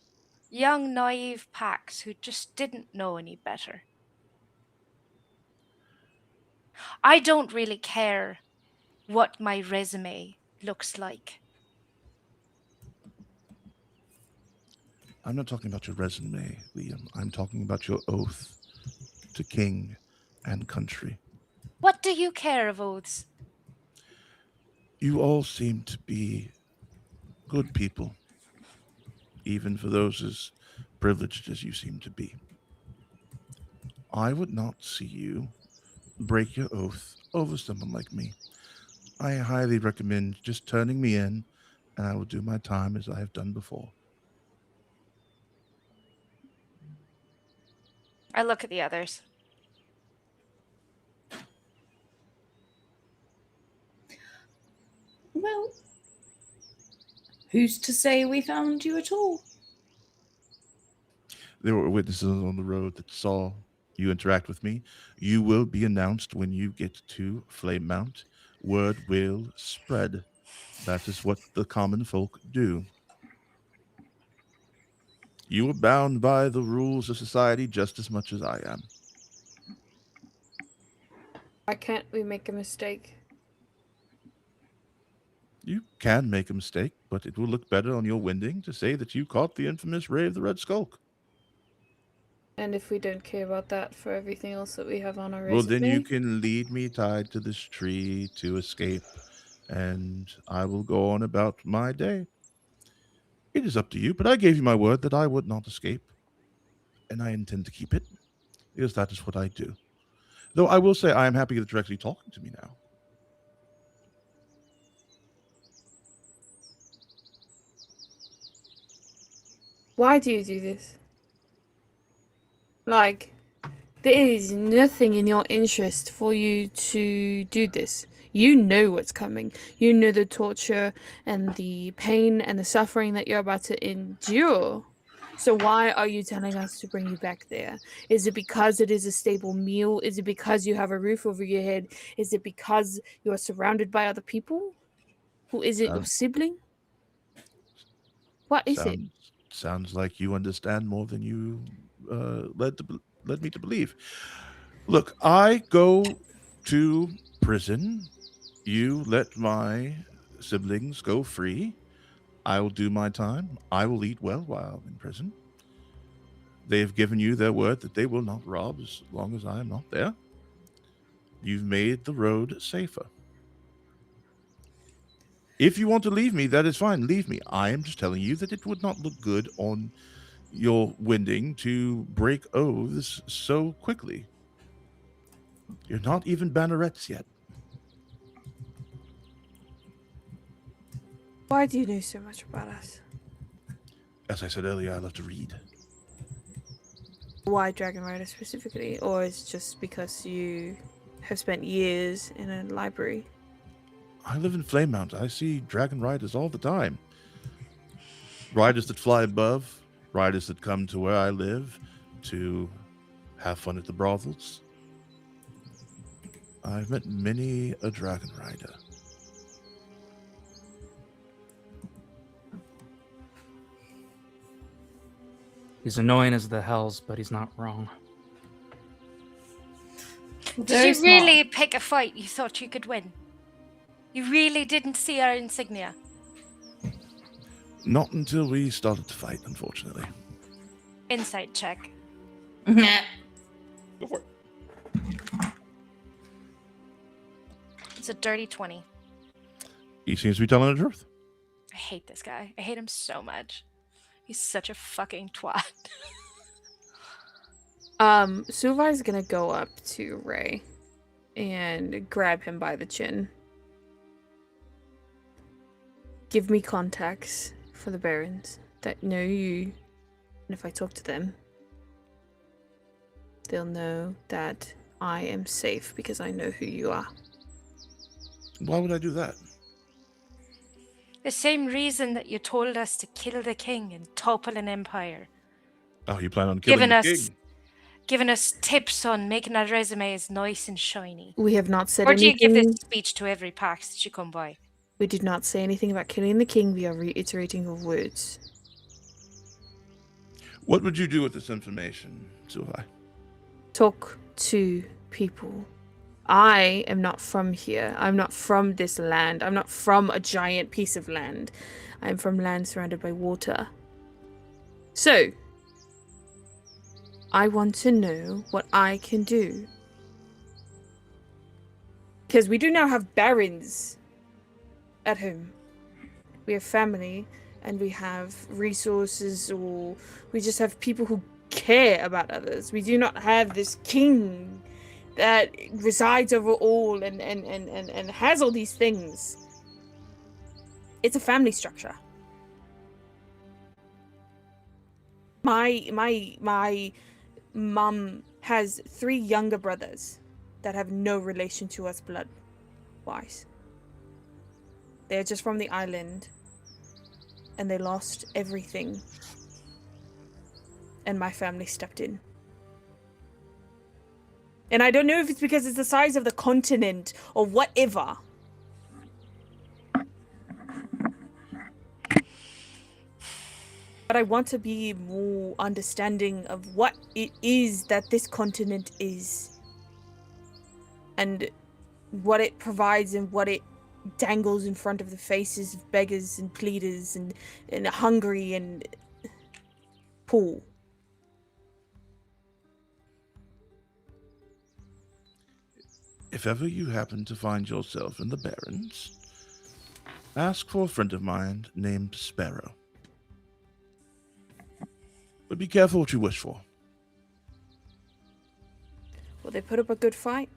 young, naive Pax who just didn't know any better? I don't really care what my resume looks like. I'm not talking about your resume, Liam. I'm talking about your oath to king and country. What do you care of oaths? You all seem to be good people, even for those as privileged as you seem to be. I would not see you break your oath over someone like me. I highly recommend just turning me in, and I will do my time as I have done before. I look at the others. Well, who's to say we found you at all? There were witnesses on the road that saw you interact with me. You will be announced when you get to Flame Mount. Word will spread. That is what the common folk do. You are bound by the rules of society just as much as I am. Why can't we make a mistake? You can make a mistake, but it will look better on your winding to say that you caught the infamous Ray of the Red Skulk. And if we don't care about that for everything else that we have on our Well, then you resume? can lead me tied to this tree to escape, and I will go on about my day. It is up to you, but I gave you my word that I would not escape, and I intend to keep it, because that is what I do. Though I will say I am happy that you're actually talking to me now. Why do you do this? Like, there is nothing in your interest for you to do this. You know what's coming. You know the torture and the pain and the suffering that you're about to endure. So why are you telling us to bring you back there? Is it because it is a stable meal? Is it because you have a roof over your head? Is it because you are surrounded by other people? Who is it, your Sound, sibling? What is it? sounds like you understand more than you led me to believe. Look, I go to prison. You let my siblings go free. I will do my time. I will eat well while in prison. They have given you their word that they will not rob as long as I am not there. You've made the road safer. If you want to leave me, that is fine. Leave me. I am just telling you that it would not look good on your winding to break oaths so quickly. You're not even bannerets yet. Why do you know so much about us? As I said earlier, I love to read. Why Dragon Rider specifically? Or is it just because you have spent years in a library? I live in Flame Mount. I see dragon riders all the time. Riders that fly above, riders that come to where I live to have fun at the brothels. I've met many a dragon rider. He's annoying as the hells, but he's not wrong. Did you really pick a fight you thought you could win? You really didn't see our insignia? Not until we started to fight, unfortunately. Insight check. Go for it. It's a dirty 20. He seems to be telling the truth. I hate this guy. I hate him so much. He's such a fucking twat. Suvai's gonna go up to Ray and grab him by the chin. Give me contacts for the Barons that know you, and if I talk to them, they'll know that I am safe because I know who you are. Why would I do that? The same reason that you told us to kill the king and topple an empire. Oh, you plan on killing the king? Giving us tips on making our resumes nice and shiny. We have not said Or do you anything. give this speech to every PAX that you come by? We did not say anything about killing the king. We are reiterating your words. What would you do with this information, Suvai? Talk to people. I am not from here. I'm not from this land. I'm not from a giant piece of land. I'm from land surrounded by water. So, I want to know what I can do. Because we do now have barons. at home. We have family, and we have resources, or we just have people who care about others. We do not have this king that resides over all and has all these things. It's a family structure. My mum has 3 younger brothers that have no relation to us blood-wise. They're just from the island, and they lost everything. And my family stepped in. And I don't know if it's because it's the size of the continent or whatever. But I want to be more understanding of what it is that this continent is. And what it provides and what it dangles in front of the faces of beggars and pleaders and hungry and poor. If ever you happen to find yourself in the Barrens, ask for a friend of mine named Sparrow. But be careful what you wish for. Will they put up a good fight?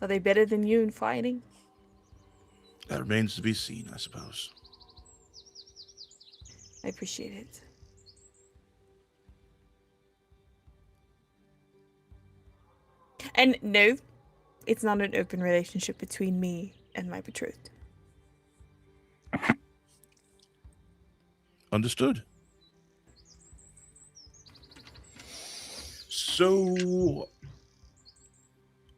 Are they better than you in fighting? That remains to be seen, I suppose. I appreciate it. And no, it's not an open relationship between me and my betrothed. Understood. So,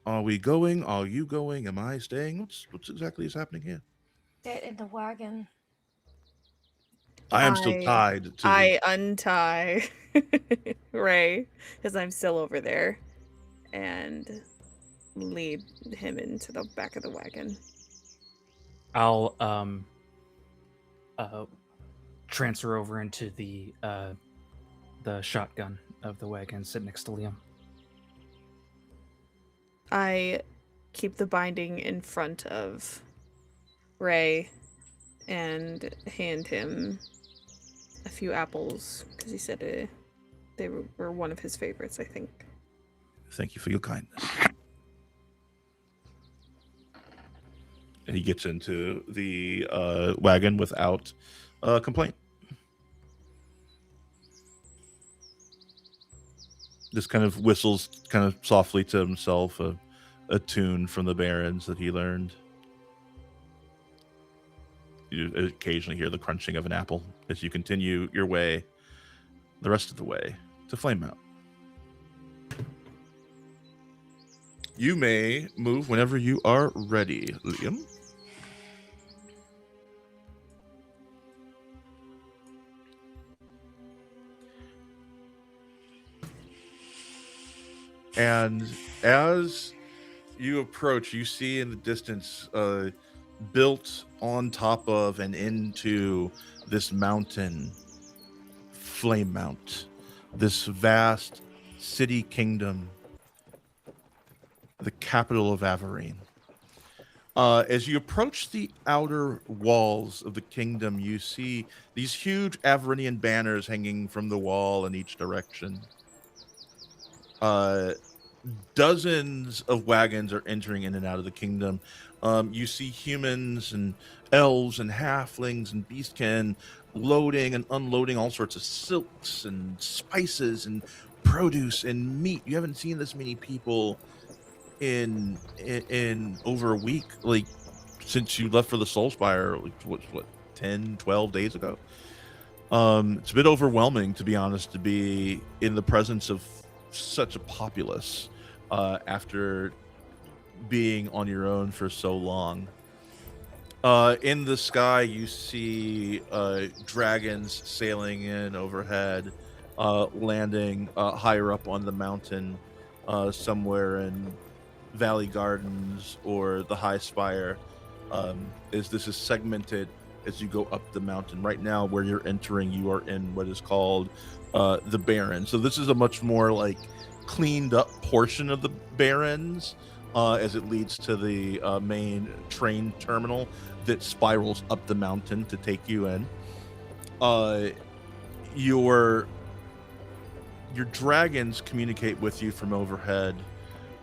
are we going? Are you going? Am I staying? What's exactly is happening here? Get in the wagon. I am still tied to. I untie Ray, because I'm still over there, and lead him into the back of the wagon. I'll transfer over into the shotgun of the wagon, sit next to Liam. I keep the binding in front of Ray and hand him a few apples, because he said they were one of his favorites, I think. Thank you for your kindness. And he gets into the wagon without complaint. Just kind of whistles kind of softly to himself a tune from the Barrens that he learned. You occasionally hear the crunching of an apple as you continue your way, the rest of the way, to Flamemount. You may move whenever you are ready, Liam. And as you approach, you see in the distance, built on top of and into this mountain, Flamemount, this vast city kingdom, the capital of Averine. As you approach the outer walls of the kingdom, you see these huge Averinian banners hanging from the wall in each direction. Dozens of wagons are entering in and out of the kingdom. You see humans and elves and halflings and beastkin loading and unloading all sorts of silks and spices and produce and meat. You haven't seen this many people in over a week, like since you left for the Soulspire, like what 10, 12 days ago. It's a bit overwhelming, to be honest, to be in the presence of such a populace after being on your own for so long. In the sky, you see dragons sailing in overhead, landing higher up on the mountain, somewhere in Valley Gardens or the High Spire. As this is segmented as you go up the mountain. Right now, where you're entering, you are in what is called the Barrens. So this is a much more like cleaned up portion of the Barrens. as it leads to the main train terminal that spirals up the mountain to take you in. Your dragons communicate with you from overhead,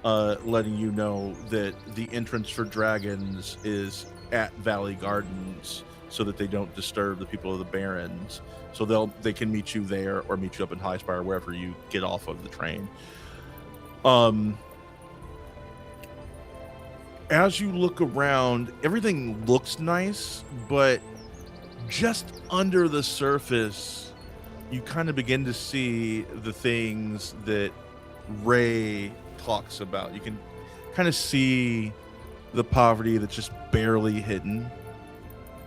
letting you know that the entrance for dragons is at Valley Gardens, so that they don't disturb the people of the Barrens. So they can meet you there or meet you up in Highspire, wherever you get off of the train. As you look around, everything looks nice, but just under the surface, you kind of begin to see the things that Ray talks about. You can kind of see the poverty that's just barely hidden.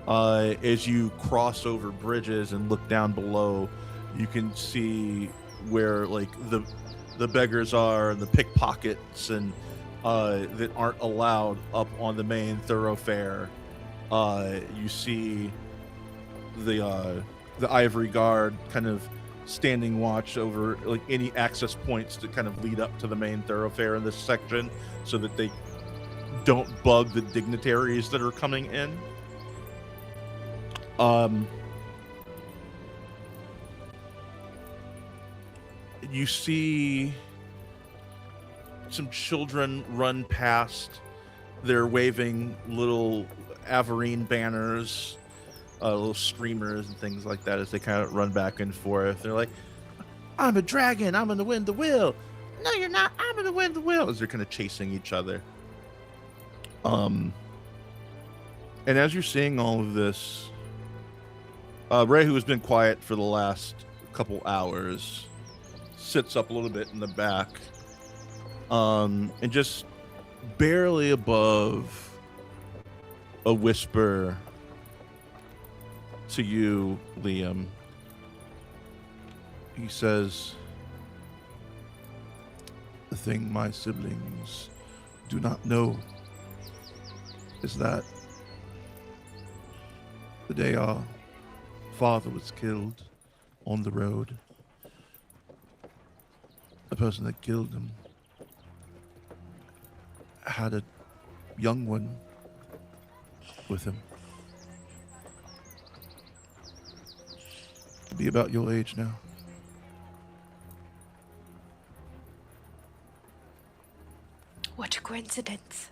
As you cross over bridges and look down below, you can see where like the beggars are and the pickpockets and that aren't allowed up on the main thoroughfare. You see the Ivory Guard kind of standing watch over like any access points that kind of lead up to the main thoroughfare in this section, so that they don't bug the dignitaries that are coming in. You see some children run past. They're waving little Averine banners, little streamers and things like that as they kind of run back and forth. They're like, I'm a dragon, I'm gonna win the Wyll. No, you're not, I'm gonna win the Wyll. As they're kind of chasing each other. And as you're seeing all of this, Ray, who has been quiet for the last couple hours, sits up a little bit in the back, and just barely above a whisper to you, Liam, he says, the thing my siblings do not know is that the day our father was killed on the road, the person that killed him had a young one with him. To be about your age now. What a coincidence.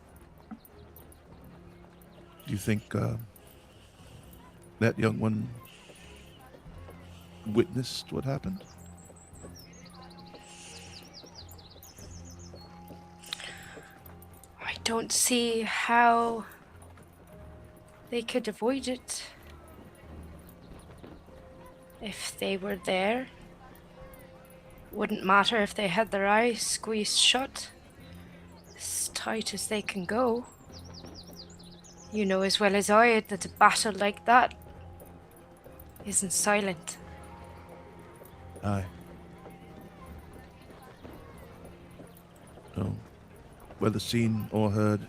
Do you think that young one witnessed what happened? I don't see how they could avoid it. If they were there, wouldn't matter if they had their eyes squeezed shut, as tight as they can go. You know as well as I that a battle like that isn't silent. Aye. No. Whether seen or heard,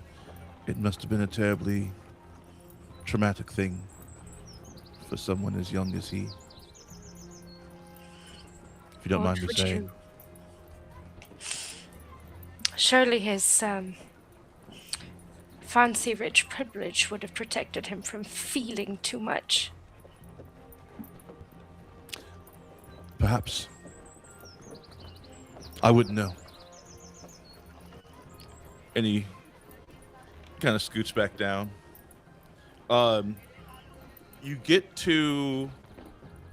it must have been a terribly traumatic thing for someone as young as he. If you don't mind me saying. Surely his fancy rich privilege would have protected him from feeling too much. Perhaps. I wouldn't know. And he kind of scoots back down. You get to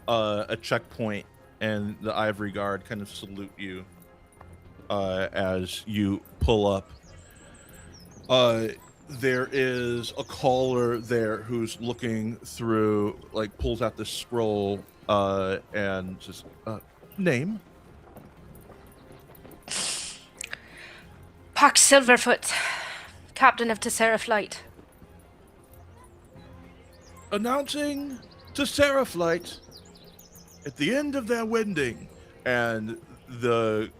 a checkpoint, and the Ivory Guard kind of salute you as you pull up. There is a caller there who's looking through, like, pulls out this scroll and says, name? Pax Silverfoot, captain of Tessera Flight. Announcing Tessera Flight at the end of their wending. And the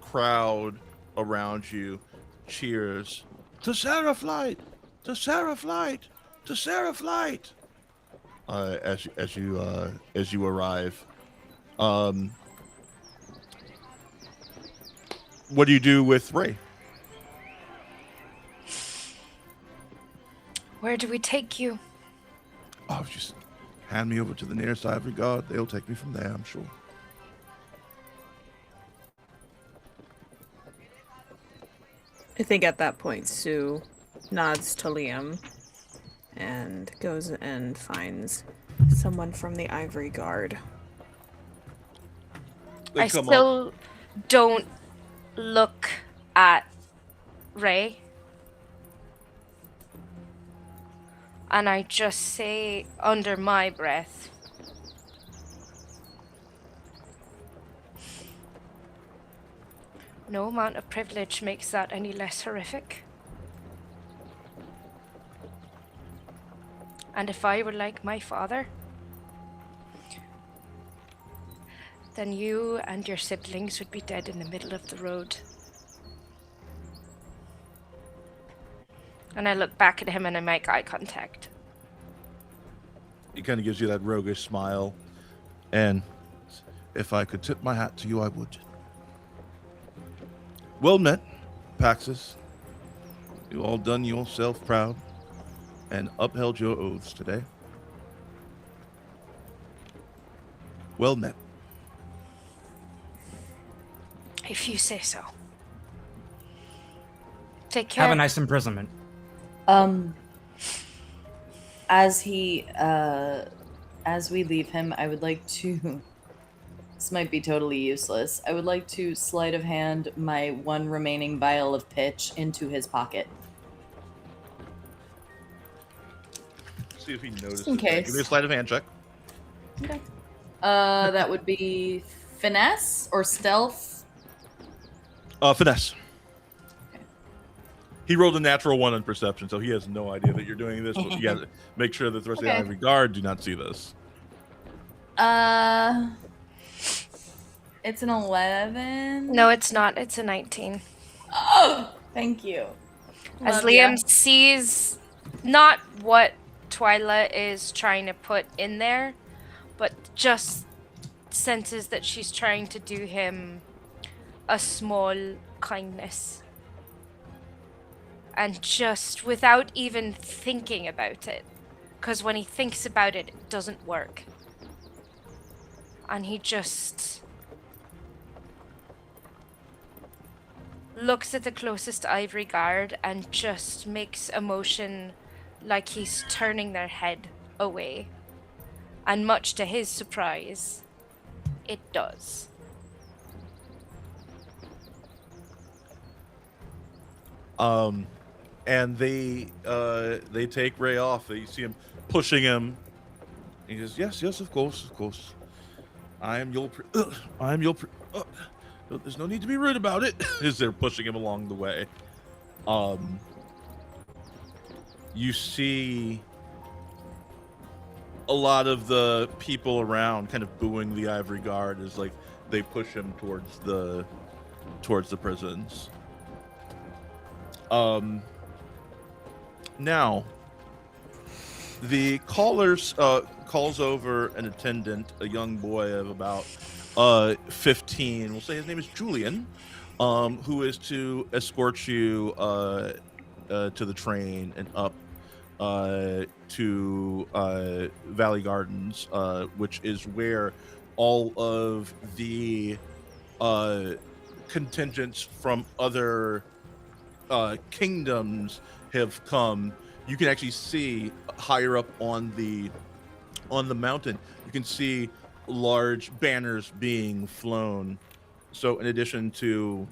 crowd around you cheers, Tessera Flight, Tessera Flight, Tessera Flight. As you arrive. What do you do with Ray? Where do we take you? Oh, just hand me over to the nearest ivory guard. They'll take me from there, I'm sure. I think at that point, Sue nods to Liam and goes and finds someone from the Ivory Guard. I still don't look at Ray. And I just say under my breath, no amount of privilege makes that any less horrific. And if I were like my father, then you and your siblings would be dead in the middle of the road. And I look back at him and I make eye contact. He kind of gives you that roguish smile. And if I could tip my hat to you, I would. Well met, Paxus. You all done yourself proud and upheld your oaths today. Well met. If you say so. Take care. Have a nice imprisonment. As we leave him, I would like to, this might be totally useless, I would like to sleight of hand my one remaining vial of pitch into his pocket. See if he notices. Just in case. Give me a sleight of hand check. Okay. That would be finesse or stealth? Finesse. He rolled a natural 1 on perception, so he has no idea that you're doing this, but you gotta make sure that the rest of the Ivory Guard do not see this. It's an 11? No, it's not. It's a 19. Oh, thank you. As Liam sees not what Twyla is trying to put in there, but just senses that she's trying to do him a small kindness. And just without even thinking about it, because when he thinks about it, it doesn't work. And he just looks at the closest Ivory Guard and just makes a motion like he's turning their head away. And much to his surprise, it does. And they take Ray off. You see him pushing him. He says, "Yes, of course. I am your. There's no need to be rude about it." As they're pushing him along the way, you see a lot of the people around kind of booing the Ivory Guard as like they push him towards the prisons. Now, the calls over an attendant, a young boy of about 15. We'll say his name is Julian, who is to escort you to the train and up to Valley Gardens, which is where all of the contingents from other kingdoms have come. You can actually see higher up on the mountain, you can see large banners being flown. So in addition to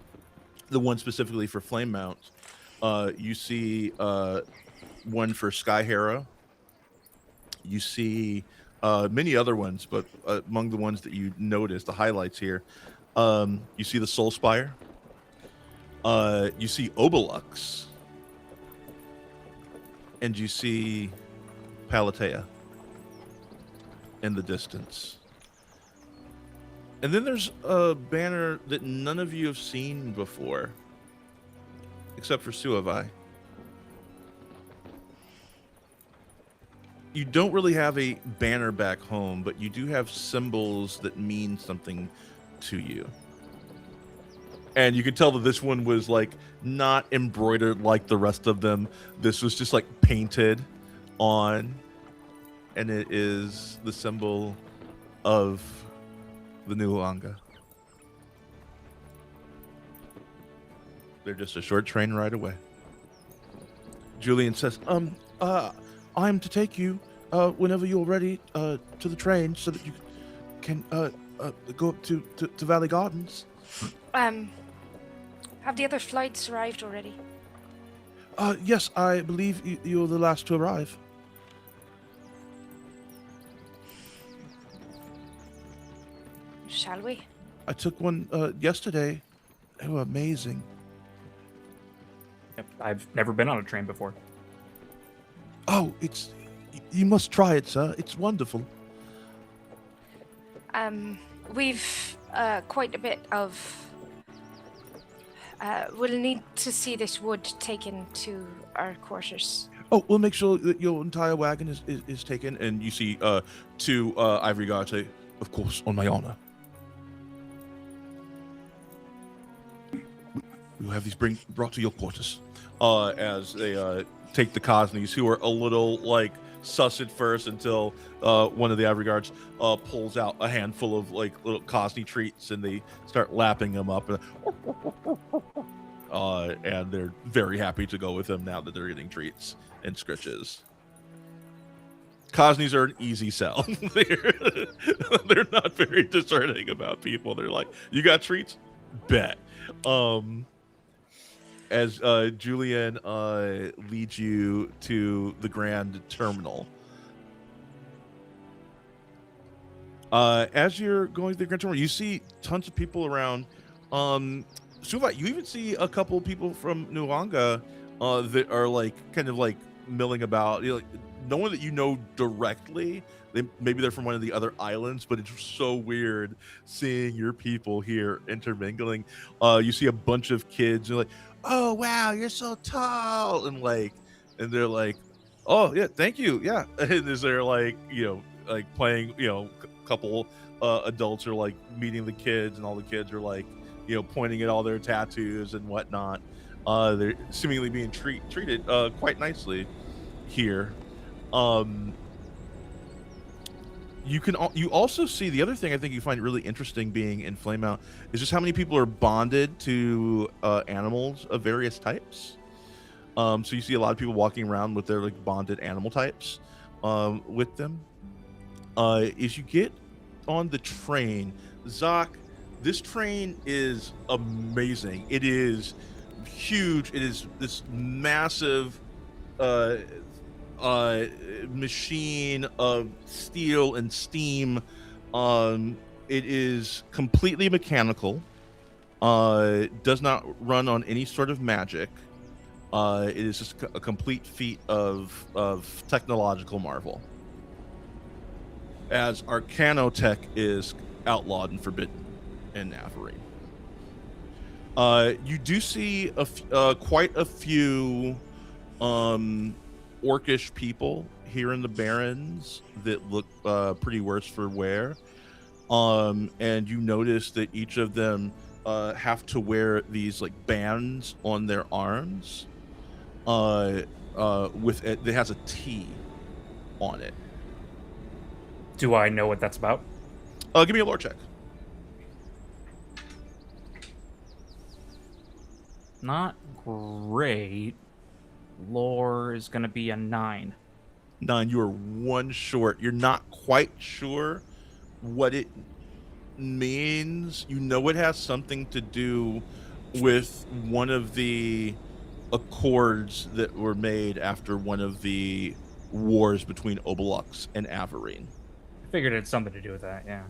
the one specifically for Flame Mount, you see one for Sky Hera. You see many other ones, but among the ones that you notice, the highlights here, you see the Soul Spire. You see Obelux. And you see Palatea in the distance. And then there's a banner that none of you have seen before, except for Suavai. You don't really have a banner back home, but you do have symbols that mean something to you. And you can tell that this one was like not embroidered like the rest of them. This was just like painted. on, and it is the symbol of the new Anga. They're just a short train ride away. Julian says, I'm to take you whenever you're ready to the train so that you can go up to Valley Gardens. Have the other flights arrived already? Yes, I believe you're the last to arrive. Shall we? I took one yesterday. They were amazing. Yep, I've never been on a train before. Oh, you must try it, sir. It's wonderful. We've quite a bit of... we'll need to see this wood taken to our quarters. Oh, we'll make sure that your entire wagon is taken, and you see 2 ivory guards say, of course, on my honor. We'll have these brought to your quarters. As they take the Cosneys, who are a little like sus at first until one of the ivory guards pulls out a handful of like little Cosney treats, and they start lapping them up, and they're very happy to go with them now that they're getting treats and scritches. Cosneys are an easy sell. They're not very discerning about people. They're like, you got treats? Bet. As Julian leads you to the Grand Terminal. As you're going to the Grand Terminal, you see tons of people around. Suvat, you even see a couple of people from Nuanga that are like kind of like milling about. Like, no one that you know directly. Maybe they're from one of the other islands, but it's so weird seeing your people here intermingling. You see a bunch of kids. You're like, oh wow, you're so tall, and they're like, oh yeah, thank you, yeah. And they're like, like playing, a couple adults are like meeting the kids, and all the kids are like, pointing at all their tattoos and whatnot. They're seemingly being treated quite nicely here. You also see the other thing I think you find really interesting being in Flameout is just how many people are bonded to animals of various types. So you see a lot of people walking around with their like bonded animal types with them. As you get on the train, Zach, this train is amazing. It is huge. It is this massive machine of steel and steam. It is completely mechanical. Does not run on any sort of magic. It is just a complete feat of technological marvel, as Arcanotech is outlawed and forbidden in Averine. You do see quite a few orcish people here in the Barrens that look pretty worse for wear, and you notice that each of them have to wear these like bands on their arms with it that has a T on it. Do I know what that's about? Give me a lore check. Not great. Lore is going to be a 9. 9. You are 1 short. You're not quite sure what it means. You know it has something to do with one of the accords that were made after one of the wars between Obelux and Averine. I figured it had something to do with that, yeah.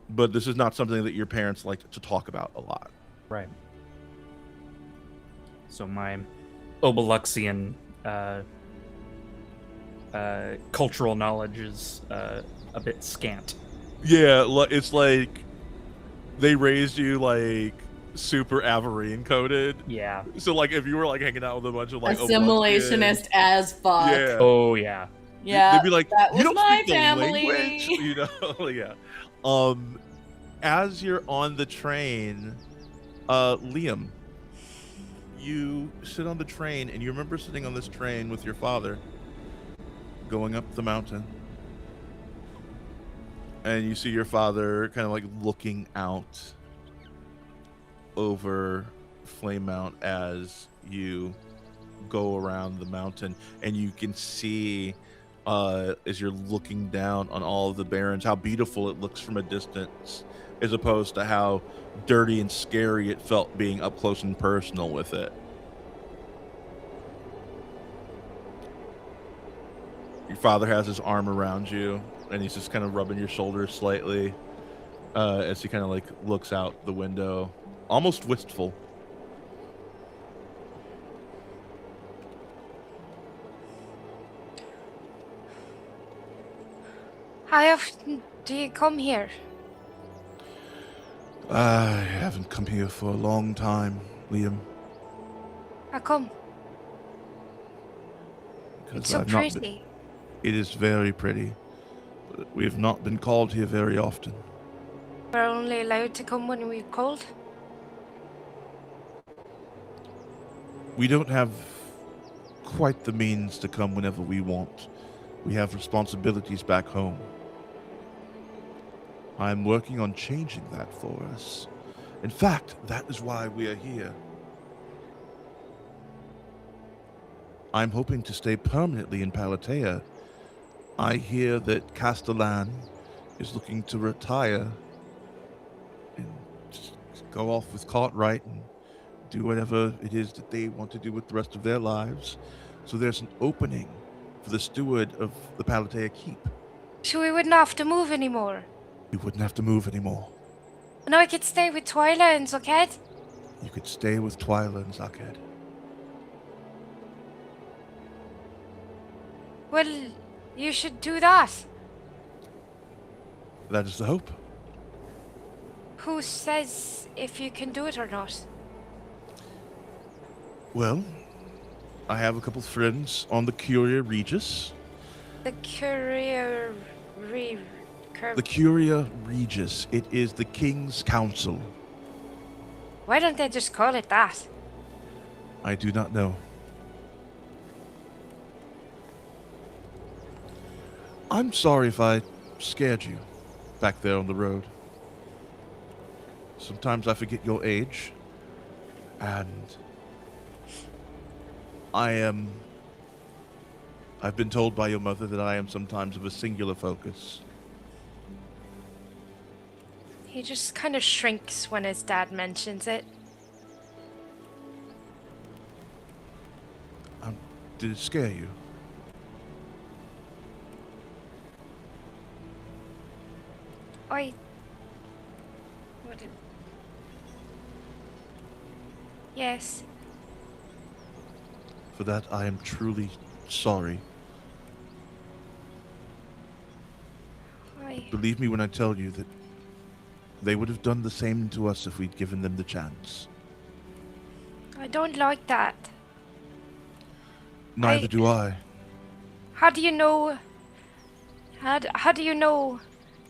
But this is not something that your parents like to talk about a lot. Right. So my Obeluxian cultural knowledge is a bit scant. Yeah, it's like they raised you like super Averine coded. Yeah. So like if you were like hanging out with a bunch of like assimilationist as fuck. Yeah. Oh yeah. Yeah. They'd be like, that was you don't my speak family. the language, yeah. As you're on the train, Liam, you sit on the train, and you remember sitting on this train with your father, going up the mountain, and you see your father kind of like looking out over Flame Mount as you go around the mountain, and you can see as you're looking down on all of the barrens how beautiful it looks from a distance, as opposed to how dirty and scary it felt being up close and personal with it. Your father has his arm around you, and he's just kind of rubbing your shoulders slightly as he kind of like looks out the window, almost wistful. How often do you come here? I haven't come here for a long time, Liam. How come? Because It's so I've not been- pretty. It is very pretty, but we have not been called here very often. We're only allowed to come when we're cold. We don't have quite the means to come whenever we want. We have responsibilities back home. I'm working on changing that for us. In fact, that is why we are here. I'm hoping to stay permanently in Palatea. I hear that Castellan is looking to retire and just go off with Cartwright and do whatever it is that they want to do with the rest of their lives. So there's an opening for the steward of the Palatea Keep. So we wouldn't have to move anymore. You wouldn't have to move anymore. And I could stay with Twyla and Zuckhead. You could stay with Twyla and Zuckhead. Well, you should do that. That is the hope. Who says if you can do it or not? Well, I have a couple friends on the Curia Regis. The Curia The Curia Regis. It is the King's Council. Why don't they just call it that? I do not know. I'm sorry if I scared you back there on the road. Sometimes I forget your age, and I've been told by your mother that I am sometimes of a singular focus. He just kind of shrinks when his dad mentions it. Did it scare you? What? Yes. For that, I am truly sorry. Why? Believe me when I tell you that they would have done the same to us if we'd given them the chance. I don't like that. Neither do I. How do you know? How do you know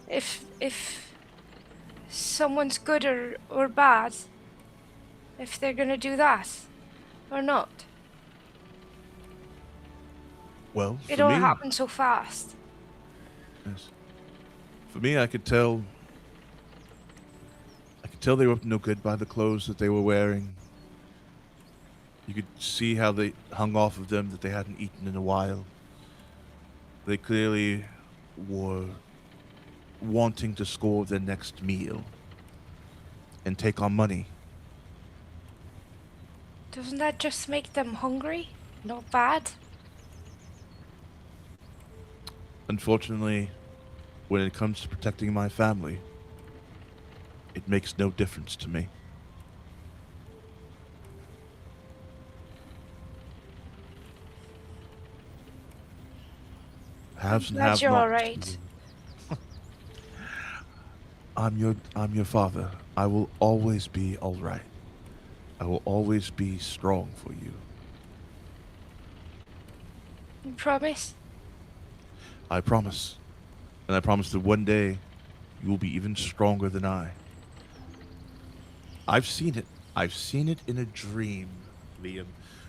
if someone's good or bad? If they're gonna do that or not? Well, It for all me, happened so fast. yes. For me, I could tell they were up to no good by the clothes that they were wearing. You could see how they hung off of them, that they hadn't eaten in a while. They clearly were wanting to score their next meal and take our money. Doesn't that just make them hungry? Not bad. Unfortunately, when it comes to protecting my family, it makes no difference to me. Haves and Glad have you're nots. alright. I'm your father. I will always be all right. I will always be strong for you. You promise? I promise. And I promise that one day you will be even stronger than I. I've seen it. I've seen it in a dream Liam,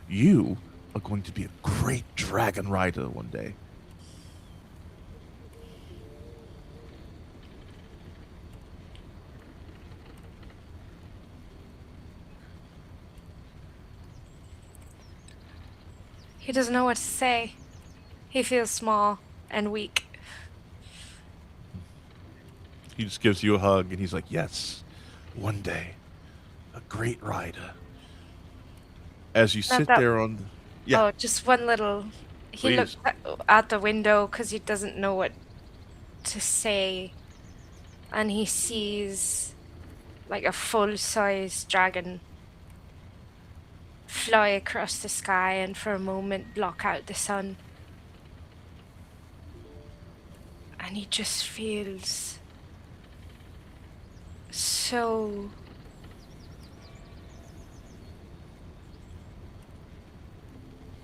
you are going to be a great dragon rider one day. He doesn't know what to say. He feels small and weak. He just gives you a hug, and he's like, yes, one day, a great rider. As you sit there on the... Yeah. Oh, just one little... He Please. looks out the window because he doesn't know what to say. And he sees like a full-size dragon fly across the sky and for a moment block out the sun. And he just feels so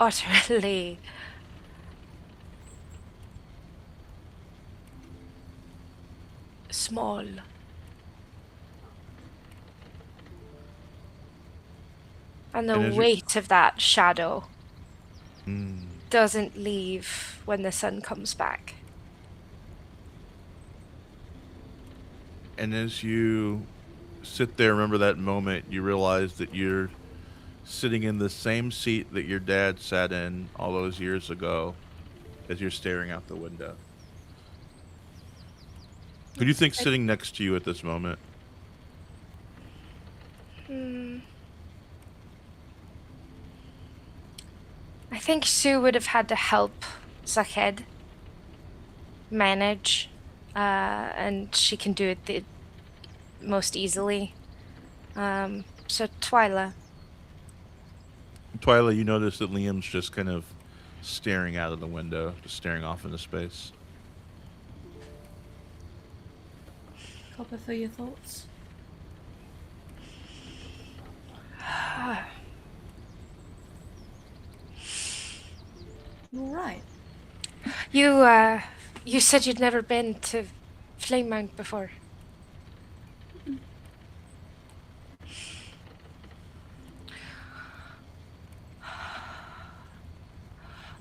utterly small. And the weight of that shadow doesn't leave when the sun comes back. And as you sit there, remember that moment, you realize that you're sitting in the same seat that your dad sat in all those years ago as you're staring out the window. Who do you think's sitting next to you at this moment? I think Sue would have had to help Zakhed manage, and she can do it the most easily. So Twyla. Twyla, you notice that Liam's just kind of staring out of the window, just staring off into space. Copper for your thoughts. All right. You said you'd never been to Flame Mount before.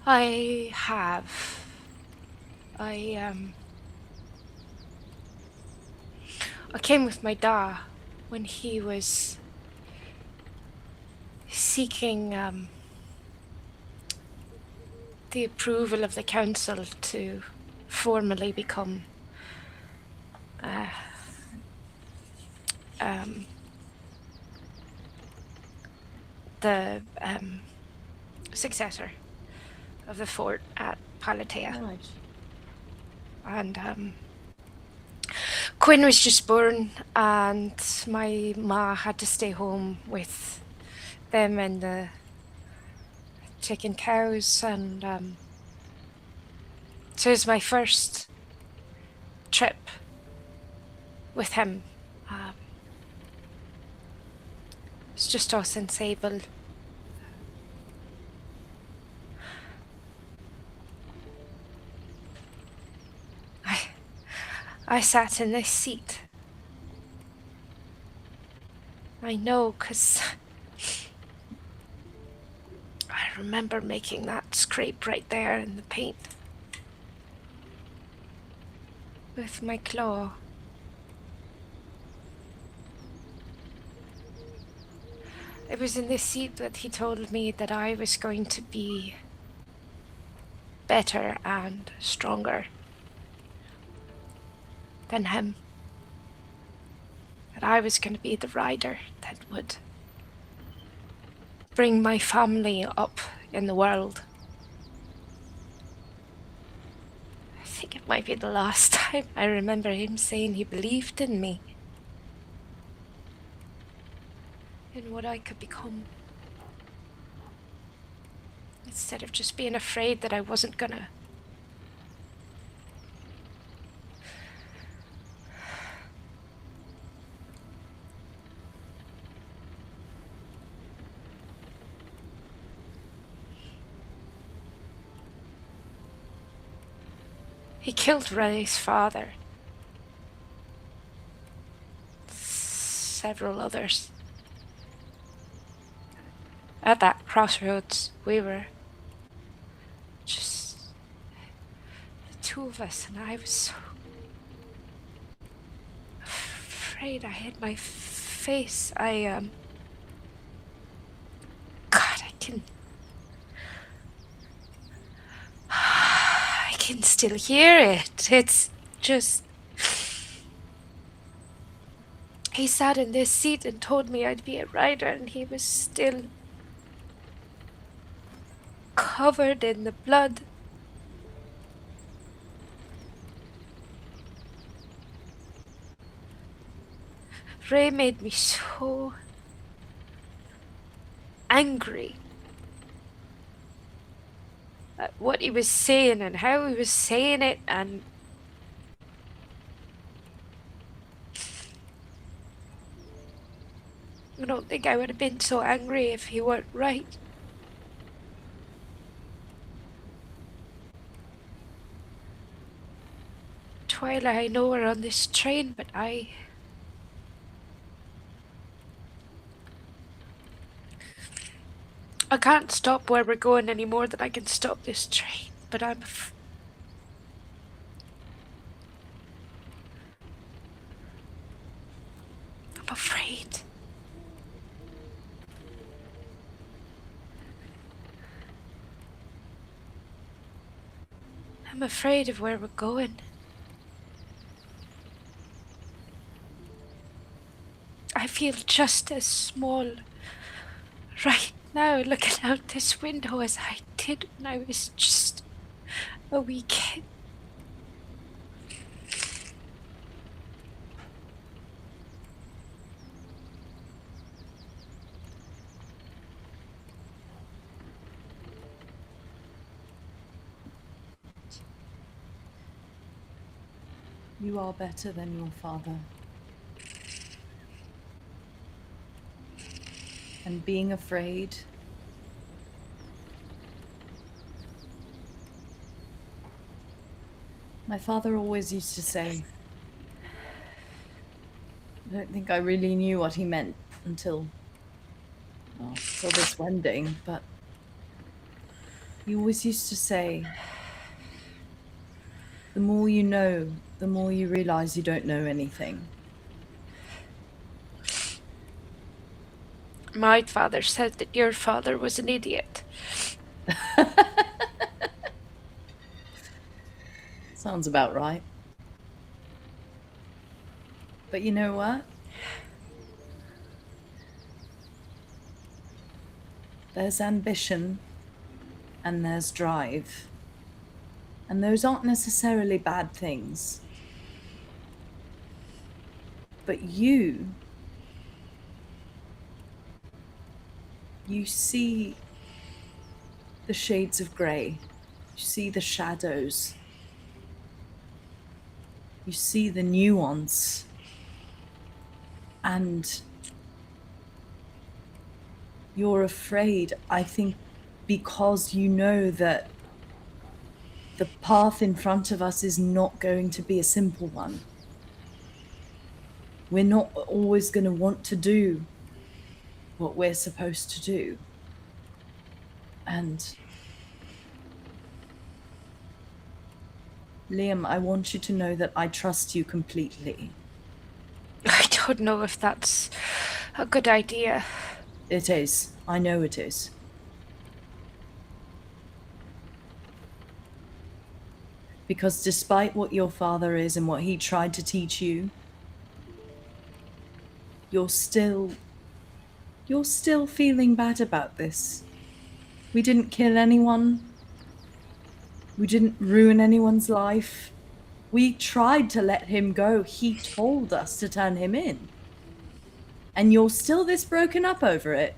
I have. I came with my da when he was seeking the approval of the council to formally become the successor of the fort at Palatea. Right. And Quinn was just born, and my ma had to stay home with them and the chicken cows, and so it was my first trip with him. It's just us and Sable. I sat in this seat. I know, 'cause I remember making that scrape right there in the paint with my claw. It was in this seat that he told me that I was going to be better and stronger than him. That I was going to be the rider that would bring my family up in the world. I think it might be the last time I remember him saying he believed in me. In what I could become. Instead of just being afraid that I wasn't gonna. He killed Ray's father. Several others. at that crossroads, we were just the two of us, and I was so afraid. I hid my face. God, I can still hear it. It's just... He sat in this seat and told me I'd be a rider, and he was still covered in the blood. Ray made me so angry at what he was saying and how he was saying it, and I don't think I would have been so angry if he weren't right. Twyla, I know we're on this train, but I can't stop where we're going any more than I can stop this train, but I'm afraid. I'm afraid of where we're going. I feel just as small right now looking out this window as I did when I was just a wee kid. You are better than your father. And being afraid my father always used to say, I don't think I really knew what he meant until this Wending, but he always used to say, the more you know, the more you realize you don't know anything. My father said that your father was an idiot. Sounds about right. But you know what? There's ambition and there's drive. And those aren't necessarily bad things. But you see the shades of grey. You see the shadows. You see the nuance. And you're afraid, I think, because you know that the path in front of us is not going to be a simple one. We're not always going to want to do what we're supposed to do. And Liam, I want you to know that I trust you completely. I don't know if that's a good idea. It is. I know it is. Because despite what your father is and what he tried to teach you, you're still feeling bad about this. We didn't kill anyone. We didn't ruin anyone's life. We tried to let him go. He told us to turn him in. And you're still this broken up over it.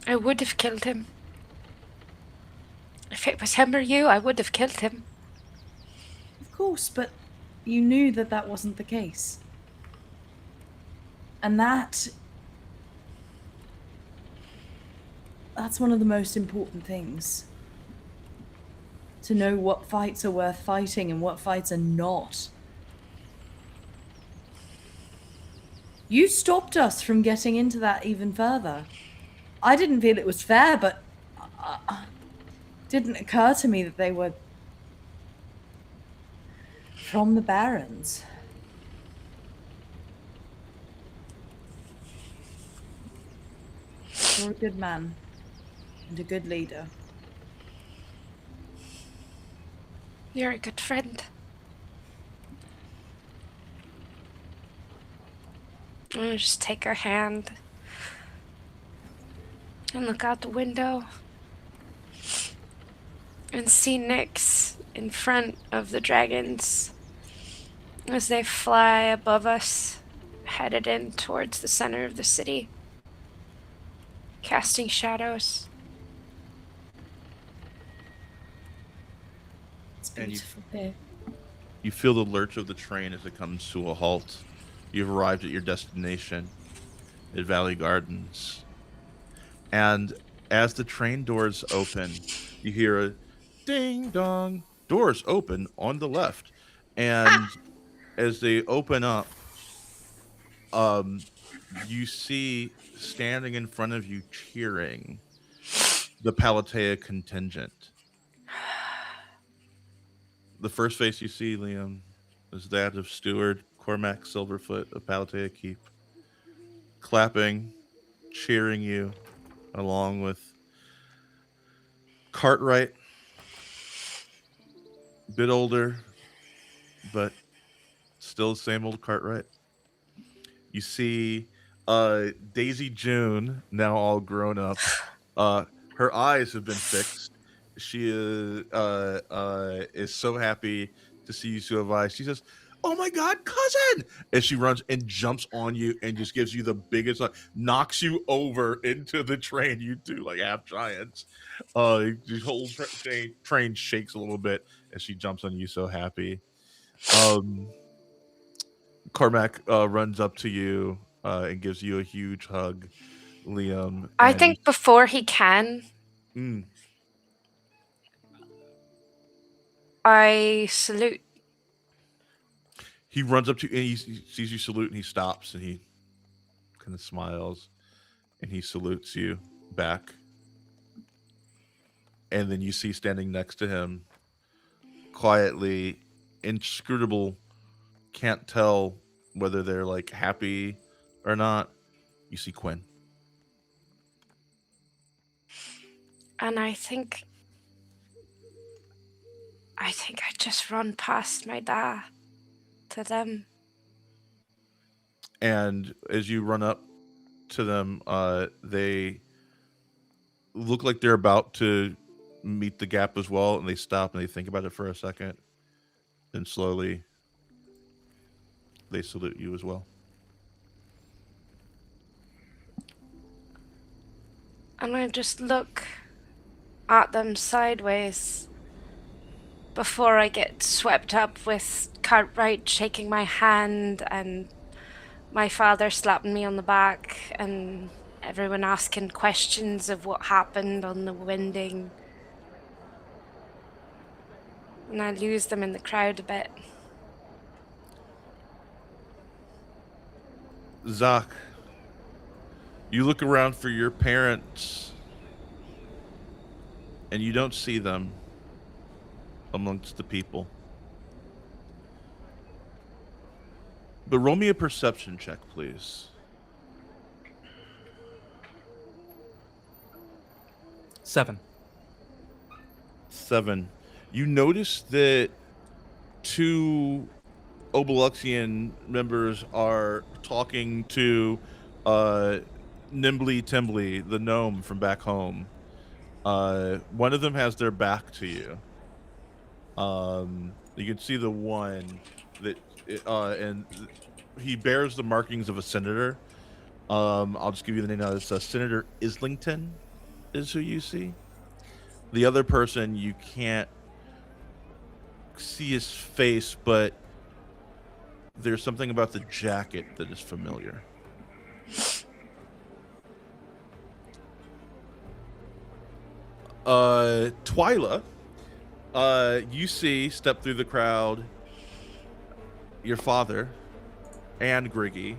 I would have killed him. If it was him or you, I would have killed him. Of course, but you knew that that wasn't the case. And that's one of the most important things. To know what fights are worth fighting and what fights are not. You stopped us from getting into that even further. I didn't feel it was fair, but didn't occur to me that they were from the Barons. You're a good man and a good leader. You're a good friend. I'm gonna just take her hand and look out the window and see Nyx in front of the dragons as they fly above us, headed in towards the center of the city, casting shadows. It's beautiful here. You feel the lurch of the train as it comes to a halt. You've arrived at your destination at Valley Gardens. And as the train doors open, you hear a ding dong. Doors open on the left. And as they open up, you see standing in front of you cheering the Palatea contingent. The first face you see, Liam, is that of Steward Cormac Silverfoot of Palatea Keep, clapping, cheering you, along with Cartwright, bit older, but still the same old Cartwright. You see Daisy June, now all grown up. Her eyes have been fixed. She is so happy to see you, Suavai. She says, "Oh my God, cousin!" And she runs and jumps on you and just gives you the biggest, knocks you over into the train. You two like half giants. The whole train shakes a little bit as she jumps on you, so happy. Carmack runs up to you and gives you a huge hug, Liam. I think before he can, I salute. He runs up to you and he sees you salute and he stops and he kind of smiles and he salutes you back. And then you see standing next to him, quietly, inscrutable, can't tell whether they're like happy or not. You see Quinn. And I think I just run past my dad to them. And as you run up to them, they look like they're about to meet the gap as well, and they stop and they think about it for a second. Then slowly they salute you as well. I'm gonna just look at them sideways before I get swept up with Cartwright shaking my hand and my father slapping me on the back and everyone asking questions of what happened on the Wending. And I lose them in the crowd a bit. Zach, you look around for your parents and you don't see them amongst the people. But roll me a perception check, please. 7. You notice that 2 Obeluxian members are talking to Nimbly Timbly, the gnome from back home. One of them has their back to you. You can see the one that, and he bears the markings of a senator. I'll just give you the name now. It's Senator Islington is who you see. The other person, you can't see his face, but there's something about the jacket that is familiar. Twyla, you see step through the crowd your father and Griggy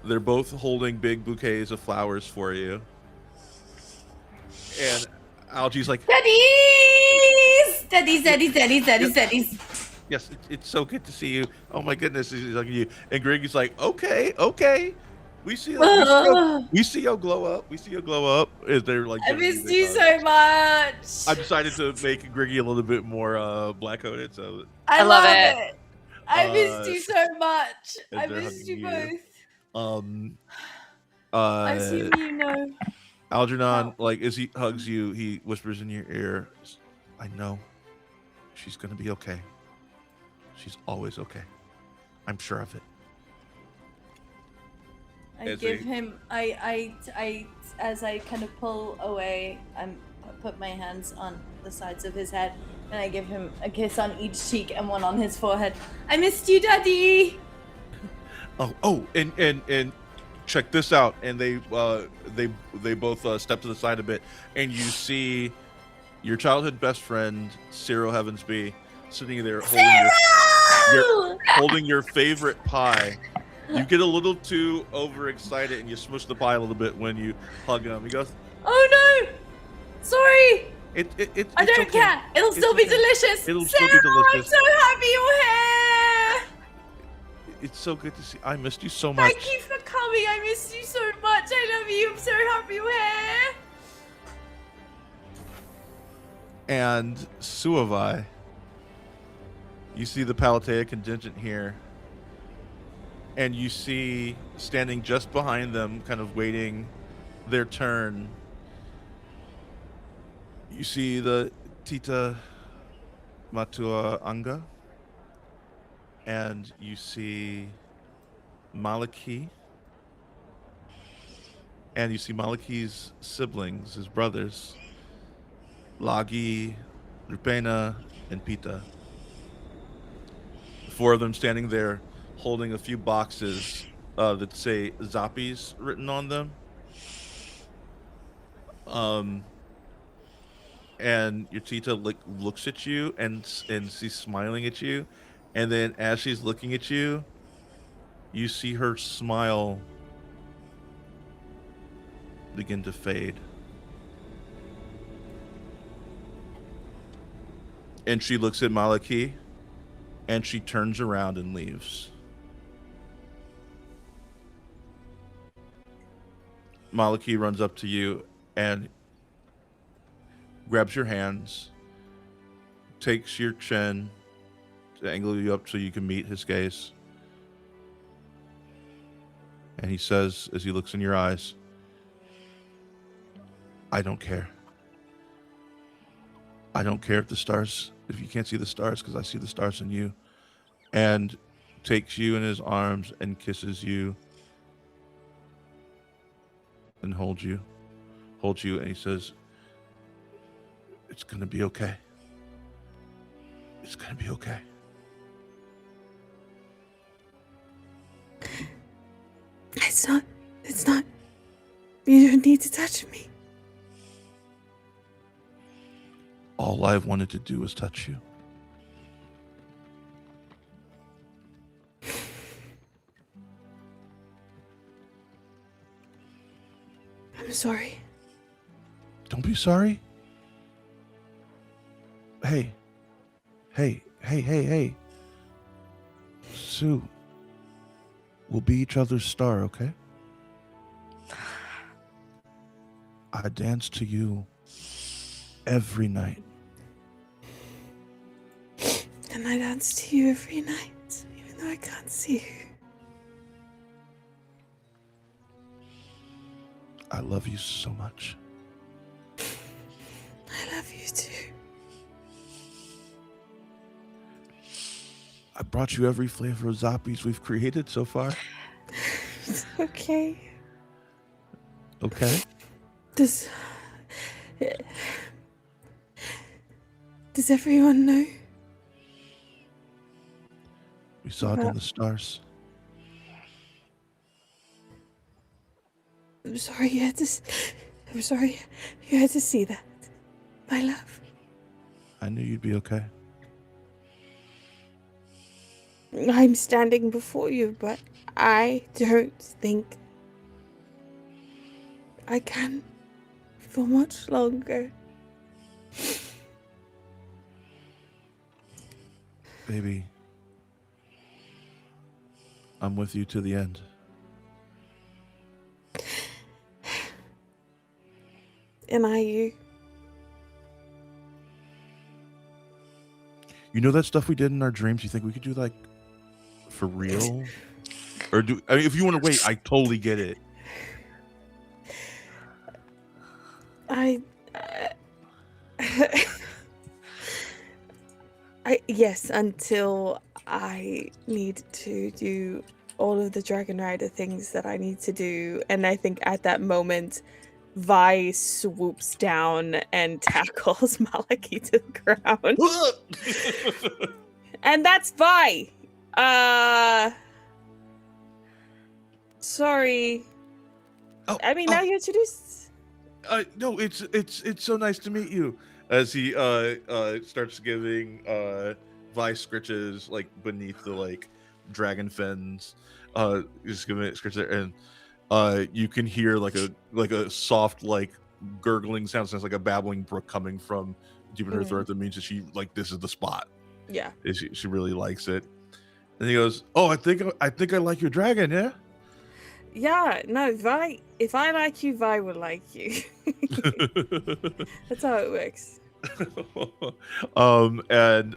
They're both holding big bouquets of flowers for you. And Algie's like, Daddies. yes, it's so good to see you. Oh my goodness, he's like you. And Greggy's like, okay. We see you glow up. We see you glow up. Is there like I giving missed big you hugs. so much. I decided to make Greggy a little bit more black-coated, so I love it. it. I missed you so much. and I they're missed hugging you both. Uh, I assume you know. Algernon, like as he hugs you, he whispers in your ear, "I know. She's gonna be okay. She's always okay. I'm sure of it." I give him. As I kind of pull away, I put my hands on the sides of his head, and I give him a kiss on each cheek and one on his forehead. I missed you, Daddy. And check this out. And they both step to the side a bit, and you see your childhood best friend Cyril Heavensby sitting there holding your favorite pie. You get a little too overexcited and you smush the pie a little bit when you hug him. He goes, "Oh no, sorry. I don't care. It'll still be delicious. It'll Sarah, still be delicious. I'm so happy you're here. It's so good to see. I missed you so much. Thank you for coming. I missed you so much. I love you. I'm so happy you're here." And Suavai, you see the Palatea contingent here. And you see, standing just behind them, kind of waiting their turn, you see the Tita Matua Anga, and you see Maliki, and you see Maliki's siblings, his brothers, Lagi, Rupena, and Pita. The four of them standing there, holding a few boxes that say Zappies written on them. And your Tita looks at you and she's smiling at you, and then as she's looking at you, you see her smile begin to fade. And she looks at Maliki, and she turns around and leaves. Maliki runs up to you and grabs your hands, takes your chin to angle you up so you can meet his gaze. And he says, as he looks in your eyes, "I don't care. I don't care if you can't see the stars, because I see the stars in you." And takes you in his arms and kisses you and holds you, and he says, "It's gonna be okay. It's gonna be okay." It's not. You don't need to touch me. All I've wanted to do was touch you. I'm sorry. Don't be sorry. Hey. Sue, we'll be each other's star, okay? I dance to you every night. And I dance to you every night, even though I can't see you. I love you so much. I love you too. I brought you every flavor of Zappies we've created so far. Okay. Okay? Does everyone know? We saw it in the stars. I'm sorry you had to see that. My love. I knew you'd be okay. I'm standing before you, but I don't think I can for much longer. Baby, I'm with you to the end. And are you? You know that stuff we did in our dreams? You think we could do like for real? Or do I mean, if you want to wait, I totally get it. Yes, until I need to do all of the Dragon Rider things that I need to do, and I think at that moment, Vi swoops down and tackles Maliki to the ground. And that's Vi. Sorry. I mean, now you're introduced. No, it's so nice to meet you. As he starts giving Vi scritches like beneath the like dragon fins, just giving it scritches, and you can hear like a soft like gurgling sound, sounds like a babbling brook coming from deep in her throat. That means that she like this is the spot. Yeah, she really likes it. And he goes, "Oh, I think I like your dragon, yeah." Yeah, no, Vi. If I like you, Vi will like you. That's how it works. And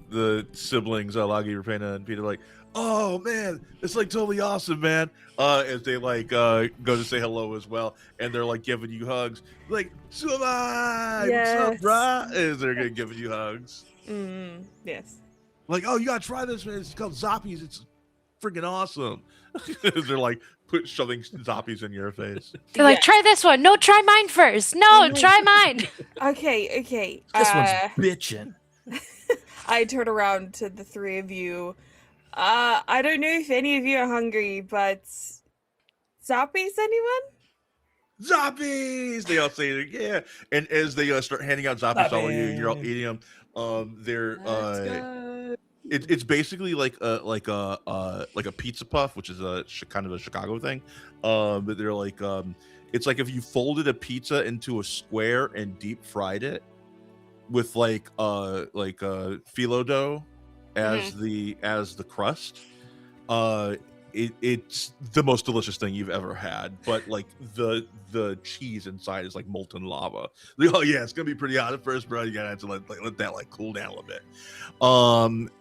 the siblings, Lagi, Rapena, and Peter, like, oh man, it's like totally awesome, man. As they like go to say hello as well, and they're like giving you hugs, like, Sumai, what's up, brah? As they're giving you hugs. Yes. Like, oh, you gotta try this, man. It's called Zappies. It's freaking awesome. They're like shoving Zappies in your face. They're like, try this one. No, try mine first. No, try mine. Okay. This one's bitchin'. I turn around to the three of you. I don't know if any of you are hungry, but Zappies, anyone? Zappies! They all say, yeah. And as they start handing out Zappies all over you, and you're all eating them. It's basically like a pizza puff, which is a kind of a Chicago thing. But they're like it's like if you folded a pizza into a square and deep fried it with like phyllo dough as the crust. It's the most delicious thing you've ever had, but like the cheese inside is like molten lava. Like, oh yeah, it's gonna be pretty hot at first, bro. You gotta have to let that like cool down a little bit.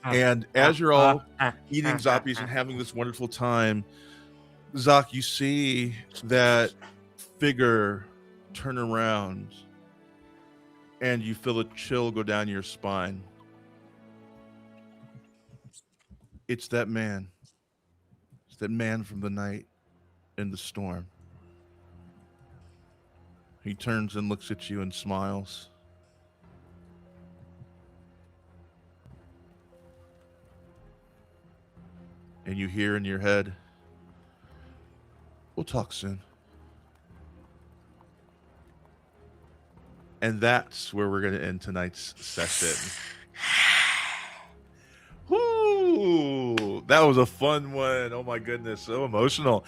And as you're all eating Zappies and having this wonderful time, Zak, you see that figure turn around, and you feel a chill go down your spine. It's that man. That man from the night in the storm. He turns and looks at you and smiles. And you hear in your head, we'll talk soon. And that's where we're going to end tonight's session. Woo! That was a fun one. Oh my goodness, so emotional.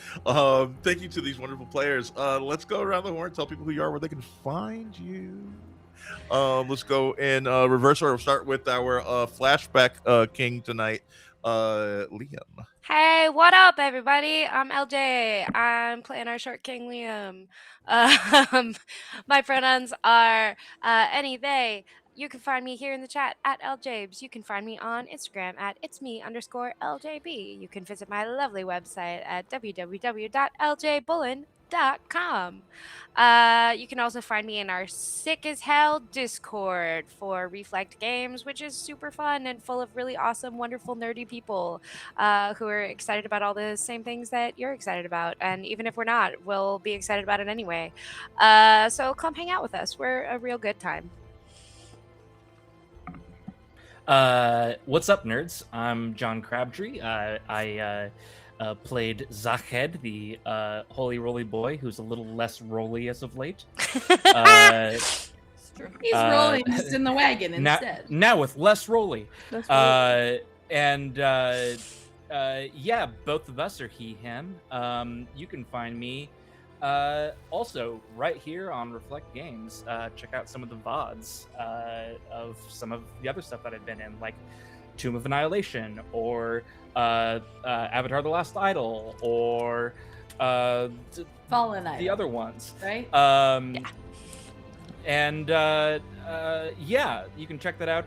Thank you to these wonderful players. Let's go around the horn, tell people who you are, where they can find you. Let's go in reverse order. We'll start with our flashback king tonight, Liam. Hey, what up, everybody? I'm LJ. I'm playing our short king, Liam. My pronouns are any, they. You can find me here in the chat at LJabes. You can find me on Instagram at itsme_LJB. You can visit my lovely website at www.ljbullen.com. You can also find me in our sick as hell Discord for Reflect Games, which is super fun and full of really awesome, wonderful, nerdy people who are excited about all the same things that you're excited about. And even if we're not, we'll be excited about it anyway. So come hang out with us. We're a real good time. What's up, nerds? I'm John Crabtree. I played Zakhed, the holy roly boy, who's a little less roly as of late. He's rolling just in the wagon instead. Now with less roly. And yeah, both of us are he, him. You can find me also right here on Reflect Games. Check out some of the VODs of some of the other stuff that I've been in, like Tomb of Annihilation, or Avatar: The Last Idol, or Fallen Idol, the other ones, right? Yeah. And yeah, you can check that out.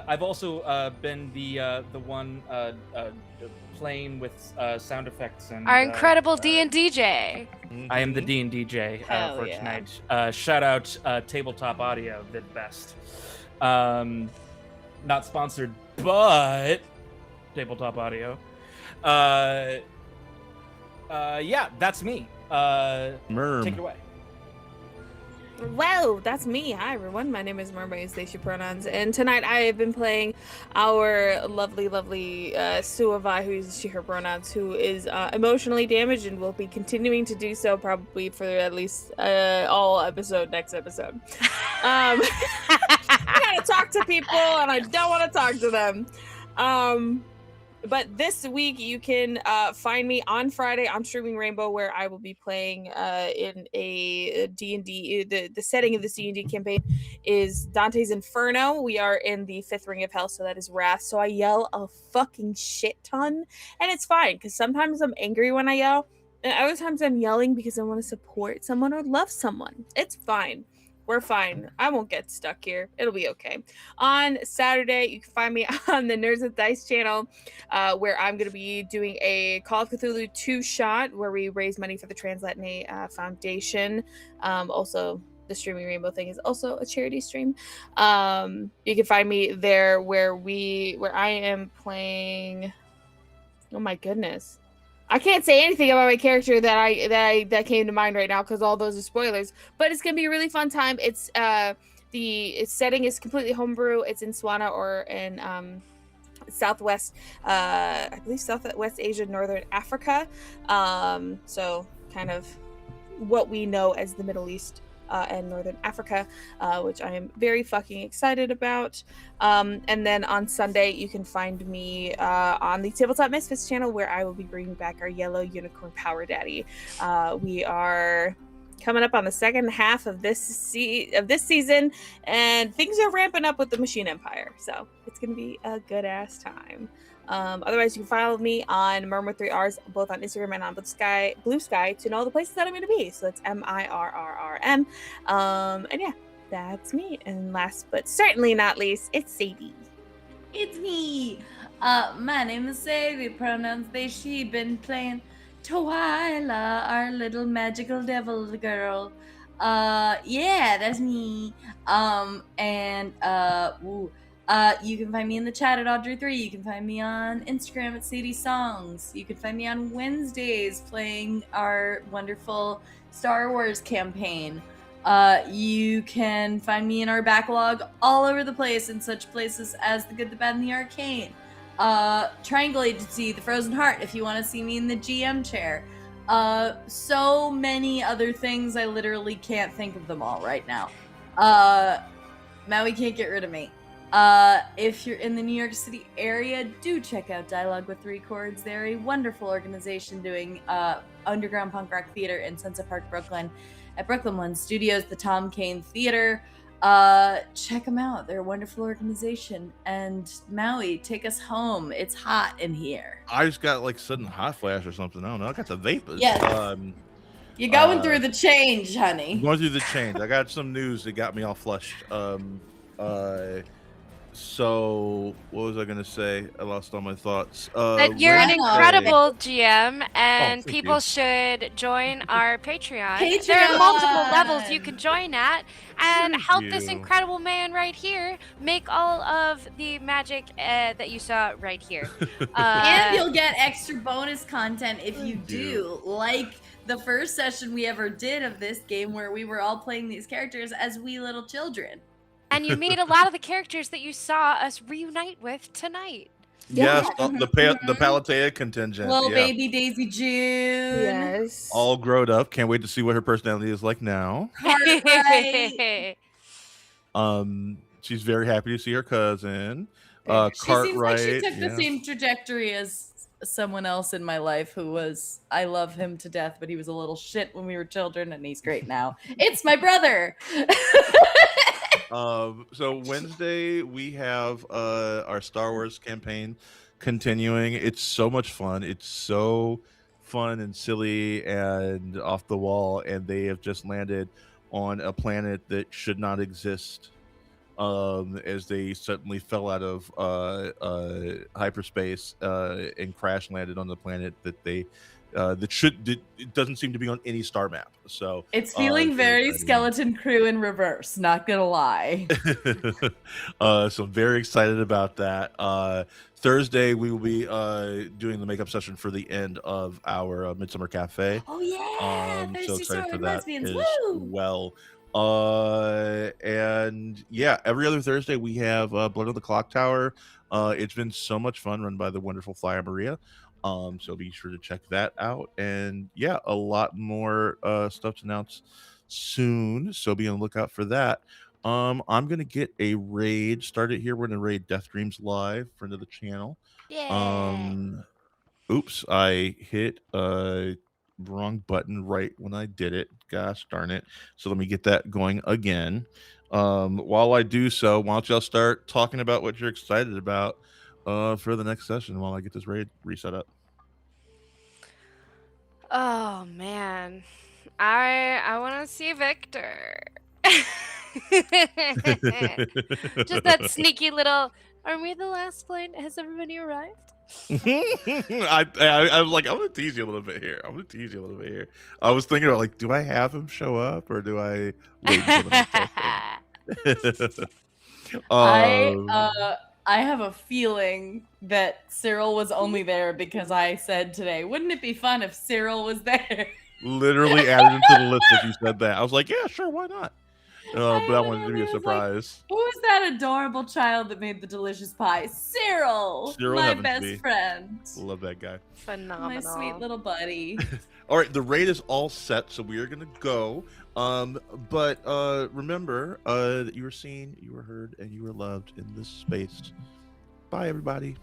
I've also been the one playing with sound effects and our incredible D&DJ. I am the D&DJ for tonight. Shout out Tabletop Audio, did best. Not sponsored, but Tabletop Audio. Yeah, that's me. Merm. Take it away. Well, that's me. Hi, everyone. My name is Mermaid Station Pronouns, and tonight I have been playing our lovely Suavai, who's she, her pronouns, who is emotionally damaged and will be continuing to do so probably for at least next episode. I gotta talk to people, and I don't want to talk to them. But this week you can find me on Friday on Streaming Rainbow, where I will be playing in a D&D. The setting of this D&D campaign is Dante's Inferno. We are in the 5th ring of hell, so that is Wrath. So I yell a fucking shit ton, and it's fine because sometimes I'm angry when I yell, and other times I'm yelling because I want to support someone or love someone. It's fine. We're fine. I won't get stuck here. It'll be okay. On Saturday, you can find me on the Nerds with Dice channel, where I'm going to be doing a Call of Cthulhu 2-shot where we raise money for the Translatine Foundation. Also, the Streaming Rainbow thing is also a charity stream. You can find me there where I am playing. Oh my goodness. I can't say anything about my character that came to mind right now because all those are spoilers. But it's gonna be a really fun time. It's its setting is completely homebrew. It's in Swana or in Southwest, I believe Southwest Asia, Northern Africa. So kind of what we know as the Middle East. And Northern Africa, which I am very fucking excited about. And then on Sunday, you can find me on the Tabletop Misfits channel, where I will be bringing back our Yellow Unicorn Power Daddy. We are coming up on the second half of this season, and things are ramping up with the Machine Empire, so it's gonna be a good ass time. Otherwise, you can follow me on Merm with 3 R's, both on Instagram and on Blue Sky, to know the places that I'm going to be. So that's MIRRRM. And yeah, that's me. And last but certainly not least, it's Sadie. It's me. My name is Sadie. Pronouns they, she. Been playing Twyla, our little magical devil girl. Yeah, that's me. You can find me in the chat at Audrey3. You can find me on Instagram at Sadie Songs. You can find me on Wednesdays playing our wonderful Star Wars campaign. You can find me in our backlog all over the place in such places as The Good, the Bad, and the Arcane. Triangle Agency, The Frozen Heart, if you want to see me in the GM chair. So many other things, I literally can't think of them all right now. Maui can't get rid of me. If you're in the New York City area, do check out Dialogue with 3 Chords. They're a wonderful organization doing underground punk rock theater in Sunset Park, Brooklyn, at Brooklyn One Studios, the Tom Kane Theater. Check them out. They're a wonderful organization. And Maui, take us home. It's hot in here. I just got like sudden hot flash or something. I don't know. I got the vapors. Yes. You're going through the change, honey. I'm going through the change. I got some news that got me all flushed. So what was I gonna say? I lost all my thoughts. That you're an incredible GM, and thank people you. should join our Patreon. There are multiple levels you can join at and help this incredible man right here make all of the magic that you saw right here. And you'll get extra bonus content if you do, like the first session we ever did of this game where we were all playing these characters as wee little children. And you meet a lot of the characters that you saw us reunite with tonight. Yes, the Palatea contingent. Little baby Daisy June. Yes. All grown up. Can't wait to see what her personality is like now. Right. She's very happy to see her cousin. She seems like she Cartwright, took the same trajectory as someone else in my life who was, I love him to death, but he was a little shit when we were children, and he's great now. It's my brother. So Wednesday we have our Star Wars campaign continuing. It's so much fun. It's so fun and silly and off the wall, and they have just landed on a planet that should not exist. As they suddenly fell out of hyperspace and crash landed on the planet that they it doesn't seem to be on any star map. So It's feeling very exciting. Skeleton Crew in reverse, not gonna lie. So I'm very excited about that. Thursday we will be doing the makeup session for the end of our Midsummer Cafe. Oh yeah, So Thirsty excited Sour for and that Lesbians. as Woo! well. And yeah, every other Thursday we have Blood on the Clock Tower. It's been so much fun, run by the wonderful Flyer Maria. So be sure to check that out. And yeah, a lot more stuff to announce soon. So be on the lookout for that. I'm gonna get a raid started here. We're gonna raid Death Dreams Live, friend of the channel. Oops, I hit wrong button right when I did it. Gosh darn it. So let me get that going again. While I do so, why don't y'all start talking about what you're excited about for the next session while I get this raid reset up. Oh man, I want to see Victor. Just that sneaky little. Are we the last plane? Has everybody arrived? I'm like, I'm gonna tease you a little bit here. I was thinking about, like, do I have him show up or do I wait until the I have a feeling that Cyril was only there because I said today, wouldn't it be fun if Cyril was there? Literally added him to the list as you said that. I was like, yeah, sure, why not? But I wanted it to be a surprise. Like, who's that adorable child that made the delicious pie? Cyril, my best friend. Love that guy. Phenomenal. My sweet little buddy. All right, the raid is all set, so we are gonna go. But remember that you were seen, you were heard, and you were loved in this space. Bye, everybody.